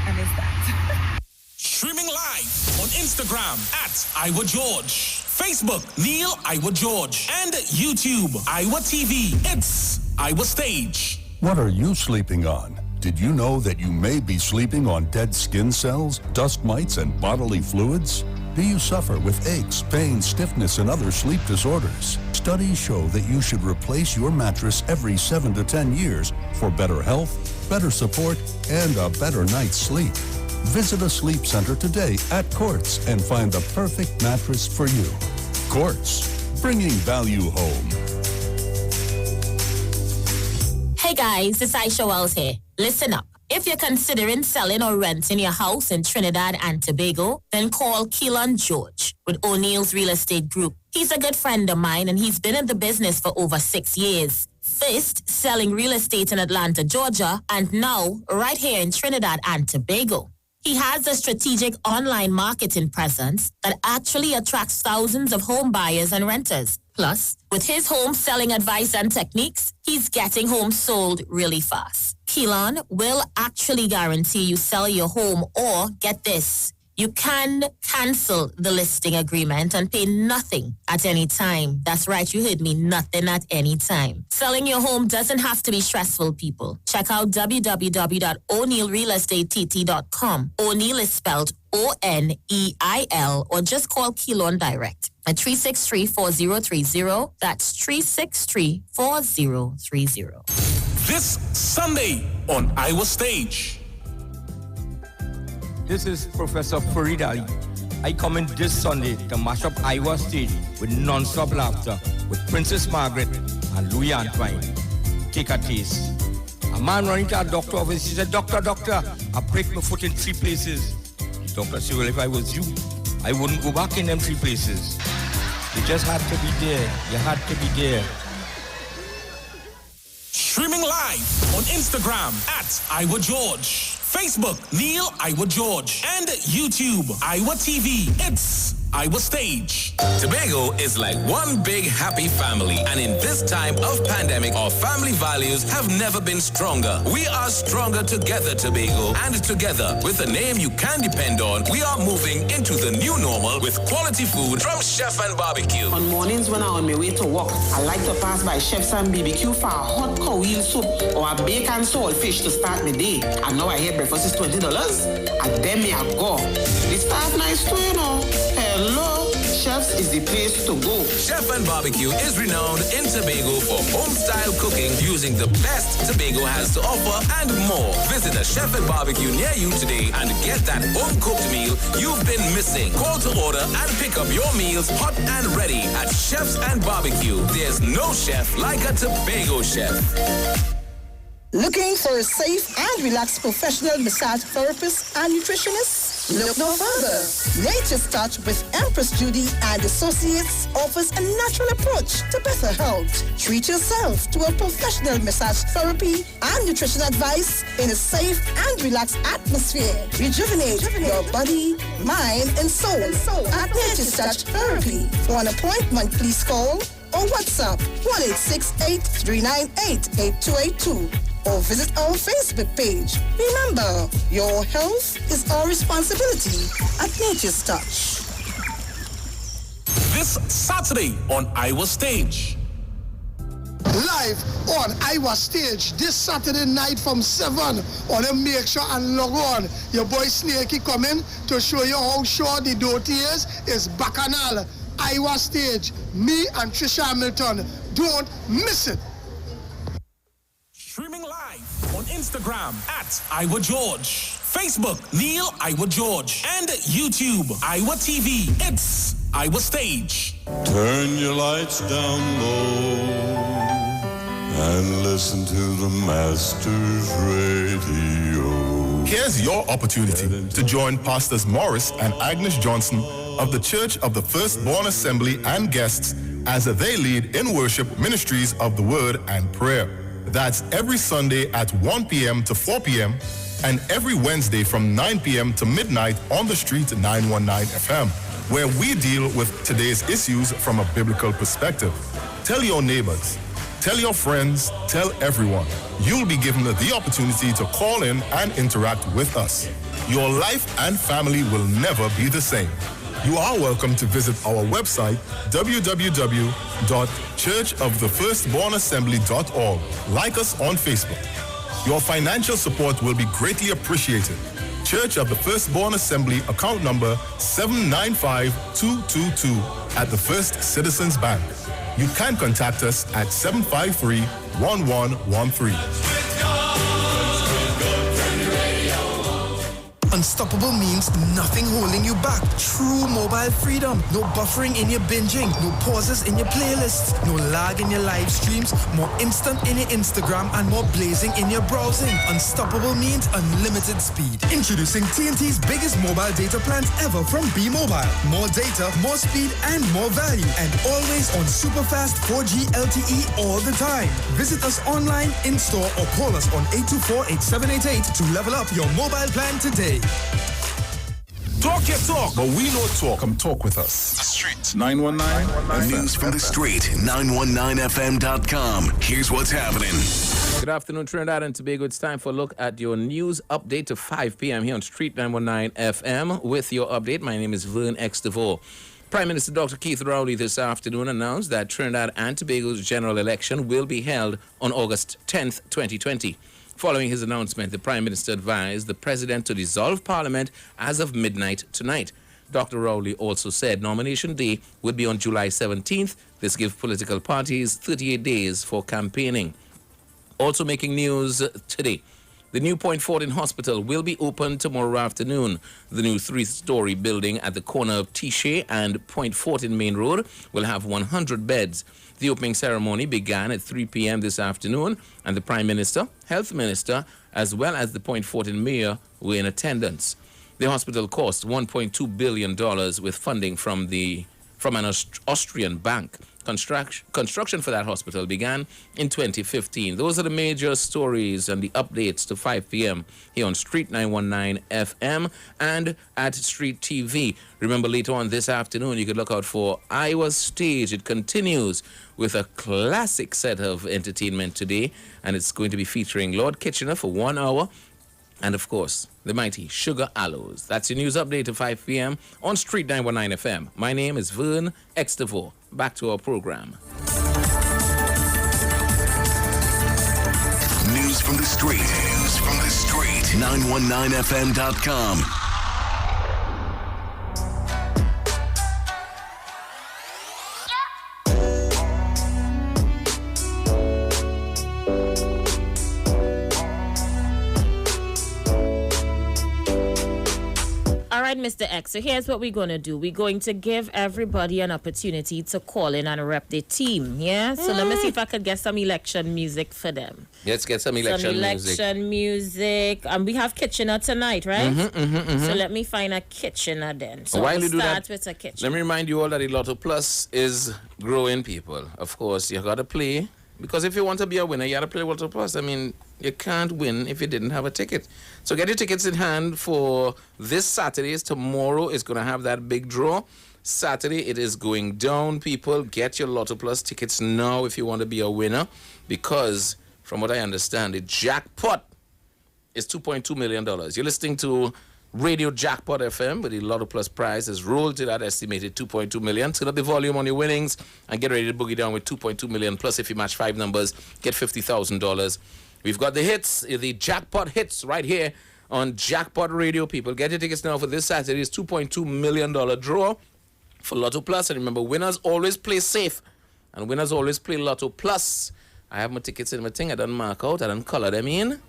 [SPEAKER 21] And it's that.
[SPEAKER 7] Streaming live on Instagram at Iowa George, Facebook Neil Iowa George, and YouTube Iowa TV. It's Iowa Stage.
[SPEAKER 11] What are you sleeping on? Did you know that you may be sleeping on dead skin cells, dust mites, and bodily fluids? Do you suffer with aches, pains, stiffness, and other sleep disorders? Studies show that you should replace your mattress every 7 to 10 years for better health, better support, and a better night's sleep. Visit a sleep center today at Quartz and find the perfect mattress for you. Quartz, bringing value home.
[SPEAKER 2] Hey guys, it's Aisha Wells here. Listen up. If you're considering selling or renting your house in Trinidad and Tobago, then call Keelan George with O'Neill's Real Estate Group. He's a good friend of mine and he's been in the business for over 6 years. First, selling real estate in Atlanta, Georgia, and now right here in Trinidad and Tobago. He has a strategic online marketing presence that actually attracts thousands of home buyers and renters. Plus, with his home selling advice and techniques, he's getting homes sold really fast. Keelan will actually guarantee you sell your home, or get this, you can cancel the listing agreement and pay nothing at any time. That's right, you heard me, nothing at any time. Selling your home doesn't have to be stressful, people. Check out www.o'neillrealestateTT.com. O'Neill is spelled O-N-E-I-L, or just call Keelan direct at 363-4030. That's 363-4030.
[SPEAKER 7] This Sunday on Iowa Stage.
[SPEAKER 22] This is Professor Farid Ali. I come in this Sunday to mash up Iowa Stage with non-stop laughter with Princess Margaret and Louis Antoine. Take a taste. A man running to a doctor office, he said, Doctor, I break my foot in 3 places. The doctor said, well, if I was you, I wouldn't go back in them 3 places. You just had to be there. You had to be there.
[SPEAKER 7] Streaming live on Instagram at Iowa George, Facebook Neil Iowa George, and YouTube Iowa TV. It's Iowa Stage.
[SPEAKER 1] Tobago is like one big happy family, and in this time of pandemic, our family values have never been stronger. We are stronger together, Tobago, and together, with a name you can depend on, we are moving into the new normal with quality food from Chef and Barbecue.
[SPEAKER 14] On mornings when I'm on my way to work, I like to pass by Chef's and BBQ for a hot cow wheel soup or a bacon saltfish to start my day. And now I hear breakfast is $20, and then me I go. The staff nice too, you know. Hello, Chef's is the place to go.
[SPEAKER 1] Chef and Barbecue is renowned in Tobago for home-style cooking using the best Tobago has to offer and more. Visit a Chef and Barbecue near you today and get that home-cooked meal you've been missing. Call to order and pick up your meals hot and ready at Chef's and Barbecue. There's no chef like a Tobago chef.
[SPEAKER 15] Looking for a safe and relaxed professional massage therapist and nutritionist? Look no further. Nature's Touch with Empress Judy and Associates offers a natural approach to better health. Treat yourself to a professional massage therapy and nutrition advice in a safe and relaxed atmosphere. Rejuvenate your body, mind, and soul at Nature's Touch Therapy. For an appointment, please call or WhatsApp 1-868-398-8282. Or visit our Facebook page. Remember, your health is our responsibility at Nature's Touch.
[SPEAKER 7] This Saturday on Iowa Stage.
[SPEAKER 6] Live on Iowa Stage this Saturday night from 7 on the Make Sure and log on. Your boy Snakey coming to show you how sure the dirty is Bacchanal. Iowa Stage. Me and Trisha Hamilton. Don't miss it.
[SPEAKER 7] Streaming live on Instagram at Iowa George, Facebook Neil Iowa George, and YouTube Iowa TV. It's Iowa Stage.
[SPEAKER 17] Turn your lights down low and listen to the Master's Radio.
[SPEAKER 20] Here's your opportunity to join Pastors Morris and Agnes Johnson of the Church of the Firstborn Assembly and guests as they lead in worship ministries of the Word and Prayer. That's every Sunday at 1 p.m. to 4 p.m. and every Wednesday from 9 p.m. to midnight on the street 919 FM, where we deal with today's issues from a biblical perspective. Tell your neighbors, tell your friends, tell everyone. You'll be given the opportunity to call in and interact with us. Your life and family will never be the same. You are welcome to visit our website, www.churchofthefirstbornassembly.org. Like us on Facebook. Your financial support will be greatly appreciated. Church of the Firstborn Assembly, account number 795222 at the First Citizens Bank. You can contact us at 753-1113.
[SPEAKER 23] Unstoppable means nothing holding you back. True mobile freedom. No buffering in your binging. No pauses in your playlists. No lag in your live streams. More instant in your Instagram and more blazing in your browsing. Unstoppable means unlimited speed. Introducing TNT's biggest mobile data plans ever from B-Mobile. More data, more speed, and more value. And always on super fast 4G LTE all the time. Visit us online, in-store, or call us on 824-8788 to level up your mobile plan today.
[SPEAKER 7] To Talk your talk.
[SPEAKER 20] But we know talk. Come talk with us.
[SPEAKER 4] The Street.
[SPEAKER 20] 919
[SPEAKER 4] News from the Street. 919fm.com. Here's what's happening.
[SPEAKER 5] Good afternoon, Trinidad and Tobago. It's time for a look at your news update to 5 p.m. here on Street 919 FM. With your update, my name is Vern X. DeVore. Prime Minister Dr. Keith Rowley this afternoon announced that Trinidad and Tobago's general election will be held on August 10th, 2020. Following his announcement, the Prime Minister advised the President to dissolve Parliament as of midnight tonight. Dr. Rowley also said nomination day would be on July 17th. This gives political parties 38 days for campaigning. Also making news today, the new Point 14 Hospital will be open tomorrow afternoon. The new 3-story building at the corner of Tiche and Point 14 Main Road will have 100 beds. The opening ceremony began at 3 p.m. this afternoon, and the Prime Minister, Health Minister, as well as the Point 14 Mayor were in attendance. The hospital cost $1.2 billion with funding from an Austrian bank. Construction for that hospital began in 2015. Those are the major stories and the updates to 5 p.m. here on Street 919 FM and at Street TV. Remember, later on this afternoon, you could look out for Iowa Stage. It continues with a classic set of entertainment today, and it's going to be featuring Lord Kitchener for 1 hour. And, of course, the mighty Sugar Aloes. That's your news update at 5 p.m. on Street 919 FM. My name is Vern X. DeVore. Back to our program.
[SPEAKER 4] News from the Street. News from the Street. 919fm.com.
[SPEAKER 2] All right, Mr. X, so here's what we're going to do. We're going to give everybody an opportunity to call in and rep their team, yeah? So let me see if I could get some election music for them.
[SPEAKER 5] Let's get some election
[SPEAKER 2] music. And we have Kitchener tonight, right? So let me find a Kitchener then. So
[SPEAKER 5] while
[SPEAKER 2] we'll
[SPEAKER 5] you do
[SPEAKER 2] start
[SPEAKER 5] that,
[SPEAKER 2] with a Kitchener.
[SPEAKER 5] let me remind you all that the Lotto Plus is growing, people. Of course, you got to play. Because if you want to be a winner, you got to play Lotto Plus. I mean, you can't win if you didn't have a ticket. So get your tickets in hand for this Saturday. Tomorrow is going to have that big draw. Saturday, it is going down, people. Get your Lotto Plus tickets now if you want to be a winner. Because, from what I understand, the jackpot is $2.2 million. You're listening to Radio Jackpot FM, but the Lotto Plus prize has rolled to that estimated $2.2 million. Turn up the volume on your winnings and get ready to boogie down with $2.2 million. Plus, if you match 5 numbers, get $50,000. We've got the hits, the jackpot hits right here on Jackpot Radio, people. Get your tickets now for this Saturday's $2.2 million draw for Lotto Plus. And remember, winners always play safe, and winners always play Lotto Plus. I have my tickets in my thing. I don't mark out. I don't color them in.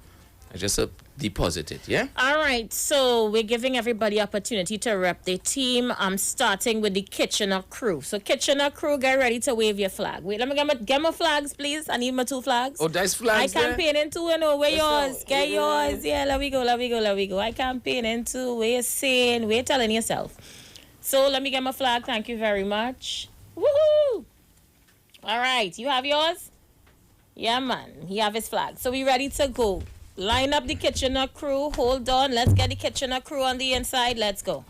[SPEAKER 5] I just deposit it, yeah?
[SPEAKER 2] All right, so we're giving everybody opportunity to rep their team. I'm starting with the Kitchener crew. So Kitchener crew, get ready to wave your flag. Wait, let me get my flags, please. I need my 2 flags.
[SPEAKER 5] Oh, that's flags
[SPEAKER 2] I campaign in 2, you know. Where yours? Get yours. Yeah, let me go. I campaign in 2. Where you saying? Where you telling yourself? So let me get my flag. Thank you very much. Woohoo! All right, you have yours? Yeah, man. He have his flag. So we ready to go. Line up the Kitchener crew. Hold on. Let's get the Kitchener crew on the inside. Let's go.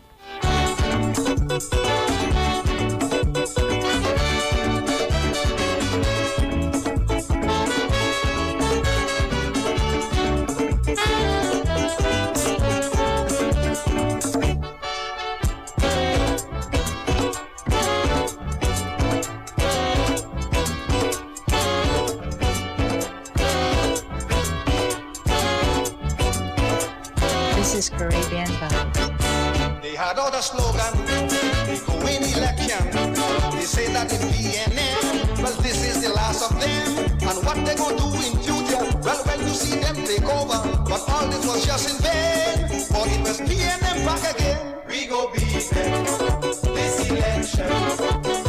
[SPEAKER 12] This is Caribbean Vibes.
[SPEAKER 16] They had other slogan, they go in election. They say that it be an end. Well, this is the last of them. And what they gonna do in future? Well, when you see them take over. But all this was just in vain. For it was PNM back again. We go beat them this election.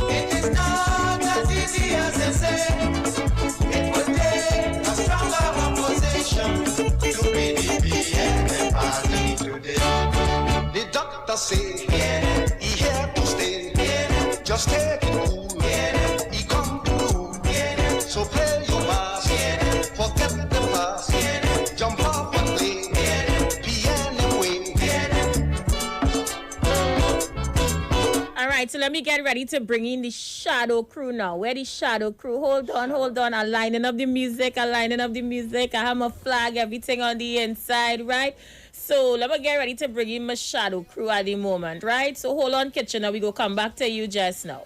[SPEAKER 16] It is not as easy as they say. It will take a stronger opposition to be the PNM party today. The doctor say he here to stay. Just take it cool. He come to rule. So play your mask. Forget the past. Jump up and play. PNM way.
[SPEAKER 2] right, so let me get ready to bring in the shadow crew now. Where the shadow crew? Hold on. I'm lining up the music. I have my flag, everything on the inside, right? So let me get ready to bring in my shadow crew at the moment, right? So hold on, Kitchener. We go come back to you just now.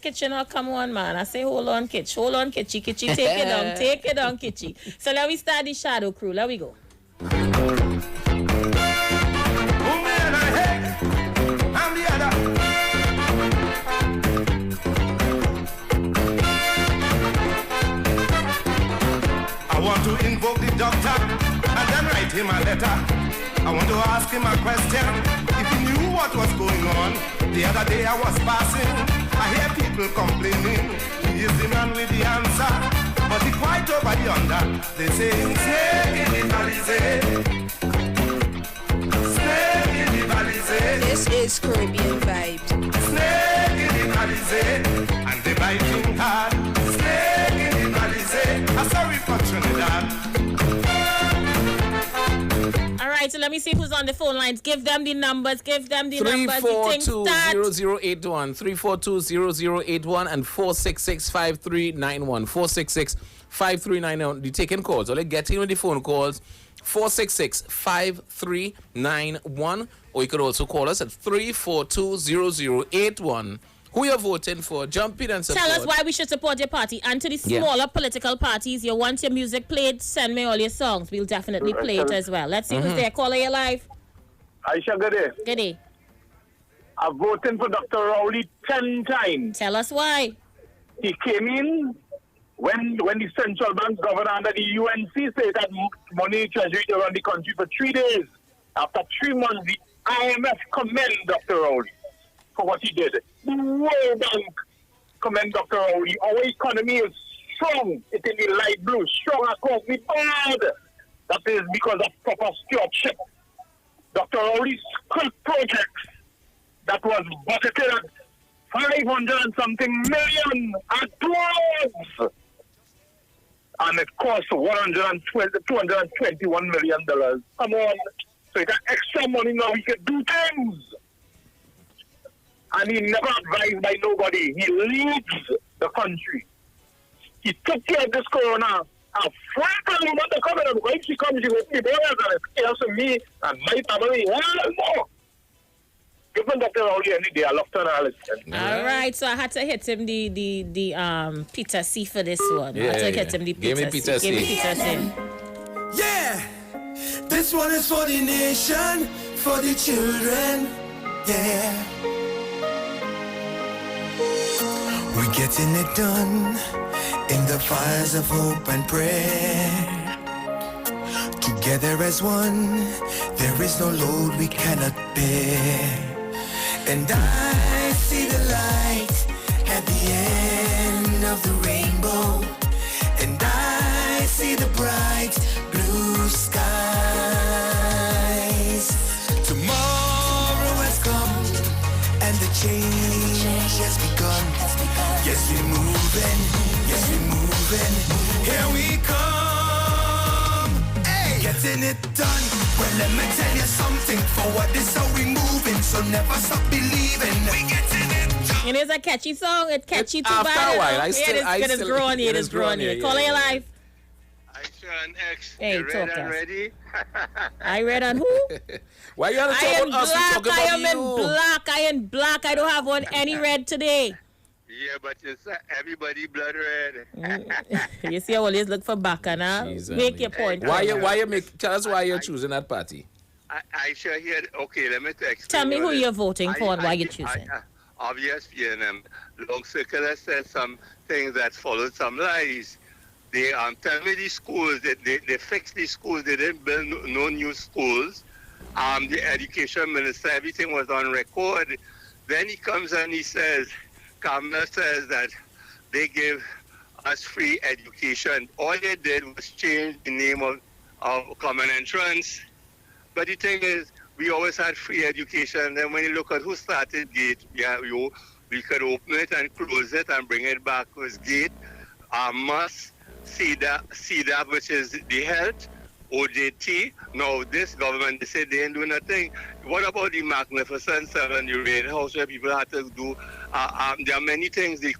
[SPEAKER 2] Kitchener, come on, man. I say hold on, Kitch. Hold on, Kitchy. Kitchy, take it down, Kitchy. So let me start the shadow crew. Let we go.
[SPEAKER 16] I want to invoke the doctor and then write him a letter. I want to ask him a question. If he knew what was going on, the other day I was passing. I hear people complaining. He is the man with the answer. But he quite over yonder. They say, snake in the valley. Snake in the valley.
[SPEAKER 8] This is Caribbean Vibes.
[SPEAKER 16] Snake in the valley. And they biting hard. Snake in the valley. I'm sorry for Trinidad.
[SPEAKER 2] All right, so let me see who's on the phone lines. Give them the numbers.
[SPEAKER 5] 342-0081, 342-0081 and 466-5391. 466-5391. You taking calls. So let's get in with the phone calls. 466-5391. Or you could also call us at 342-0081. Who you're voting for? Jump in and support.
[SPEAKER 2] Tell us why we should support your party. And to the smaller political parties, you want your music played, send me all your songs. We'll definitely play it as well. Let's see who's there. Caller, you live.
[SPEAKER 3] Aisha, good day.
[SPEAKER 2] Good day.
[SPEAKER 3] I've voted for Dr. Rowley 10 times.
[SPEAKER 2] Tell us why.
[SPEAKER 3] He came in when the central bank governor under the UNC said that money treasury to run the country for 3 days. After 3 months, the IMF commend Dr. Rowley for what he did. The World Bank commend Dr. Rowley. Our economy is strong. It's in the light blue, strong across the board. That is because of proper stewardship. Dr. Rowley's school projects that was budgeted at 500 and something million applause. And it cost $221 million. Come on. So he got extra money now. He can do things. And he never advised by nobody. He leads the country. He took care of this corona. And frankly, woman to come in, because if she comes, she will be better and it scares me and my family. Hell no. Give him Dr. Rowley any day. I love to listen.
[SPEAKER 2] All right, so I had to hit him the Peter C for this one. I had to hit him the Peter C. Give me Peter C.
[SPEAKER 10] Yeah, this one is for the nation, for the children. Yeah. We're getting it done in the fires of hope and prayer. Together as one, there is no load we cannot bear. And I see the light at the end of the rainbow. And I see the bright blue skies. Tomorrow has come and the change has begun. Yes, we're moving. Yes, we're moving. Here we come. Hey, getting it done. Well, let me tell you something. Forward is how we moving, so never stop believing. We getting it done.
[SPEAKER 2] It is a catchy song. It's catchy too
[SPEAKER 5] After
[SPEAKER 2] bad.
[SPEAKER 5] a while,
[SPEAKER 2] It is growing. It is growing. Call your life.
[SPEAKER 18] Aisha and X,
[SPEAKER 2] Hey,
[SPEAKER 18] you ready and ready?
[SPEAKER 2] I read on who?
[SPEAKER 5] Why you gotta talk about us? We talking
[SPEAKER 2] I
[SPEAKER 5] about
[SPEAKER 2] am in
[SPEAKER 5] you.
[SPEAKER 2] black. I am black. I don't have on any red today.
[SPEAKER 18] Yeah, but it's everybody blood red.
[SPEAKER 2] You see, I always look for Bacana. Make your point.
[SPEAKER 5] Why you make? Tell us why you're choosing that party.
[SPEAKER 18] Aisha here. Okay, let me explain.
[SPEAKER 2] Tell me who
[SPEAKER 18] this.
[SPEAKER 2] you're voting for and why you're choosing.
[SPEAKER 18] Obviously, Long Circular said some things that followed some lies. They tell me these schools, they fixed these schools. They didn't build no new schools. The education minister, everything was on record. Then he comes and he says, Kamala says that they give us free education. All they did was change the name of common entrance. But the thing is, we always had free education. Then when you look at who started GATE, we could open it and close it and bring it back with GATE. CEDAP, which is the health, OJT. Now, this government, they say they ain't doing nothing. What about the Magnificent Seven, the raid house where people had to do? There are many things. The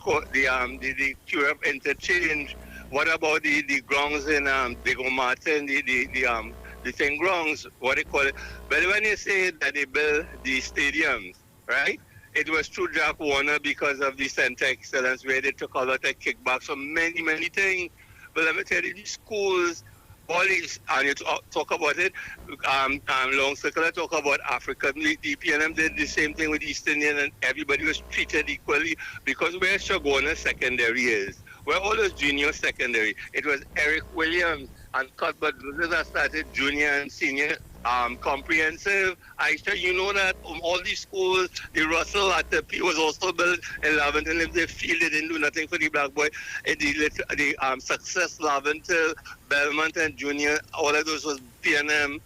[SPEAKER 18] Cure Up Interchange. What about the grounds in Diego Martin, the thing grounds, what they call it? But when you say that they build the stadiums, right? It was through Jack Warner because of the Center Excellence where they took a lot of kickbacks for many, many things. But let me tell you, these schools, all these, and you talk about it, Long Circle talk about Africa. The PNM did the same thing with East Indian, and everybody was treated equally because where Shagona Secondary is, where all those junior secondary, it was Eric Williams and Cuthbert that started junior and senior comprehensive. Aisha, you know that all these schools, the Russell at the P was also built in Laventille. If they feel they didn't do nothing for the black boy, the Success, Laventille, Belmont and Junior, all of those was PNM.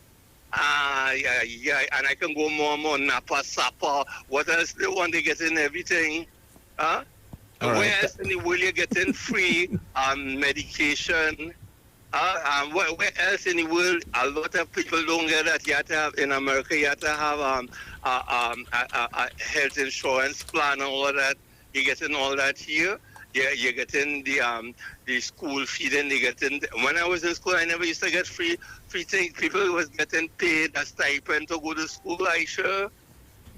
[SPEAKER 18] Yeah, and I can go more, Napa, Sapa. What else they want? They get in everything. Huh? Where else in the world you getting free medication? Where else in the world? A lot of people don't get that. You have to have, in America, you have to have a health insurance plan and all of that. You're getting all that here. Yeah, you're getting the school feeding. When I was in school, I never used to get free things. People was getting paid a stipend to go to school, Aisha.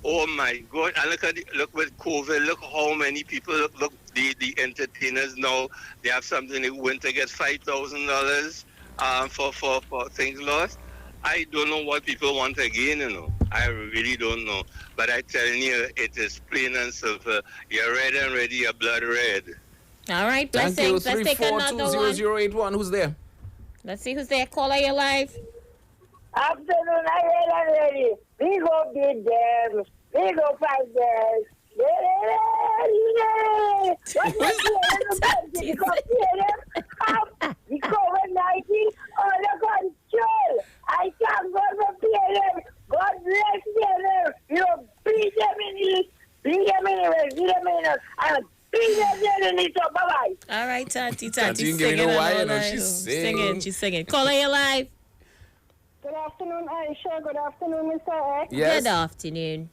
[SPEAKER 18] Oh my God! And look with COVID. Look how many people. Look the entertainers now. They have something they went to get $5,000 for things lost. I don't know what people want again. I really don't know. But I telling you, it is plain and simple. You're red and ready. You're blood red.
[SPEAKER 2] All right, blessings. Let's take another one.
[SPEAKER 5] 3420081. Who's there?
[SPEAKER 2] Let's see who's there. Caller, you're live.
[SPEAKER 9] Afternoon, I ready. We go beat them. We go fight them. The COVID-19 under control. I can't go for PLM. God bless them. You beat them in the beat them in the and beat them in the top. Bye-bye.
[SPEAKER 2] All right, Tati.
[SPEAKER 5] You give me no why,
[SPEAKER 2] She's singing. Caller, you're live.
[SPEAKER 9] Good afternoon, Aisha. Good afternoon, Mr. X.
[SPEAKER 5] Yes.
[SPEAKER 2] Good afternoon.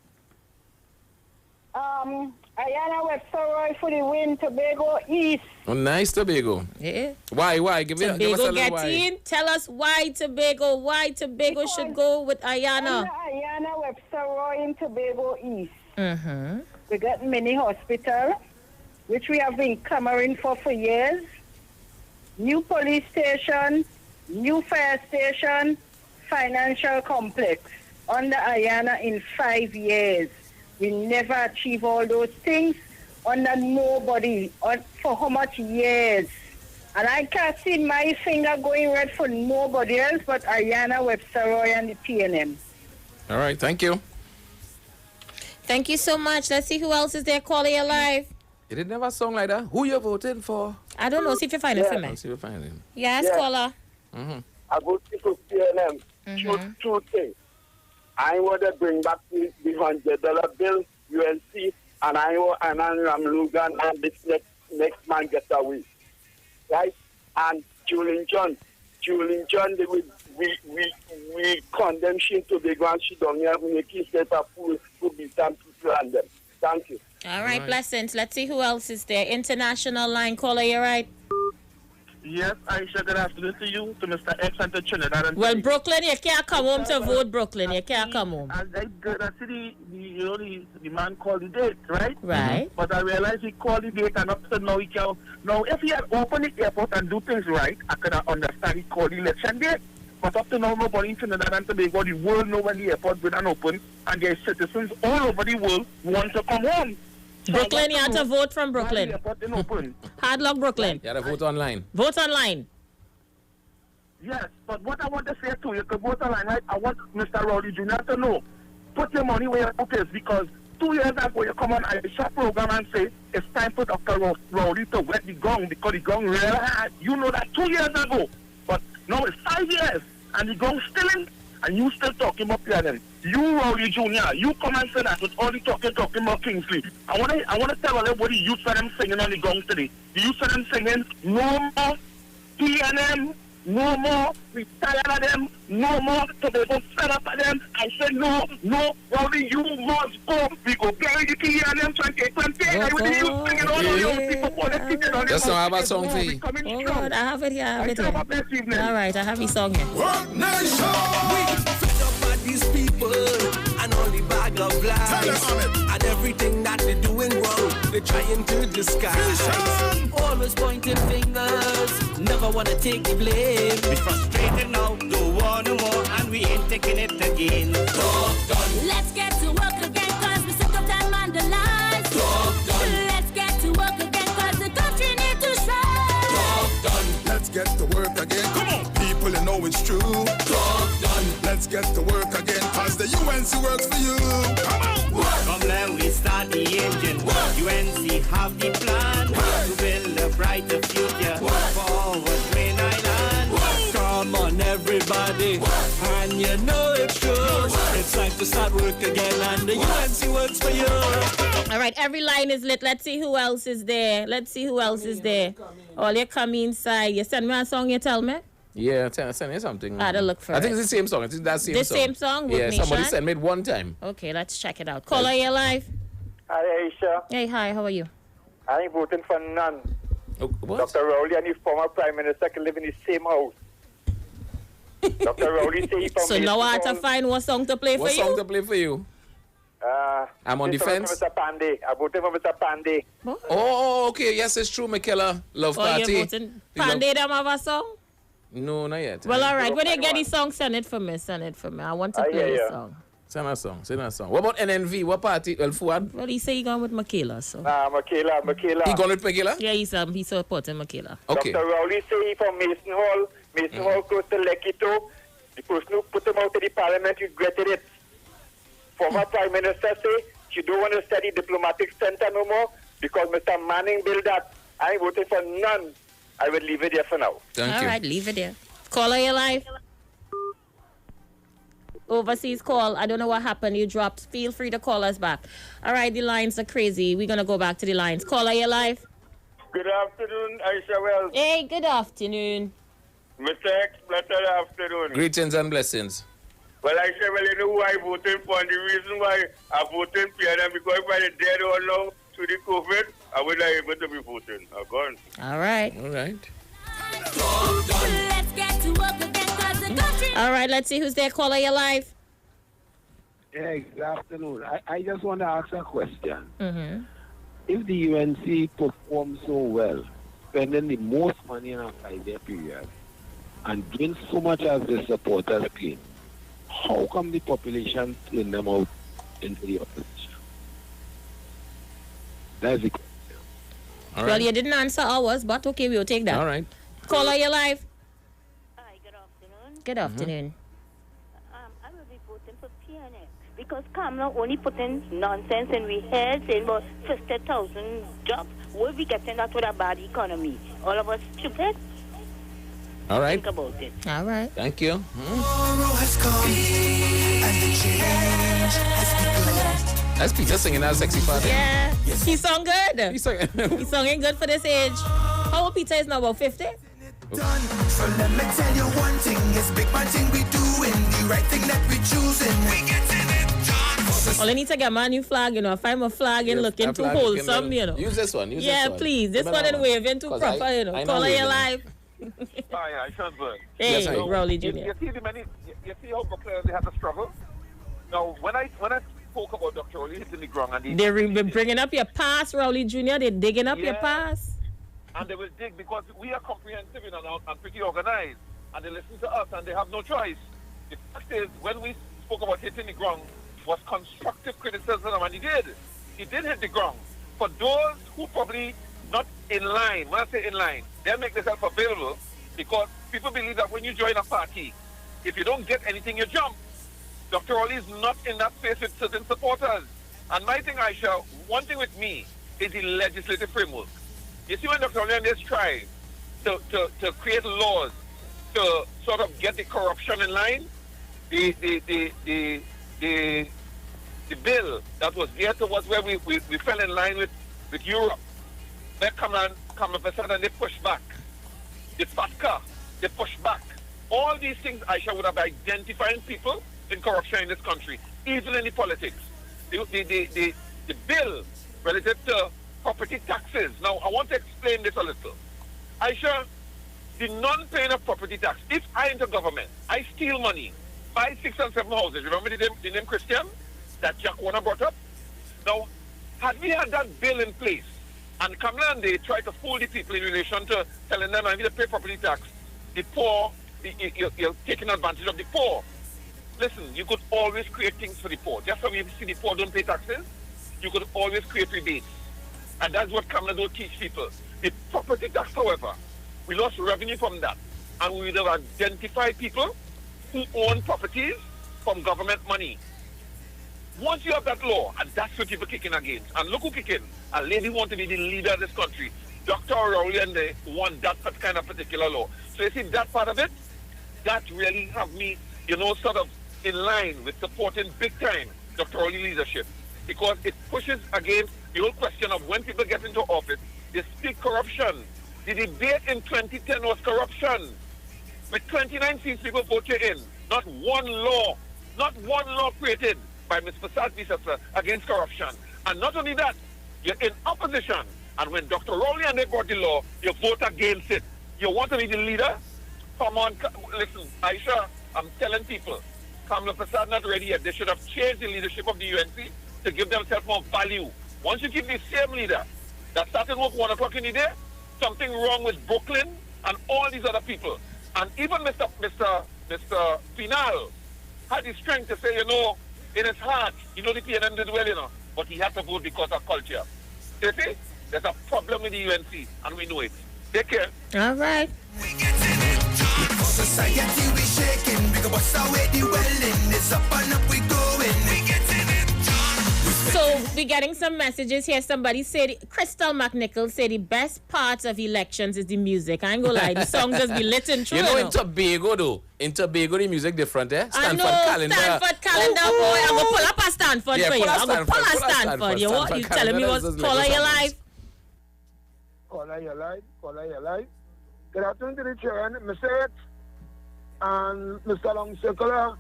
[SPEAKER 9] Ayana Webster Roy for the win, Tobago East.
[SPEAKER 5] Oh, nice Tobago.
[SPEAKER 2] Yeah.
[SPEAKER 5] Why? Give us a little why.
[SPEAKER 2] In. Tell us why Tobago. Why Tobago should go with Ayana.
[SPEAKER 9] Ayana Webster Roy in Tobago East.
[SPEAKER 2] Mm-hmm.
[SPEAKER 9] We got mini hospital, which we have been clamoring for years. New police station, new fire station, financial complex under Ayana in 5 years. We never achieve all those things under nobody for how much years. And I can't see my finger going red for nobody else but Ayana, Webster Roy and the PNM.
[SPEAKER 5] All right, thank you.
[SPEAKER 2] Thank you so much. Let's see who else is there. Calling you live.
[SPEAKER 5] You didn't have a song like that? Who you voting for?
[SPEAKER 2] I don't know. See if you find it for me.
[SPEAKER 5] Let's see if you find it.
[SPEAKER 2] Yes, caller.
[SPEAKER 3] I voted for PNM. Two things. I want to bring back the $100 bill, UNC, and I'm Logan, and this next man gets away. Right? And Julian John, we condemn she to the ground. She don't have making set up food to be some people and them. Thank you.
[SPEAKER 2] All right, blessings. Let's see who else is there. International line caller, you're right.
[SPEAKER 13] Yes, Aisha, good afternoon to you, to Mr. X and to Trinidad.
[SPEAKER 2] Well, Brooklyn, you can't come home to vote, Brooklyn. You can't come home.
[SPEAKER 13] I see the man called the date, right?
[SPEAKER 2] Right.
[SPEAKER 13] But I realized he called the date and up to now he can't. Now, if he had opened the airport and do things right, I could understand he called the election date. But up to now, nobody in Trinidad and Tobago, the world know when the airport will be open, and their citizens all over the world want to come home.
[SPEAKER 2] Brooklyn, you have to vote from Brooklyn. Hard luck, Brooklyn.
[SPEAKER 5] You have to vote online.
[SPEAKER 2] Vote online.
[SPEAKER 13] Yes, but what I want to say to you, can vote online, right? I want Mr. Rowley Jr. to know, put your money where your mouth is, because 2 years ago you come on Aisha program and say it's time for Dr. Rowley to wet the gong because the gong really hard. You know that 2 years ago, but now it's 5 years and the gong still in, and you still talking about PNM. You, Rowley Jr., you come and say that with all the talking about Kingsley. I want to tell everybody you saw them singing on the gong today. You saw them singing no more PNM, No more. We tired of them. No more. Tobago fed up of them. I said no. Rowdy, you must go. We go bury the key on them 2020. I will be singing all of your people.
[SPEAKER 5] Just now I have a song for you.
[SPEAKER 2] Oh God, I have it here. All right, I have your song here.
[SPEAKER 10] Work nation. We fed up by these people and all the bag of lies and everything that they're doing wrong. They're trying to disguise. Always pointing fingers. Never wanna take the blame.
[SPEAKER 11] We frustrated now, don't want no more, and we ain't taking it again.
[SPEAKER 10] Talk done.
[SPEAKER 19] Let's get to work again, cause we're sick of time and the lies.
[SPEAKER 10] Talk done.
[SPEAKER 19] Let's get to work again, cause the country need to shine.
[SPEAKER 10] Talk done.
[SPEAKER 20] Let's get to work again. Come on, people, you know it's true.
[SPEAKER 10] Talk done.
[SPEAKER 20] Let's get to work again, cause the UNC works for you. Come on.
[SPEAKER 10] Work.
[SPEAKER 11] From there we start the engine. UNC have the plan to build a brighter future forward Main Island. Come on everybody, and you know it's true. It's time to start work again, and the UNC works for you.
[SPEAKER 2] All right, every line is lit. Let's see who else is there. All you come inside. You send me a song, you tell me?
[SPEAKER 5] Yeah, send me something.
[SPEAKER 2] I had to look for
[SPEAKER 5] I think
[SPEAKER 2] it.
[SPEAKER 5] it's the same song. It's that same
[SPEAKER 2] The
[SPEAKER 5] song.
[SPEAKER 2] same song?
[SPEAKER 5] Yeah,
[SPEAKER 2] With
[SPEAKER 5] somebody
[SPEAKER 2] Nishan?
[SPEAKER 5] sent me it one time.
[SPEAKER 2] Okay, let's check it out. Caller, you're live.
[SPEAKER 21] Hi, Aisha.
[SPEAKER 2] Hey, hi, how are you?
[SPEAKER 21] I'm voting for none.
[SPEAKER 5] What?
[SPEAKER 21] Dr. Rowley and the former Prime Minister can live in the same house. Dr. Rowley say he from
[SPEAKER 2] So now I have to find what song to play
[SPEAKER 5] What
[SPEAKER 2] for you?
[SPEAKER 5] song to play for you? I'm on the fence.
[SPEAKER 21] Mr. Pandey. I voted for Mr. Pandey.
[SPEAKER 5] Oh, okay. Yes, it's true, Michaela. Love
[SPEAKER 2] Oh,
[SPEAKER 5] Party.
[SPEAKER 2] you're voting. Pandey, them have a song?
[SPEAKER 5] No, not yet.
[SPEAKER 2] Well, all right. When you get the song, send it for me. I want to play the song.
[SPEAKER 5] Send a song. What about NNV? What party? Well, Fuad?
[SPEAKER 2] Well, he say he gone with Michaela, so.
[SPEAKER 21] Michaela.
[SPEAKER 5] He gone with Michaela?
[SPEAKER 2] Yeah, he's supporting Michaela.
[SPEAKER 5] Okay.
[SPEAKER 21] Dr. Rowley say he from Mason Hall. Mason Hall close to Lekito. The person who put him out of the parliament regretted it. Former Prime Minister say she don't want to study diplomatic center no more because Mr. Manning built that. I voted for none. I will leave it there for now.
[SPEAKER 5] Thank
[SPEAKER 2] All
[SPEAKER 5] you.
[SPEAKER 2] right, leave it there. Caller, you live. Overseas call. I don't know what happened. You dropped. Feel free to call us back. All right, the lines are crazy. We're going to go back to the lines. Caller, you live.
[SPEAKER 21] Good afternoon, Aisha Wells.
[SPEAKER 2] Hey, good afternoon.
[SPEAKER 21] Mr. X, blessed afternoon.
[SPEAKER 5] Greetings and blessings.
[SPEAKER 21] Well, I say, well, you know who I voted for, and the reason why I voted for them, because if I was dead or now to the COVID, I would not able to be voting. I'm gone.
[SPEAKER 2] All right.
[SPEAKER 5] All right.
[SPEAKER 19] Let's get to work again, cause the country.
[SPEAKER 2] All right, let's see who's there. Caller, you live.
[SPEAKER 24] Yeah, good afternoon. I just want to ask a question.
[SPEAKER 2] Mm-hmm.
[SPEAKER 24] If the UNC performs so well, spending the most money in a 5-year period, and doing so much as the supporters claim, how come the population turn them out into the opposition? That's the question.
[SPEAKER 5] All
[SPEAKER 2] Well,
[SPEAKER 5] right.
[SPEAKER 2] you didn't answer ours, but okay, we'll take that.
[SPEAKER 5] All right.
[SPEAKER 2] Caller, you live.
[SPEAKER 25] Hi, good afternoon.
[SPEAKER 2] Good afternoon.
[SPEAKER 25] I will be voting for PNX because Kamala only putting nonsense in we head saying about 50,000 jobs. We'll be getting that with a bad economy. All of us stupid.
[SPEAKER 5] All right.
[SPEAKER 25] Think about it.
[SPEAKER 2] All right.
[SPEAKER 5] Thank you.
[SPEAKER 10] Tomorrow has come, and the change has begun.
[SPEAKER 5] That's Peter singing that sexy part.
[SPEAKER 2] Yeah. He sung good. He singing good for this age. How old Peter is now? About 50?
[SPEAKER 10] Done. So let me tell you one thing, it's big man thing we doing, the right thing that we choosing. We getting it done.
[SPEAKER 2] All I need to get my new flag, find my flag and looking too wholesome,
[SPEAKER 5] Use this one. Use
[SPEAKER 2] Yeah,
[SPEAKER 5] this one.
[SPEAKER 2] please. This one and waving too proper,
[SPEAKER 5] I
[SPEAKER 2] Caller,
[SPEAKER 5] know
[SPEAKER 2] you
[SPEAKER 5] waving.
[SPEAKER 2] live.
[SPEAKER 13] Hi, Seanberg.
[SPEAKER 2] Hey,
[SPEAKER 5] Yes,
[SPEAKER 2] Rowley
[SPEAKER 13] You
[SPEAKER 2] Jr.
[SPEAKER 13] see the many. You see how the players they have to struggle. Now, when I spoke about Dr. Rowley hitting the ground and
[SPEAKER 2] They've been bringing up your past, Rowley Jr. They're digging up your past.
[SPEAKER 13] and they will dig because we are comprehensive and pretty organized, and they listen to us and they have no choice. The fact is, when we spoke about hitting the ground, was constructive criticism, and he did hit the ground. For those who probably not in line, when I say in line, they'll make themselves available because people believe that when you join a party, if you don't get anything, you jump. Dr. Rowley is not in that space with certain supporters. And my thing, Aisha, one thing with me is the legislative framework. You see, when Dr. Rowley and they strive to create laws to sort of get the corruption in line, the bill that was geared towards where we fell in line with Europe, they come and they push back. The FATCA, they push back. All these things, Aisha, would have identifying people in corruption in this country, even in the politics. The bill related to property taxes. Now, I want to explain this a little. Aisha, the non-paying of property tax, if I enter government, I steal money, buy 6 and 7 houses. Remember the name Christian that Jack Warner brought up? Now, had we had that bill in place, and Kamala and they try to fool the people in relation to telling them I need to pay property tax, the poor, you're taking advantage of the poor. Listen, you could always create things for the poor. Just so we see the poor don't pay taxes, you could always create rebates. And that's what Kamala don't teach people. The property tax, however, we lost revenue from that. And we would have identified people who own properties from government money. Once you have that law, and that's what people kicking against. And look who kicking. A lady want to be the leader of this country. Dr. Rowley and they want that kind of particular law. So you see that part of it, that really have me, sort of in line with supporting big time Dr. Rowley leadership. Because it pushes against the whole question of when people get into office, they speak corruption. The debate in 2010 was corruption. With 29 seats, people vote you in. Not one law created by Ms. Prasad Visasa against corruption. And not only that, you're in opposition. And when Dr. Rowley and they brought the law, you vote against it. You want to be the leader? Come on, listen, Aisha, I'm telling people, Kamala Prasad not ready yet. They should have changed the leadership of the UNC to give themselves more value. Once you give the same leader that started work 1 o'clock in the day, something wrong with Brooklyn and all these other people. And even Mr. Final had the strength to say, in his heart, the PNM did well, but he had to vote because of culture. You see, there's a problem with the UNC, and we know it. Take care.
[SPEAKER 2] All right.
[SPEAKER 10] Society we shaking, we go bust away the welling. It's up and up we going. We getting it done.
[SPEAKER 2] So we're getting some messages here. Somebody said, Crystal McNichol said the best part of elections is the music. I ain't gonna lie, the song just be lit and true.
[SPEAKER 5] In Tobago though, in Tobago the music different, eh?
[SPEAKER 2] Stanford calendar. Stanford calendar, boy. I'm gonna pull up a Stanford for you. I'm gonna pull a Stanford. You telling me what's color your life?
[SPEAKER 24] Color your life. Good afternoon to the chair, Mr. X and Mr. Long Circular.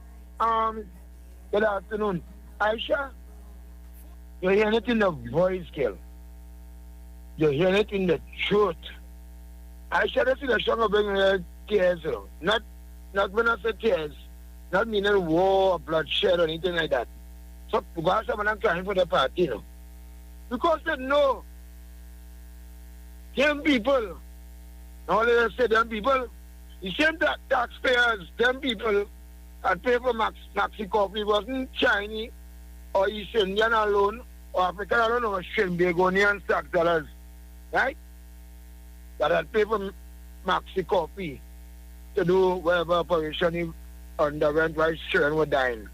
[SPEAKER 24] Good afternoon. Aisha, you're hearing it in the voice, girl. You're hearing it in the truth. Aisha, this is a song of bringing tears, not when I say tears, not meaning war or bloodshed or anything like that. So, because I'm crying for the party, because they know them people, all they say, them people, the same taxpayers, them people that pay for Maxi Coffee wasn't Chinese or East Indian alone or African alone or Shimbegonian tax dollars, right? That pay for Maxi Coffee to do whatever operation he underwent while children were dying.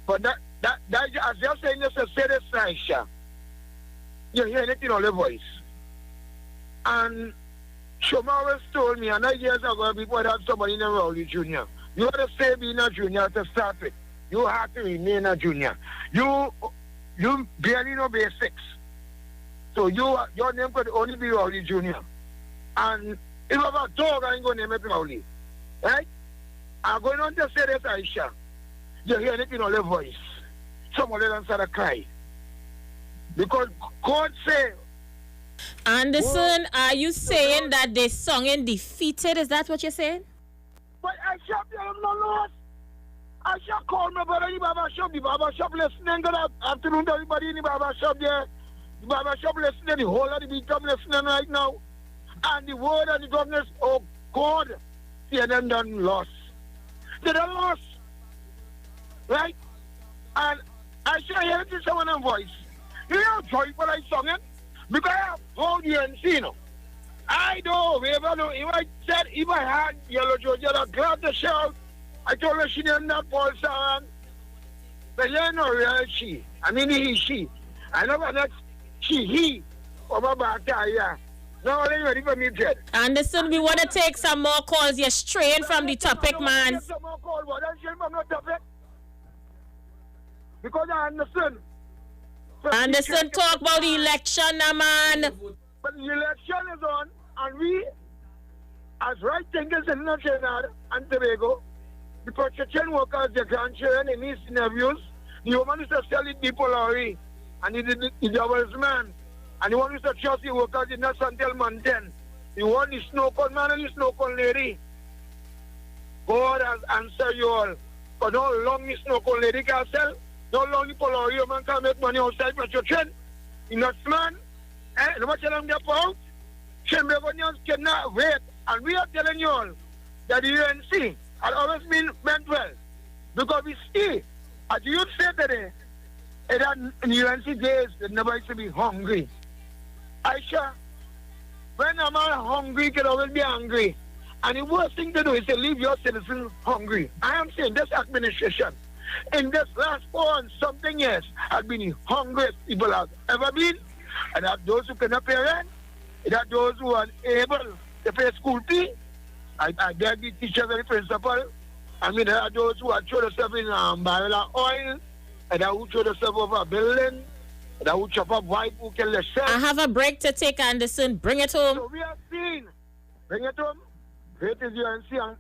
[SPEAKER 24] But that as you're saying, this is say this, Aisha. You're hearing it in all the voice. And Shoma always told me, and 9 years ago, before that somebody in a Rowley Jr., you had to stay being a junior to start with. You have to remain a junior. You barely know basics. So your name could only be Rowley Jr. And if I have a dog, I ain't going to name it Rowley. Right? I'm going on to say this, Aisha. You're hearing it in all the voice. Somebody don't start to cry. Because God said,
[SPEAKER 2] Anderson, are you saying that they sung in defeated? Is that what you're saying?
[SPEAKER 24] But I shall tell them no loss. I shall call my brother in the barber shop. The barber shop listening. Good afternoon to everybody in the barber shop there. The barber shop listening. The whole of the big come listening right now. And the word of the governors, oh God, see them done lost. They done lost. Right? And I shall hear it in someone's voice. You know joyful I sung it? Because I have told you and seen them. I know, if I had Yellow Georgia, I'm glad to shout. I told her she didn't have Paul Saran. But you're not real she. I mean she. I know that he. Over back there, yeah. No, they're ready for me, Jed.
[SPEAKER 2] Anderson, we want to take some more calls. You're straying from the topic, man.
[SPEAKER 24] Some more calls, but I'm straying from the topic. Because I understand.
[SPEAKER 2] Anderson, talk about the election, man.
[SPEAKER 24] But the election is on, and we
[SPEAKER 1] as right thinkers in Trinidad and Tobago, the protection workers, the grandchildren, the nieces, nephews, the woman is to sell it people already, and the devil's man, and the one is to trust the workers in not until month 10. The one is snow cone man and the snow cone lady. God has answered you all. But how long the snow cone lady can sell? How long the Polario man can make money outside protection? The nuts man, no matter how long they're out, Chamberians cannot wait. And we are telling you all that the UNC has always been meant well. Because we see, as you said today, that in the UNC days, they never used to be hungry. Aisha, when a man hungry, he can always be angry. And the worst thing to do is to leave your citizens hungry. I am saying this administration, in this last 4 and something years, has been the hungriest people have ever been. And that those who cannot pay rent, that those who are able to pay school fee, I beg the teachers and the principal. I mean, there are those who are throw themselves in barrel of oil, and that who throw themselves over a building, and that who chop up wife who kill themselves.
[SPEAKER 2] I have a break to take, Anderson. Bring it home.
[SPEAKER 1] So we have seen. Bring it home. Great is UNC and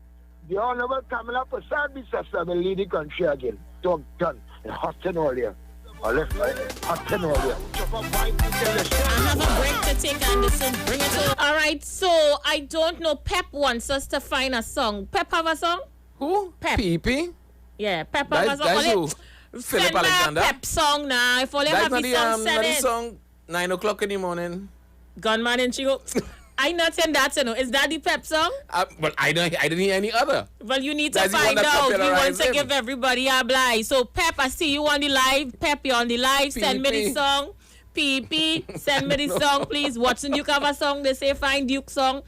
[SPEAKER 1] the Honorable Kamala Prasad Bissassa will lead the country again. Talk done. Hot and all here. Or left, right? Hot and all here.
[SPEAKER 2] I have a break to take, Anderson. Bring it home. All right, so I don't know. Pep wants us to find a song. Pep have a song?
[SPEAKER 5] Who?
[SPEAKER 2] Pep.
[SPEAKER 5] PP?
[SPEAKER 2] Yeah, Pep have a song.
[SPEAKER 5] That's who? Philip Alexander?
[SPEAKER 2] Pep song now. If only have his song, send it.
[SPEAKER 5] Song 9 o'clock in the morning.
[SPEAKER 2] Gunman and Chico. I not saying that, you know. Is that the Pep song?
[SPEAKER 5] But I didn't hear any other.
[SPEAKER 2] Well, you need to find out. We want to give everybody a blind. So, Pep, I see you on the live. Pep, you on the live. Send me the song. PP, send me the song, please. Watson Duke have a song. They say find Duke song.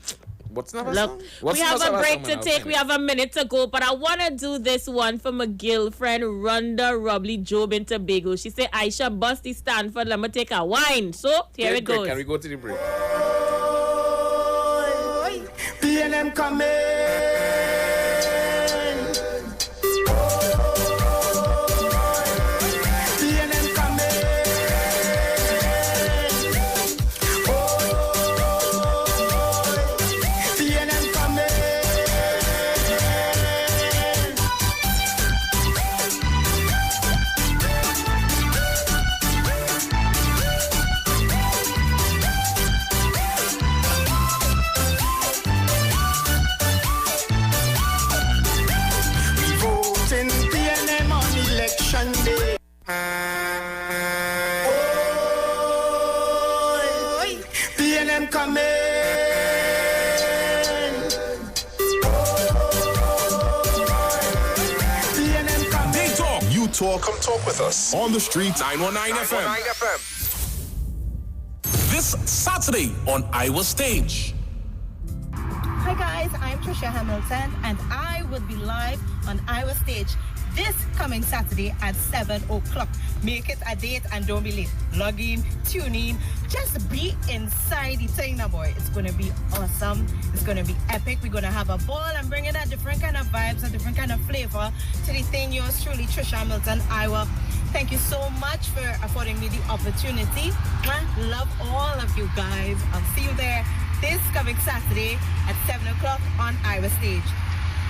[SPEAKER 5] What's another
[SPEAKER 2] Look,
[SPEAKER 5] song?
[SPEAKER 2] we have a break to take. We have a minute to go. But I want to do this one for my girlfriend, Rhonda Robley Job in Tobago. She said, Aisha, bust the Stanford. Let me take a wine. So, here it goes.
[SPEAKER 5] Can we go to the break?
[SPEAKER 10] PNM coming. PNM coming. PNM coming. Sunday. Oh, PNM coming. PNM coming.
[SPEAKER 7] They talk.
[SPEAKER 20] You talk. Come talk with us. On the street.
[SPEAKER 7] 919 FM. This Saturday on Iowa Stage.
[SPEAKER 6] Hi guys, I'm Trisha Hamilton and I will be live on Iowa Stage this coming Saturday at 7 o'clock. Make it a date and don't be late. Log in, tune in, just be inside the thing now, boy. It's going to be awesome. It's going to be epic. We're going to have a ball and bring in a different kind of vibes, a different kind of flavor to the thing. Yours truly, Trisha Hamilton, Iowa. Thank you so much for affording me the opportunity. Love all of you guys. I'll see you there this coming Saturday at 7 o'clock on Iowa Stage.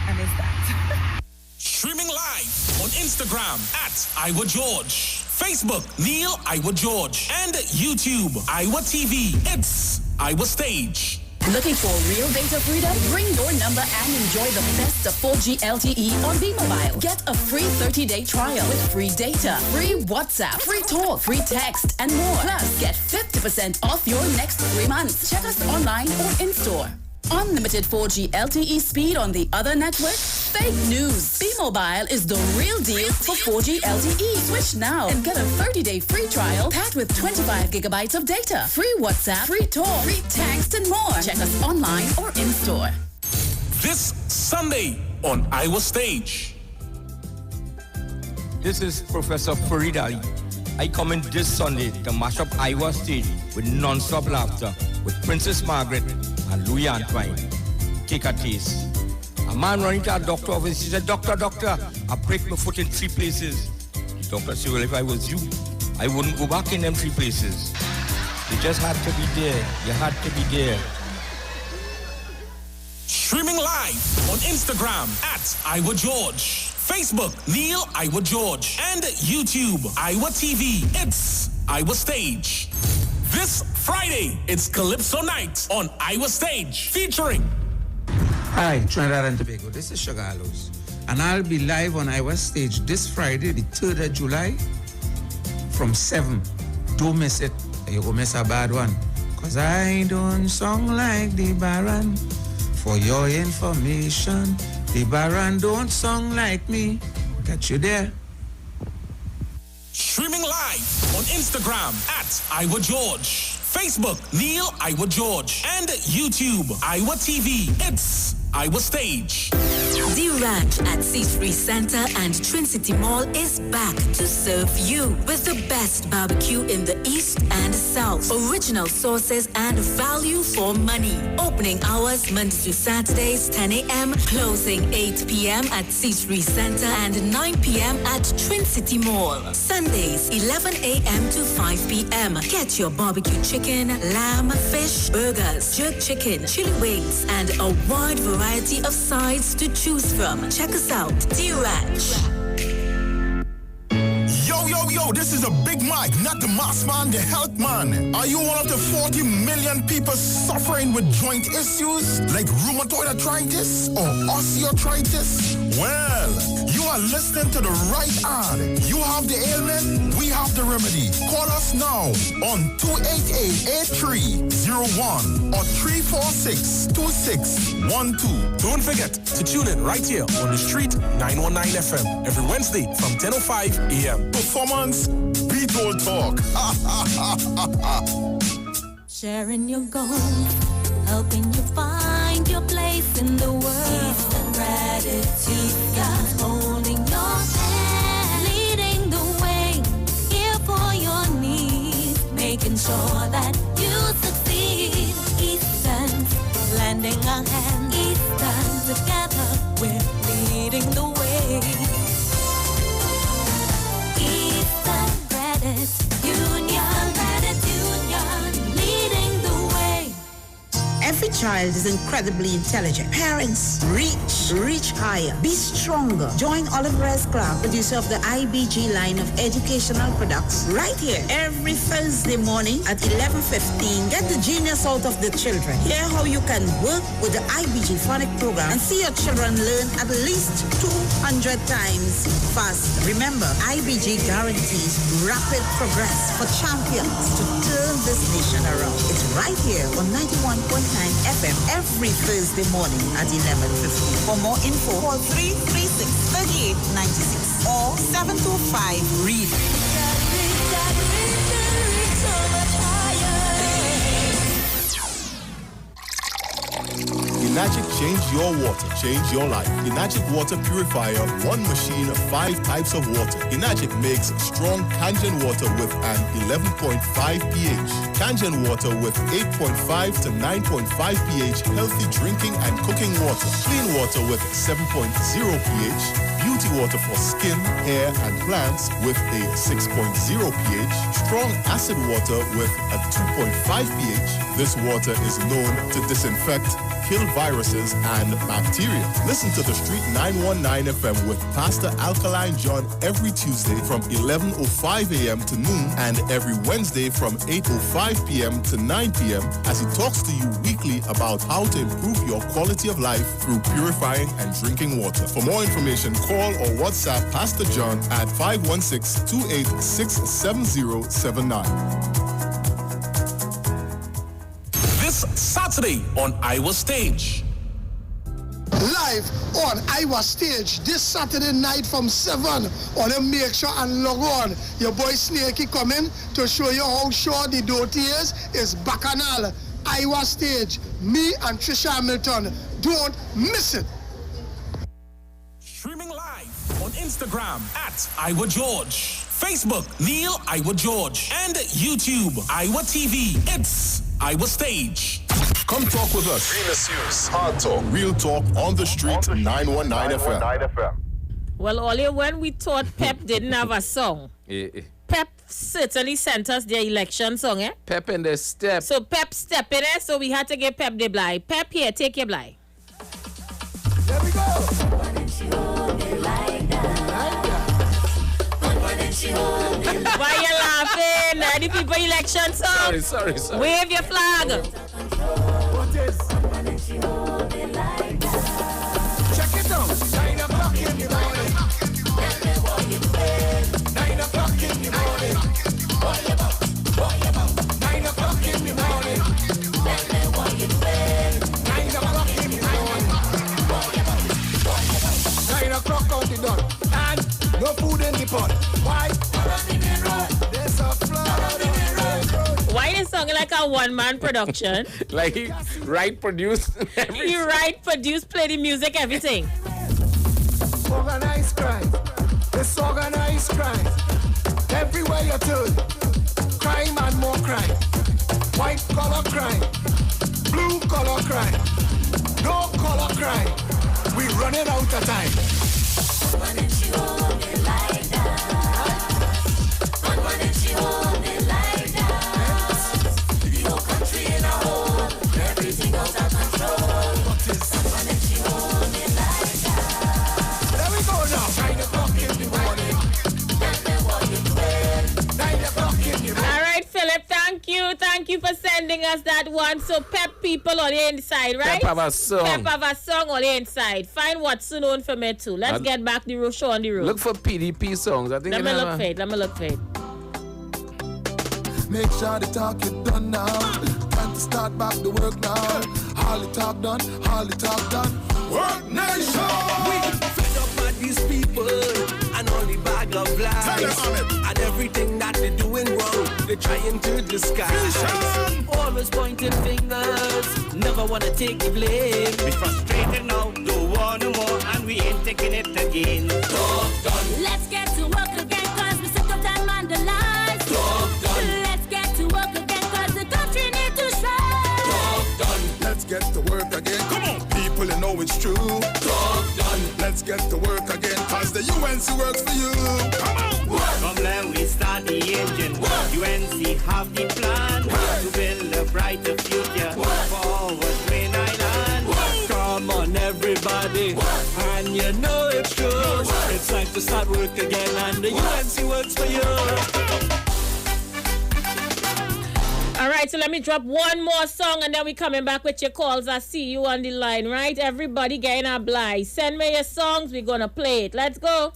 [SPEAKER 6] And it's that.
[SPEAKER 7] Streaming live on Instagram at Iowa George, Facebook Neil Iowa George, and YouTube Iowa TV. It's Iowa Stage.
[SPEAKER 14] Looking for real data freedom? Bring your number and enjoy the best of 4G LTE on B-Mobile. Get a free 30-day trial with free data, free WhatsApp, free talk, free text, and more. Plus, get 50% off your next 3 months. Check us online or in-store. Unlimited 4G LTE speed on the other network? Fake news. B-Mobile is the real deal for 4G LTE. Switch now and get a 30-day free trial packed with 25 gigabytes of data, free WhatsApp, free talk, free text, and more. Check us online or in-store.
[SPEAKER 7] This Sunday on Iowa Stage.
[SPEAKER 15] This is Professor Farid Ali. I come in this Sunday to mash up Iowa Stage with non-stop laughter with Princess Margaret and Louis Antoine. Take a taste. A man running to a doctor office, he said, Doctor, I break my foot in 3 places. The doctor said, well, if I was you, I wouldn't go back in them 3 places. You just had to be there. You had to be there.
[SPEAKER 7] on Instagram at Iowa George, Facebook Neil Iowa George, and YouTube Iowa TV. It's Iowa Stage. This Friday, it's Calypso Night on Iowa Stage, featuring.
[SPEAKER 4] Hi, Trinidad and Tobago. This is Sugar Aloes, and I'll be live on Iowa Stage this Friday, the 3rd of July, from 7. Don't miss it. You go miss a bad one. Cause I don't song like the Baron. For your information, the Baron don't song like me. Catch you there.
[SPEAKER 7] Streaming live on Instagram at Iowa George, Facebook Neil Iowa George, and YouTube Iowa TV. It's Iowa Stage.
[SPEAKER 12] The Ranch at C3 Center and Trinity Mall is back to serve you with the best barbecue in the East and South. Original sauces and value for money. Opening hours Monday to Saturdays 10 a.m. Closing 8 p.m. at C3 Center and 9 p.m. at Trinity Mall. Sundays 11 a.m. to 5 p.m. Get your barbecue chicken, lamb, fish, burgers, jerk chicken, chili wings, and a wide variety of sides to choose from. Check us out, The Ranch.
[SPEAKER 20] Yo, this is a Big Mike, not the mass man, the health man. Are you one of the 40 million people suffering with joint issues like rheumatoid arthritis or osteoarthritis? Well, you are listening to the right ad. You have the ailment, we have the remedy. Call us now on 288-8301 or 346-2612.
[SPEAKER 7] Don't forget to tune in right here on the street 919 FM every Wednesday from 10:05 a.m.
[SPEAKER 20] Performance beat all talk.
[SPEAKER 19] Sharing your goals, helping you find your place in the world. Eastern gratitude, God holding your hand, leading the way, here for your needs, making sure that you succeed. Eastern's lending a hand, Eastern together, we're leading the way. Eastern Credit Union, leading the way.
[SPEAKER 17] Every child is incredibly intelligent. Parents, reach higher. Be stronger. Join Oliver S. Clark, producer of the IBG line of educational products, right here every Thursday morning at 11:15. Get the genius out of the children. Hear how you can work with the IBG phonic program and see your children learn at least 200 times faster. Remember, IBG guarantees rapid progress for champions to turn this nation around. It's right here on 91.9 FM every Thursday morning at 11:15. For more info, call 336-3896 or 725-READ.
[SPEAKER 20] Enagic change your water, change your life. Enagic water purifier, one machine, 5 types of water. Enagic makes strong Kangen water with an 11.5 pH. Kangen water with 8.5 to 9.5 pH, healthy drinking and cooking water. Clean water with 7.0 pH. Beauty water for skin, hair, and plants with a 6.0 pH. Strong acid water with a 2.5 pH. This water is known to disinfect, kill viruses and bacteria. Listen to the Street 919 FM with Pastor Alkaline John every Tuesday from 11:05 a.m. to noon and every Wednesday from 8:05 p.m. to 9 p.m. as he talks to you weekly about how to improve your quality of life through purifying and drinking water. For more information, call or WhatsApp Pastor John at 516-286-7079.
[SPEAKER 7] Saturday on Iowa Stage.
[SPEAKER 22] Live on Iowa Stage this Saturday night from 7. Want to make sure and log on. Your boy Snakey coming to show you how sure the dirty is Bacchanal. Iowa Stage. Me and Trisha Hamilton. Don't miss it.
[SPEAKER 7] Streaming live on Instagram at Iowa George, Facebook Neil Iowa George, and YouTube Iowa TV. It's Iowa Stage.
[SPEAKER 20] Come talk with us. Real issues, hard talk, real talk on the street, 919 FM.
[SPEAKER 2] Well, earlier when we thought Pep didn't have a song, Pep certainly sent us their election song, eh?
[SPEAKER 5] Pep in the step.
[SPEAKER 2] So Pep step in it, so we had to give Pep the blind. Pep here, take your blind.
[SPEAKER 10] There we go.
[SPEAKER 19] Why didn't she hold me like that? Why didn't she hold me?
[SPEAKER 2] Why you laughing? The people election song.
[SPEAKER 5] Sorry.
[SPEAKER 2] Wave your flag.
[SPEAKER 10] What is?
[SPEAKER 19] Why didn't she hold me like that?
[SPEAKER 10] Check it out. 9 o'clock in the morning.
[SPEAKER 19] Tell me what you feel.
[SPEAKER 10] 9 o'clock in the morning.
[SPEAKER 19] What you about?
[SPEAKER 10] 9 o'clock in the morning.
[SPEAKER 19] Tell me what you feel.
[SPEAKER 10] 9 o'clock in the morning. 9 o'clock out the door. And no food in the pot. Why? There's a flood.
[SPEAKER 2] Why this song like a one-man production?
[SPEAKER 5] Like he write, produce,
[SPEAKER 2] He write, produce, play the music, everything.
[SPEAKER 10] Organized crime. It's organized crime. Everywhere you turn. Crime and more crime. White collar crime. Blue collar crime. No collar crime. We running out of time.
[SPEAKER 19] Why didn't she hold me like that? Why didn't she hold me like that? The whole country in a hole. Everything goes out of control. Why didn't she hold me like that?
[SPEAKER 10] There we go now. 9 o'clock in the morning.
[SPEAKER 19] Tell me what you feel.
[SPEAKER 10] 9 o'clock in the morning.
[SPEAKER 2] All right, Philip, thank you for sending us that one. So pep people on the inside, right?
[SPEAKER 5] Pep have a song.
[SPEAKER 2] Pep have a song on the inside. Find what's known for me too. Let's get back the show on the road.
[SPEAKER 5] Look for PDP songs. I think
[SPEAKER 2] Let me look for it.
[SPEAKER 10] Make sure the talk is done now. Time to start back the work now. All the talk done, all the talk done. Work nation!
[SPEAKER 8] We fed up at these people and all the bag of lies. And everything that they're doing wrong, they're trying to disguise. Always pointing fingers, never wanna take the blame.
[SPEAKER 11] We frustrated now, don't want no more, and we ain't taking it again.
[SPEAKER 8] Talk done.
[SPEAKER 19] Let's get to work again, cause we sick of time and the lies.
[SPEAKER 8] Talk done.
[SPEAKER 19] Let's get to work again, cause the country need to shine.
[SPEAKER 8] Talk done.
[SPEAKER 10] Let's get to work again. Come on, people, you know it's true.
[SPEAKER 8] Talk done.
[SPEAKER 10] Let's get to work again, cause the UNC works for you. Come on.
[SPEAKER 11] From there we start the engine. UNC have the plan to build a brighter future forward Main Island.
[SPEAKER 8] Come on, everybody, and you know it's true. It's time to start work again, and the UNC works for you.
[SPEAKER 2] All right, so let me drop one more song and then we coming back with your calls. I see you on the line, right? Everybody getting obliged. Send me your songs. We're going to play it. Let's go.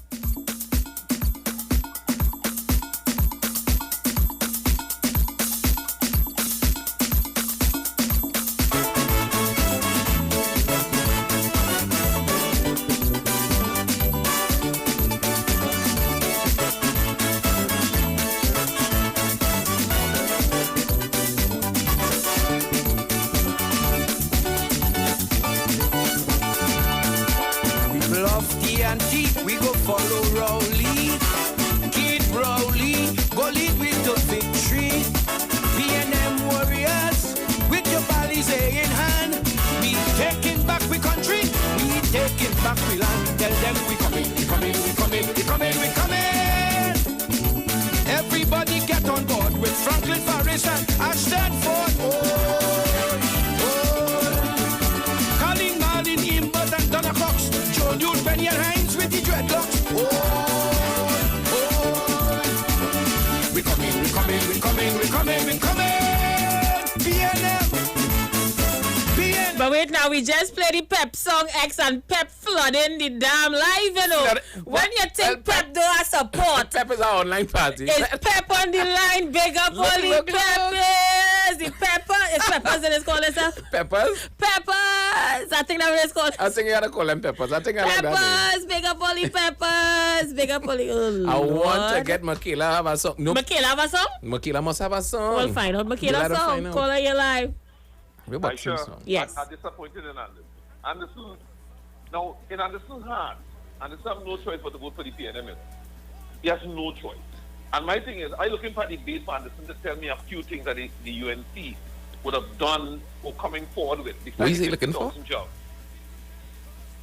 [SPEAKER 8] We go follow Rowley, Kid Rowley, go lead with the victory. PNM warriors, with your bodies in hand. We taking back we country, we taking back we land. Tell them we coming, we coming, we coming, we coming, we coming. Everybody get on board with Franklin Forrest and Ashton Ford. Colin Martin, Imbert and Donna Cox, Joe Newt, Benny and Hines with the dreadlocks. We coming, we coming, we coming, we coming, we coming. PNM.
[SPEAKER 2] But wait now, we just played the Pep song X and Pep flooding the damn live, you know. When you think Pep do a support.
[SPEAKER 5] Pep is our online party.
[SPEAKER 2] It's Pep on the line, big up all the Peppers. The Pepper, it's Peppers that it's called itself.
[SPEAKER 5] Peppers?
[SPEAKER 2] Peppers. I think that's what it's called.
[SPEAKER 5] I think you gotta call them Peppers. I think I like that name.
[SPEAKER 2] Peppers, big up all the Peppers. Big up all the, oh
[SPEAKER 5] I
[SPEAKER 2] Lord.
[SPEAKER 5] want to get Michaela have a song. Nope.
[SPEAKER 2] Michaela have a song?
[SPEAKER 5] Michaela must have a song.
[SPEAKER 2] We'll find out Michaela's song. Call her your live.
[SPEAKER 5] We about two songs.
[SPEAKER 2] Yes.
[SPEAKER 9] I'm disappointed in Anderson. Anderson, now, in Anderson's heart, Anderson have no choice but to vote for the PNM. He has no choice. And my thing is, I looking for the base for Anderson to tell me a few things that the UNC would have done or coming forward with.
[SPEAKER 5] What is he looking for?
[SPEAKER 9] Jobs.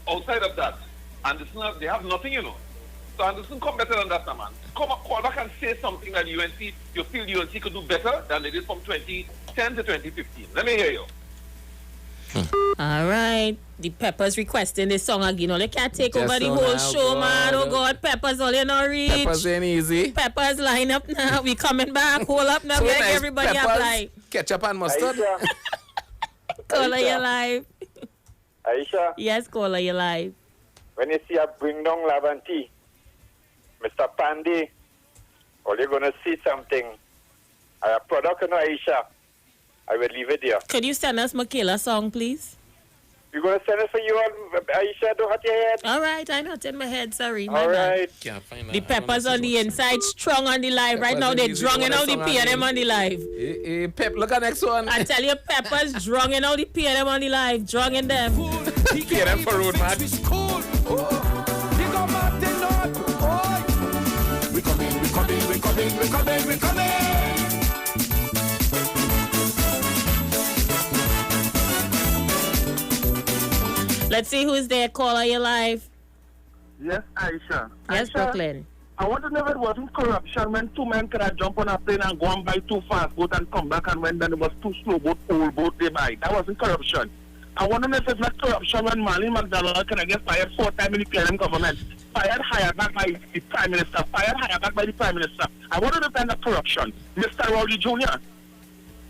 [SPEAKER 9] Outside of that, Anderson, they have nothing, you know. So Anderson come better than that, man. Call back and say something that UNC, you feel UNC could do better than they did from 2010 to 2015. Let me hear you.
[SPEAKER 2] All right. The Peppers requesting this song again. They can't take
[SPEAKER 5] Just
[SPEAKER 2] over the
[SPEAKER 5] so
[SPEAKER 2] whole
[SPEAKER 5] now,
[SPEAKER 2] show, man. Oh,
[SPEAKER 5] God.
[SPEAKER 2] God. Peppers all in our reach.
[SPEAKER 5] Peppers ain't easy.
[SPEAKER 2] Peppers line up now. We coming back. Hold up now.
[SPEAKER 5] So
[SPEAKER 2] Make
[SPEAKER 5] nice.
[SPEAKER 2] everybody
[SPEAKER 5] Peppers,
[SPEAKER 2] apply.
[SPEAKER 5] ketchup and mustard.
[SPEAKER 2] Caller, you live.
[SPEAKER 3] Aisha,
[SPEAKER 2] Yes, caller, you live.
[SPEAKER 3] when you see a bring down Lavanti, Mr. Pandy, or you're going to see something, a product, Aisha, I will leave it there.
[SPEAKER 2] Could you send us Michaela song, please?
[SPEAKER 3] You're going to send it for you on Aisha, don't have your head.
[SPEAKER 2] All right, I know it's in my head. Sorry, my
[SPEAKER 3] All
[SPEAKER 2] bad.
[SPEAKER 3] right.
[SPEAKER 5] Can't find
[SPEAKER 2] The Peppers on the inside, strong on the live. Right now, they're drunging out the PNM on the live.
[SPEAKER 5] Pep, look at next one.
[SPEAKER 2] I tell you, Peppers drunging out the PNM on the live. Drunging them.
[SPEAKER 5] PNM for road match.
[SPEAKER 10] We coming, we coming, we coming, we coming, we coming.
[SPEAKER 2] Let's see who's there. Caller, you live.
[SPEAKER 13] Yes, Aisha.
[SPEAKER 2] Yes,
[SPEAKER 13] Aisha,
[SPEAKER 2] Brooklyn.
[SPEAKER 13] I want to know if it wasn't corruption when two men could have jumped on a plane and go and buy two fast boat and come back, and when then it was two slow boat, old boat they buy. That wasn't corruption. I want to know if it's not corruption when Marlene McDonald can get fired 4 times in the PNM government. Fired, hired back by the Prime Minister. Fired, hired back by the Prime Minister. I want to know if that's not corruption. Mr. Rowley Jr.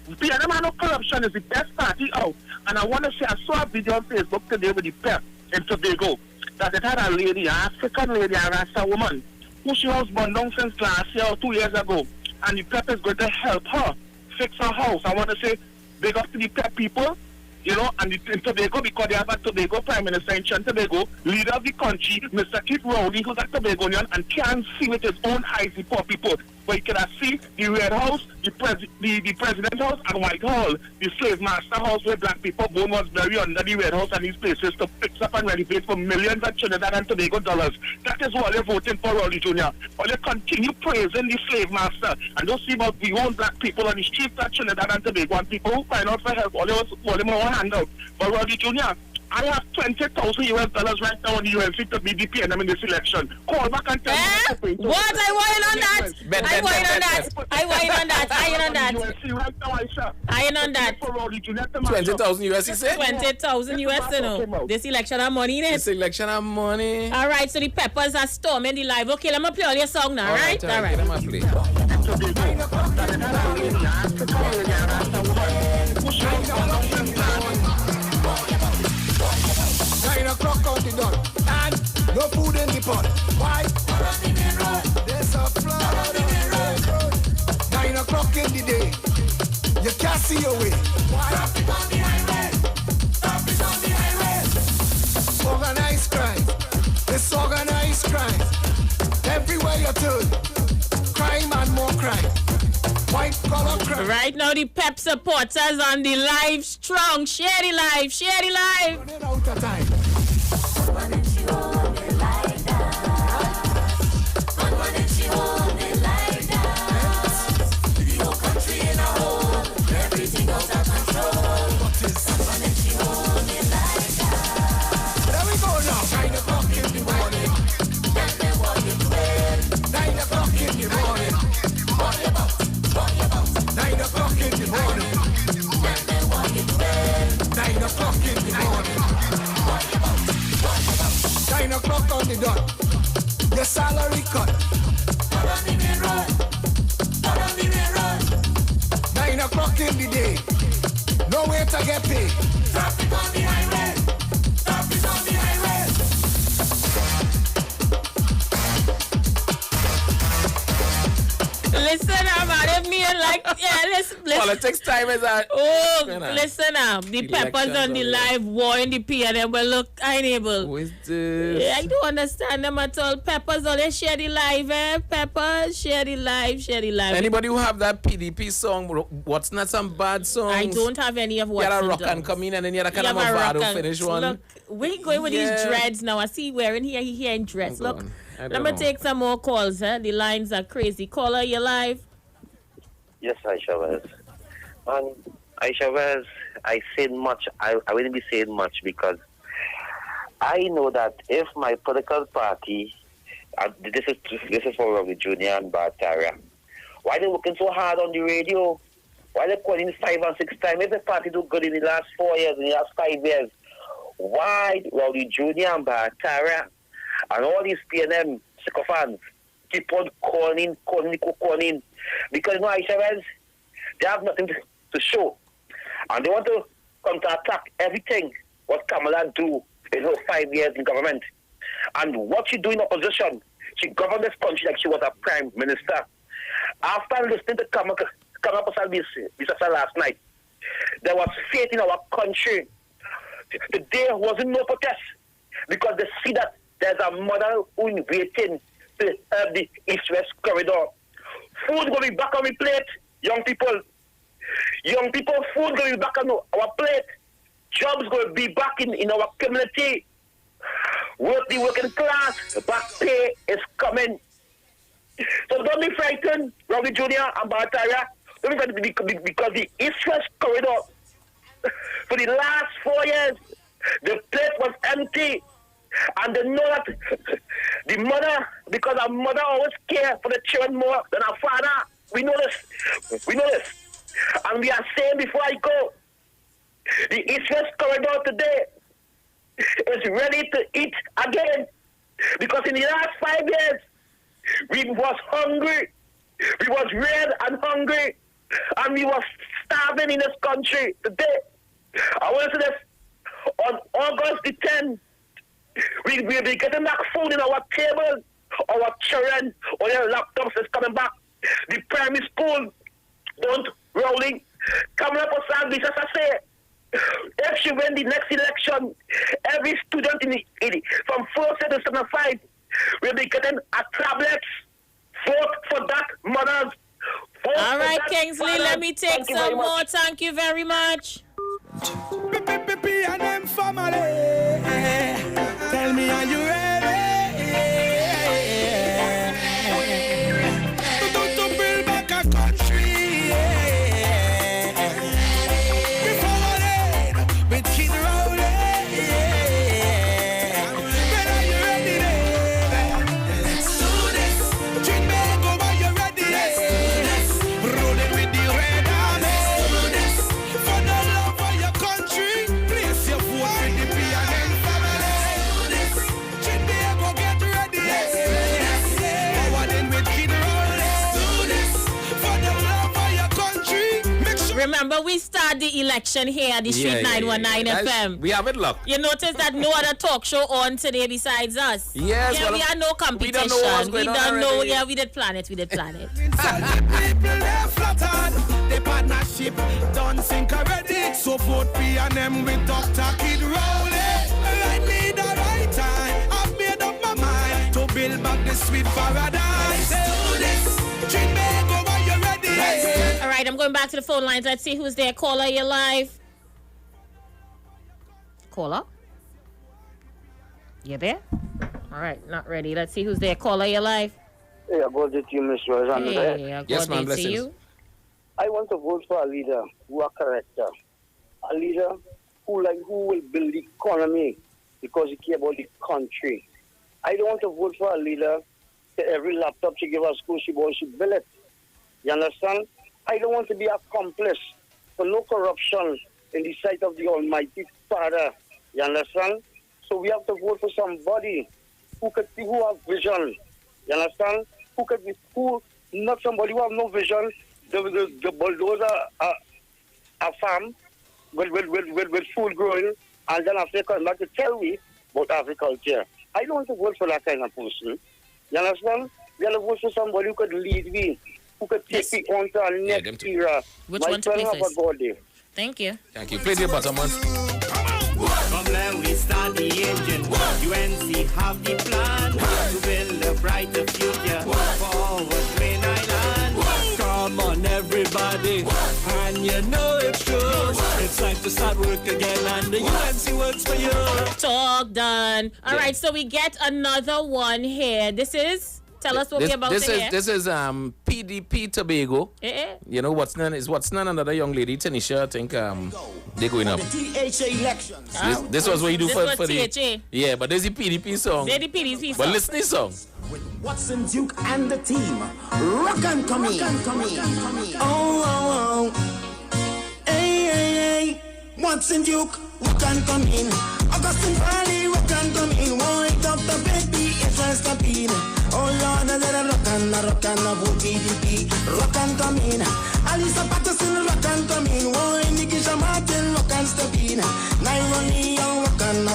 [SPEAKER 13] PNM had no corruption is the best party out. And I want to say, I saw a video on Facebook today with the PEP in Tobago that it had a lady, an African lady, a Rasta woman, who she was born down since last year or 2 years ago. And the PEP is going to help her fix her house. I want to say, big up to the PEP people, you know, and in Tobago, because they have a Tobago Prime Minister in Tobago, leader of the country, Mr. Keith Rowley, who's a Tobagonian and can see with his own eyes the poor people. But you can see the Red House, the President House, and Whitehall, the Slave Master House, where black people go was very under the Red House and these places to fix up and renovate for millions of Trinidad and Tobago dollars. That is why they're voting for Rowley Jr. Or they continue praising the Slave Master and don't see about the own black people on the streets of Trinidad and Tobago and people who find out for help, all they want one hand out. But Rowley Jr., I have $20,000 right now on the UNC to be the PNM in this election. Call back and tell me.
[SPEAKER 2] What? I want on that. I want on that. I want on that. I on that. I on that.
[SPEAKER 5] 20,000 US, you say?
[SPEAKER 2] 20,000 US, you know. This election have money in it.
[SPEAKER 5] This election have money.
[SPEAKER 2] All right, so the Peppers are storming the live. Okay, let me play all your song now, right? All right.
[SPEAKER 5] Let me play.
[SPEAKER 10] 9 o'clock on the dot, and no food in the pot. Why? There's a flood. 9 o'clock in the day, you can't see your way. Why? Traffic on the highway. Traffic on the highway. Organized crime. It's organized crime. Everywhere you turn, crime and more crime. White collar crime.
[SPEAKER 2] Right now, the Pep supporters on the live strong. Share the live. Share the live.
[SPEAKER 10] Running out of time. On the dot, your salary cut. 9 o'clock in the day, no way to get paid. Traffic on the highway. Traffic on the highway.
[SPEAKER 2] Listen, man, if me like, yeah, listen.
[SPEAKER 5] Politics time is that.
[SPEAKER 2] Oh, listen up. The Peppers on the live war in the PNM. Well, look, I ain't able.
[SPEAKER 5] Who is this?
[SPEAKER 2] I don't understand them at all. Peppers, all they share the live, eh? Peppers, share the live, share the live.
[SPEAKER 5] Anybody who have that PDP song, what's not some bad songs?
[SPEAKER 2] I don't have any of what.
[SPEAKER 5] You had a rock and come in and then you had a kind of a Vado finish one.
[SPEAKER 2] Look, where you going with these dreads now? I see wearing here, he here in dreads. Look, let me take some more calls, eh? The lines are crazy. Caller, you live?
[SPEAKER 16] Yes, Aisha Wells. And Aisha Wells, I said much. I wouldn't be saying much because I know that if my political party, this is for Rowley Jr. and Bartaria, why they working so hard on the radio? Why they calling in 5 and 6 times? If the party do good in the last 4 years, in the last 5 years, why Rowdy Jr. and Bartara and all these PNM sycophants keep on calling? Because you know, Aisha Wells, they have nothing to show. And they want to come to attack everything what Kamala do in her 5 years in government. And what she do in opposition, she governed this country like she was a prime minister. After listening to Kamala Bissasa last night, there was faith in our country. There wasn't no protest because they see that there's a mother who is waiting to help the East-West corridor. Food will be back on the plate, young people. Young people, food will be back on our plate. Jobs will be back in our community. The working class, back pay is coming. So don't be frightened, Rowdy Jr. and Bartara. Don't be frightened because the East-West corridor, for the last 4 years, the plate was empty. And they know that the mother, because our mother always cares for the children more than our father. We know this. We know this. And we are saying before I go, the East-West corridor today is ready to eat again. Because in the last 5 years, we was hungry. We was red and hungry. And we was starving in this country today. I want to say this. On August the 10th, we will be getting back food in our table. Our children, or their laptops is coming back. The primary school don't rolling. Kamala Bissasa say, if she win the next election, every student from 4th to 75 will be getting a tablet. Vote for that, mothers. Vote
[SPEAKER 2] All right,
[SPEAKER 16] that,
[SPEAKER 2] Kingsley,
[SPEAKER 16] fathers.
[SPEAKER 2] let me take some more. Thank you very much.
[SPEAKER 8] PNM family, tell me, are you ready? To build back a country. Before with Kid Rowdy. When are you ready? Let's do this. Treat me go, are you ready? Let's do this. Rolling with the red army. Let's do this. For the love of your country, place your vote with the PNM family. Let's do this. Treat me go, get ready. Let's do this. Power in with Kid Rowdy. Let's do this. For the love of your country, make sure.
[SPEAKER 2] Remember, we start the election here at the Street 919 FM.
[SPEAKER 5] We have it locked.
[SPEAKER 2] You notice that no other talk show on today besides us.
[SPEAKER 5] Yes,
[SPEAKER 2] Yeah,
[SPEAKER 5] well,
[SPEAKER 2] we are no competition.
[SPEAKER 5] we don't know what's going on already.
[SPEAKER 2] Yeah, we did plan it.
[SPEAKER 8] People they flattered, the partnership done sink already. So vote PNM with Dr. Kid Rowdy. Right leader, right time. I've made up my mind to build back the sweet paradise. Do this. Treat me go, are you ready?
[SPEAKER 2] All right, I'm going back to the phone lines. Let's see who's there. Caller, you're live. Caller? You there? All right, not ready. Let's see who's there. Caller, you're live.
[SPEAKER 18] Hey, I got it to you, Mr. Alexander.
[SPEAKER 2] Hey,
[SPEAKER 5] Yes,
[SPEAKER 2] God
[SPEAKER 5] ma'am,
[SPEAKER 2] bless
[SPEAKER 5] blessings.
[SPEAKER 2] you.
[SPEAKER 18] I want to vote for a leader who are character. A leader who will build the economy because he care about the country. I don't want to vote for a leader that every laptop she give her school, she build it. You understand? I don't want to be accomplice for no corruption in the sight of the Almighty Father. You understand? So we have to vote for somebody who have vision. You understand? Not somebody who have no vision. The bulldozer a farm with food growing, and then after come back to tell me about agriculture. I don't want to vote for that kind of person. You understand? We have to vote for somebody who could lead me, who could take me on to our next era.
[SPEAKER 2] Which one to pick
[SPEAKER 18] have a
[SPEAKER 2] first?
[SPEAKER 18] good day.
[SPEAKER 2] Thank you.
[SPEAKER 5] Thank you. Play the bottom one.
[SPEAKER 11] From there we start the engine. UNC have the plan to build a brighter future forward Main Island.
[SPEAKER 8] Come on, everybody, and you know it's true. It's time to start work again, and the UNC works for you.
[SPEAKER 2] Talk done. All right, so we get another one here. This is... Tell us what we're about to hear.
[SPEAKER 5] This is PDP Tobago. You know what's none another young lady, Tanisha. I think they're going up.
[SPEAKER 21] The THA elections.
[SPEAKER 5] This was what you do
[SPEAKER 2] This
[SPEAKER 5] for
[SPEAKER 2] was
[SPEAKER 5] the
[SPEAKER 2] THA.
[SPEAKER 5] Yeah, but there's the PDP song.
[SPEAKER 2] They're the PDP
[SPEAKER 5] But
[SPEAKER 2] song.
[SPEAKER 5] listen to this song.
[SPEAKER 21] Watson Duke and the team. Rock and come in. Oh, oh, oh.
[SPEAKER 10] Watson Duke, rock and come in. Augustine Farley, rock and come in. Why Dr. Baby, Israel Stapin. Oh Lord, rock and vote PDP, rock and come in. Alisa Patterson, rock and come in. Why Nikisha Martin, rock and step in. Nairobi, rock and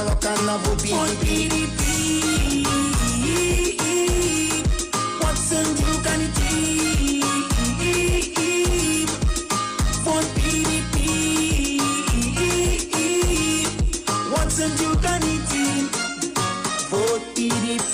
[SPEAKER 10] vote PDP. Watson Duke and it vote PDP. Watson Duke and it vote PDP.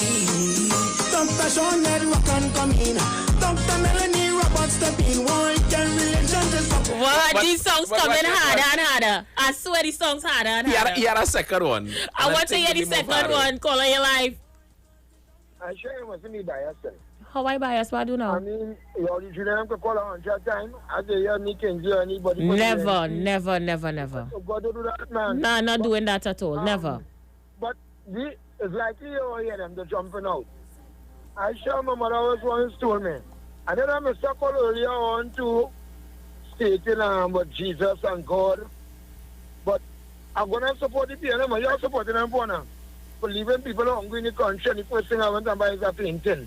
[SPEAKER 10] Dr. Sean Ned rock and come in. Dr. Melanie Roberts step in. Why can religion just stop?
[SPEAKER 2] What? These songs coming harder and harder. I swear these songs harder and harder.
[SPEAKER 5] He had a second one.
[SPEAKER 2] I want to hear the second one. Call on your life.
[SPEAKER 1] I sure it wasn't me by yourself.
[SPEAKER 2] How I bias? What I do now?
[SPEAKER 1] I mean, you originally have to call on your time. I say you need to enjoy anybody.
[SPEAKER 2] Never.
[SPEAKER 1] So God don't do that, man.
[SPEAKER 2] Nah, not doing that at all. Never.
[SPEAKER 1] But it's likely you hear them, they're jumping out. I sure my mother was once told me. I don't have Mr. Call earlier on to stating about Jesus and God. But I'm going to support the PNM. You're supporting them for now. For leaving people hungry in the country, and the first thing I went and buy is a painting.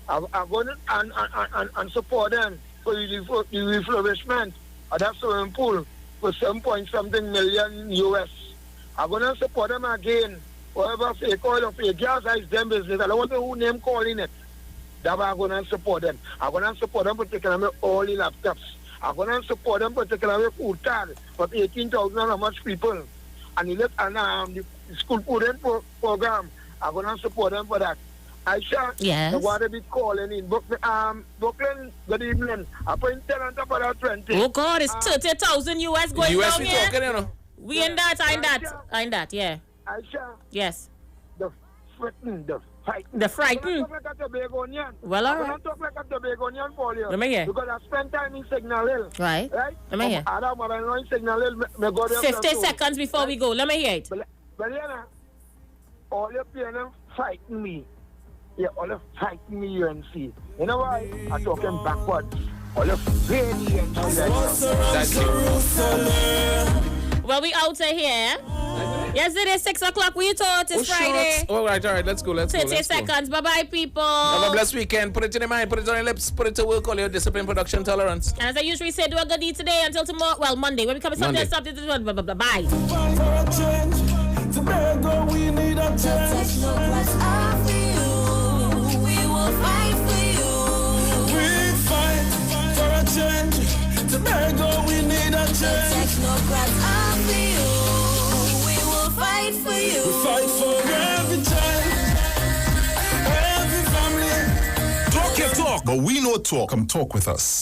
[SPEAKER 1] I'm going to and support them for the refurbishment of that swimming pool for $7.something million US. I'm going to support them again. Whatever fake oil or fake gas, is them business. I don't want to know who name calling it. That's why I'm going to support them. I'm going to support them for taking away all the laptops. I'm going to support them for taking away food card for 18,000 and how much people. And the school food program, I'm going to support them for that. Aisha,
[SPEAKER 2] yes.
[SPEAKER 1] I want to be calling in. Brooklyn, good evening. I put 10 on top of that 20.
[SPEAKER 2] Oh God, it's 30,000 US going
[SPEAKER 5] US
[SPEAKER 2] down
[SPEAKER 5] we
[SPEAKER 2] here.
[SPEAKER 5] talking, you know.
[SPEAKER 2] We in that, I in that, yeah.
[SPEAKER 1] Aisha.
[SPEAKER 2] Yes.
[SPEAKER 1] The frightened.
[SPEAKER 2] Well, all
[SPEAKER 1] right.
[SPEAKER 2] right.
[SPEAKER 1] I'm talking like a Tobagonian for you.
[SPEAKER 2] Let me hear.
[SPEAKER 1] Because I spent time in Signal Hill.
[SPEAKER 2] Right. Let me hear.
[SPEAKER 1] I don't want to Signal Hill.
[SPEAKER 2] 50 seconds before we go. Let me hear it.
[SPEAKER 1] But you know, all your PNM fighting me. Yeah, all of fighting me UNC. You know why? I'm talking backwards. All of really UNC.
[SPEAKER 2] Well, we out of here. Yesterday, 6 o'clock, we thought it's Friday.
[SPEAKER 5] All right, let's go.
[SPEAKER 2] 30 seconds. Bye-bye, people.
[SPEAKER 5] Have a blessed weekend. Put it in your mind, put it on your lips, put it to work, all your discipline, production, tolerance.
[SPEAKER 2] And as I usually say, do a good deed today until tomorrow. Well, Monday. When we come Sunday, something. Bye.
[SPEAKER 10] Tobago, we need a change. No glass for you. We will fight for you. We fight for a change. Tobago, we need a change. No glass for you. We will fight for you. We fight for every child, every family.
[SPEAKER 20] Talk your talk, but we know talk. Come talk with us.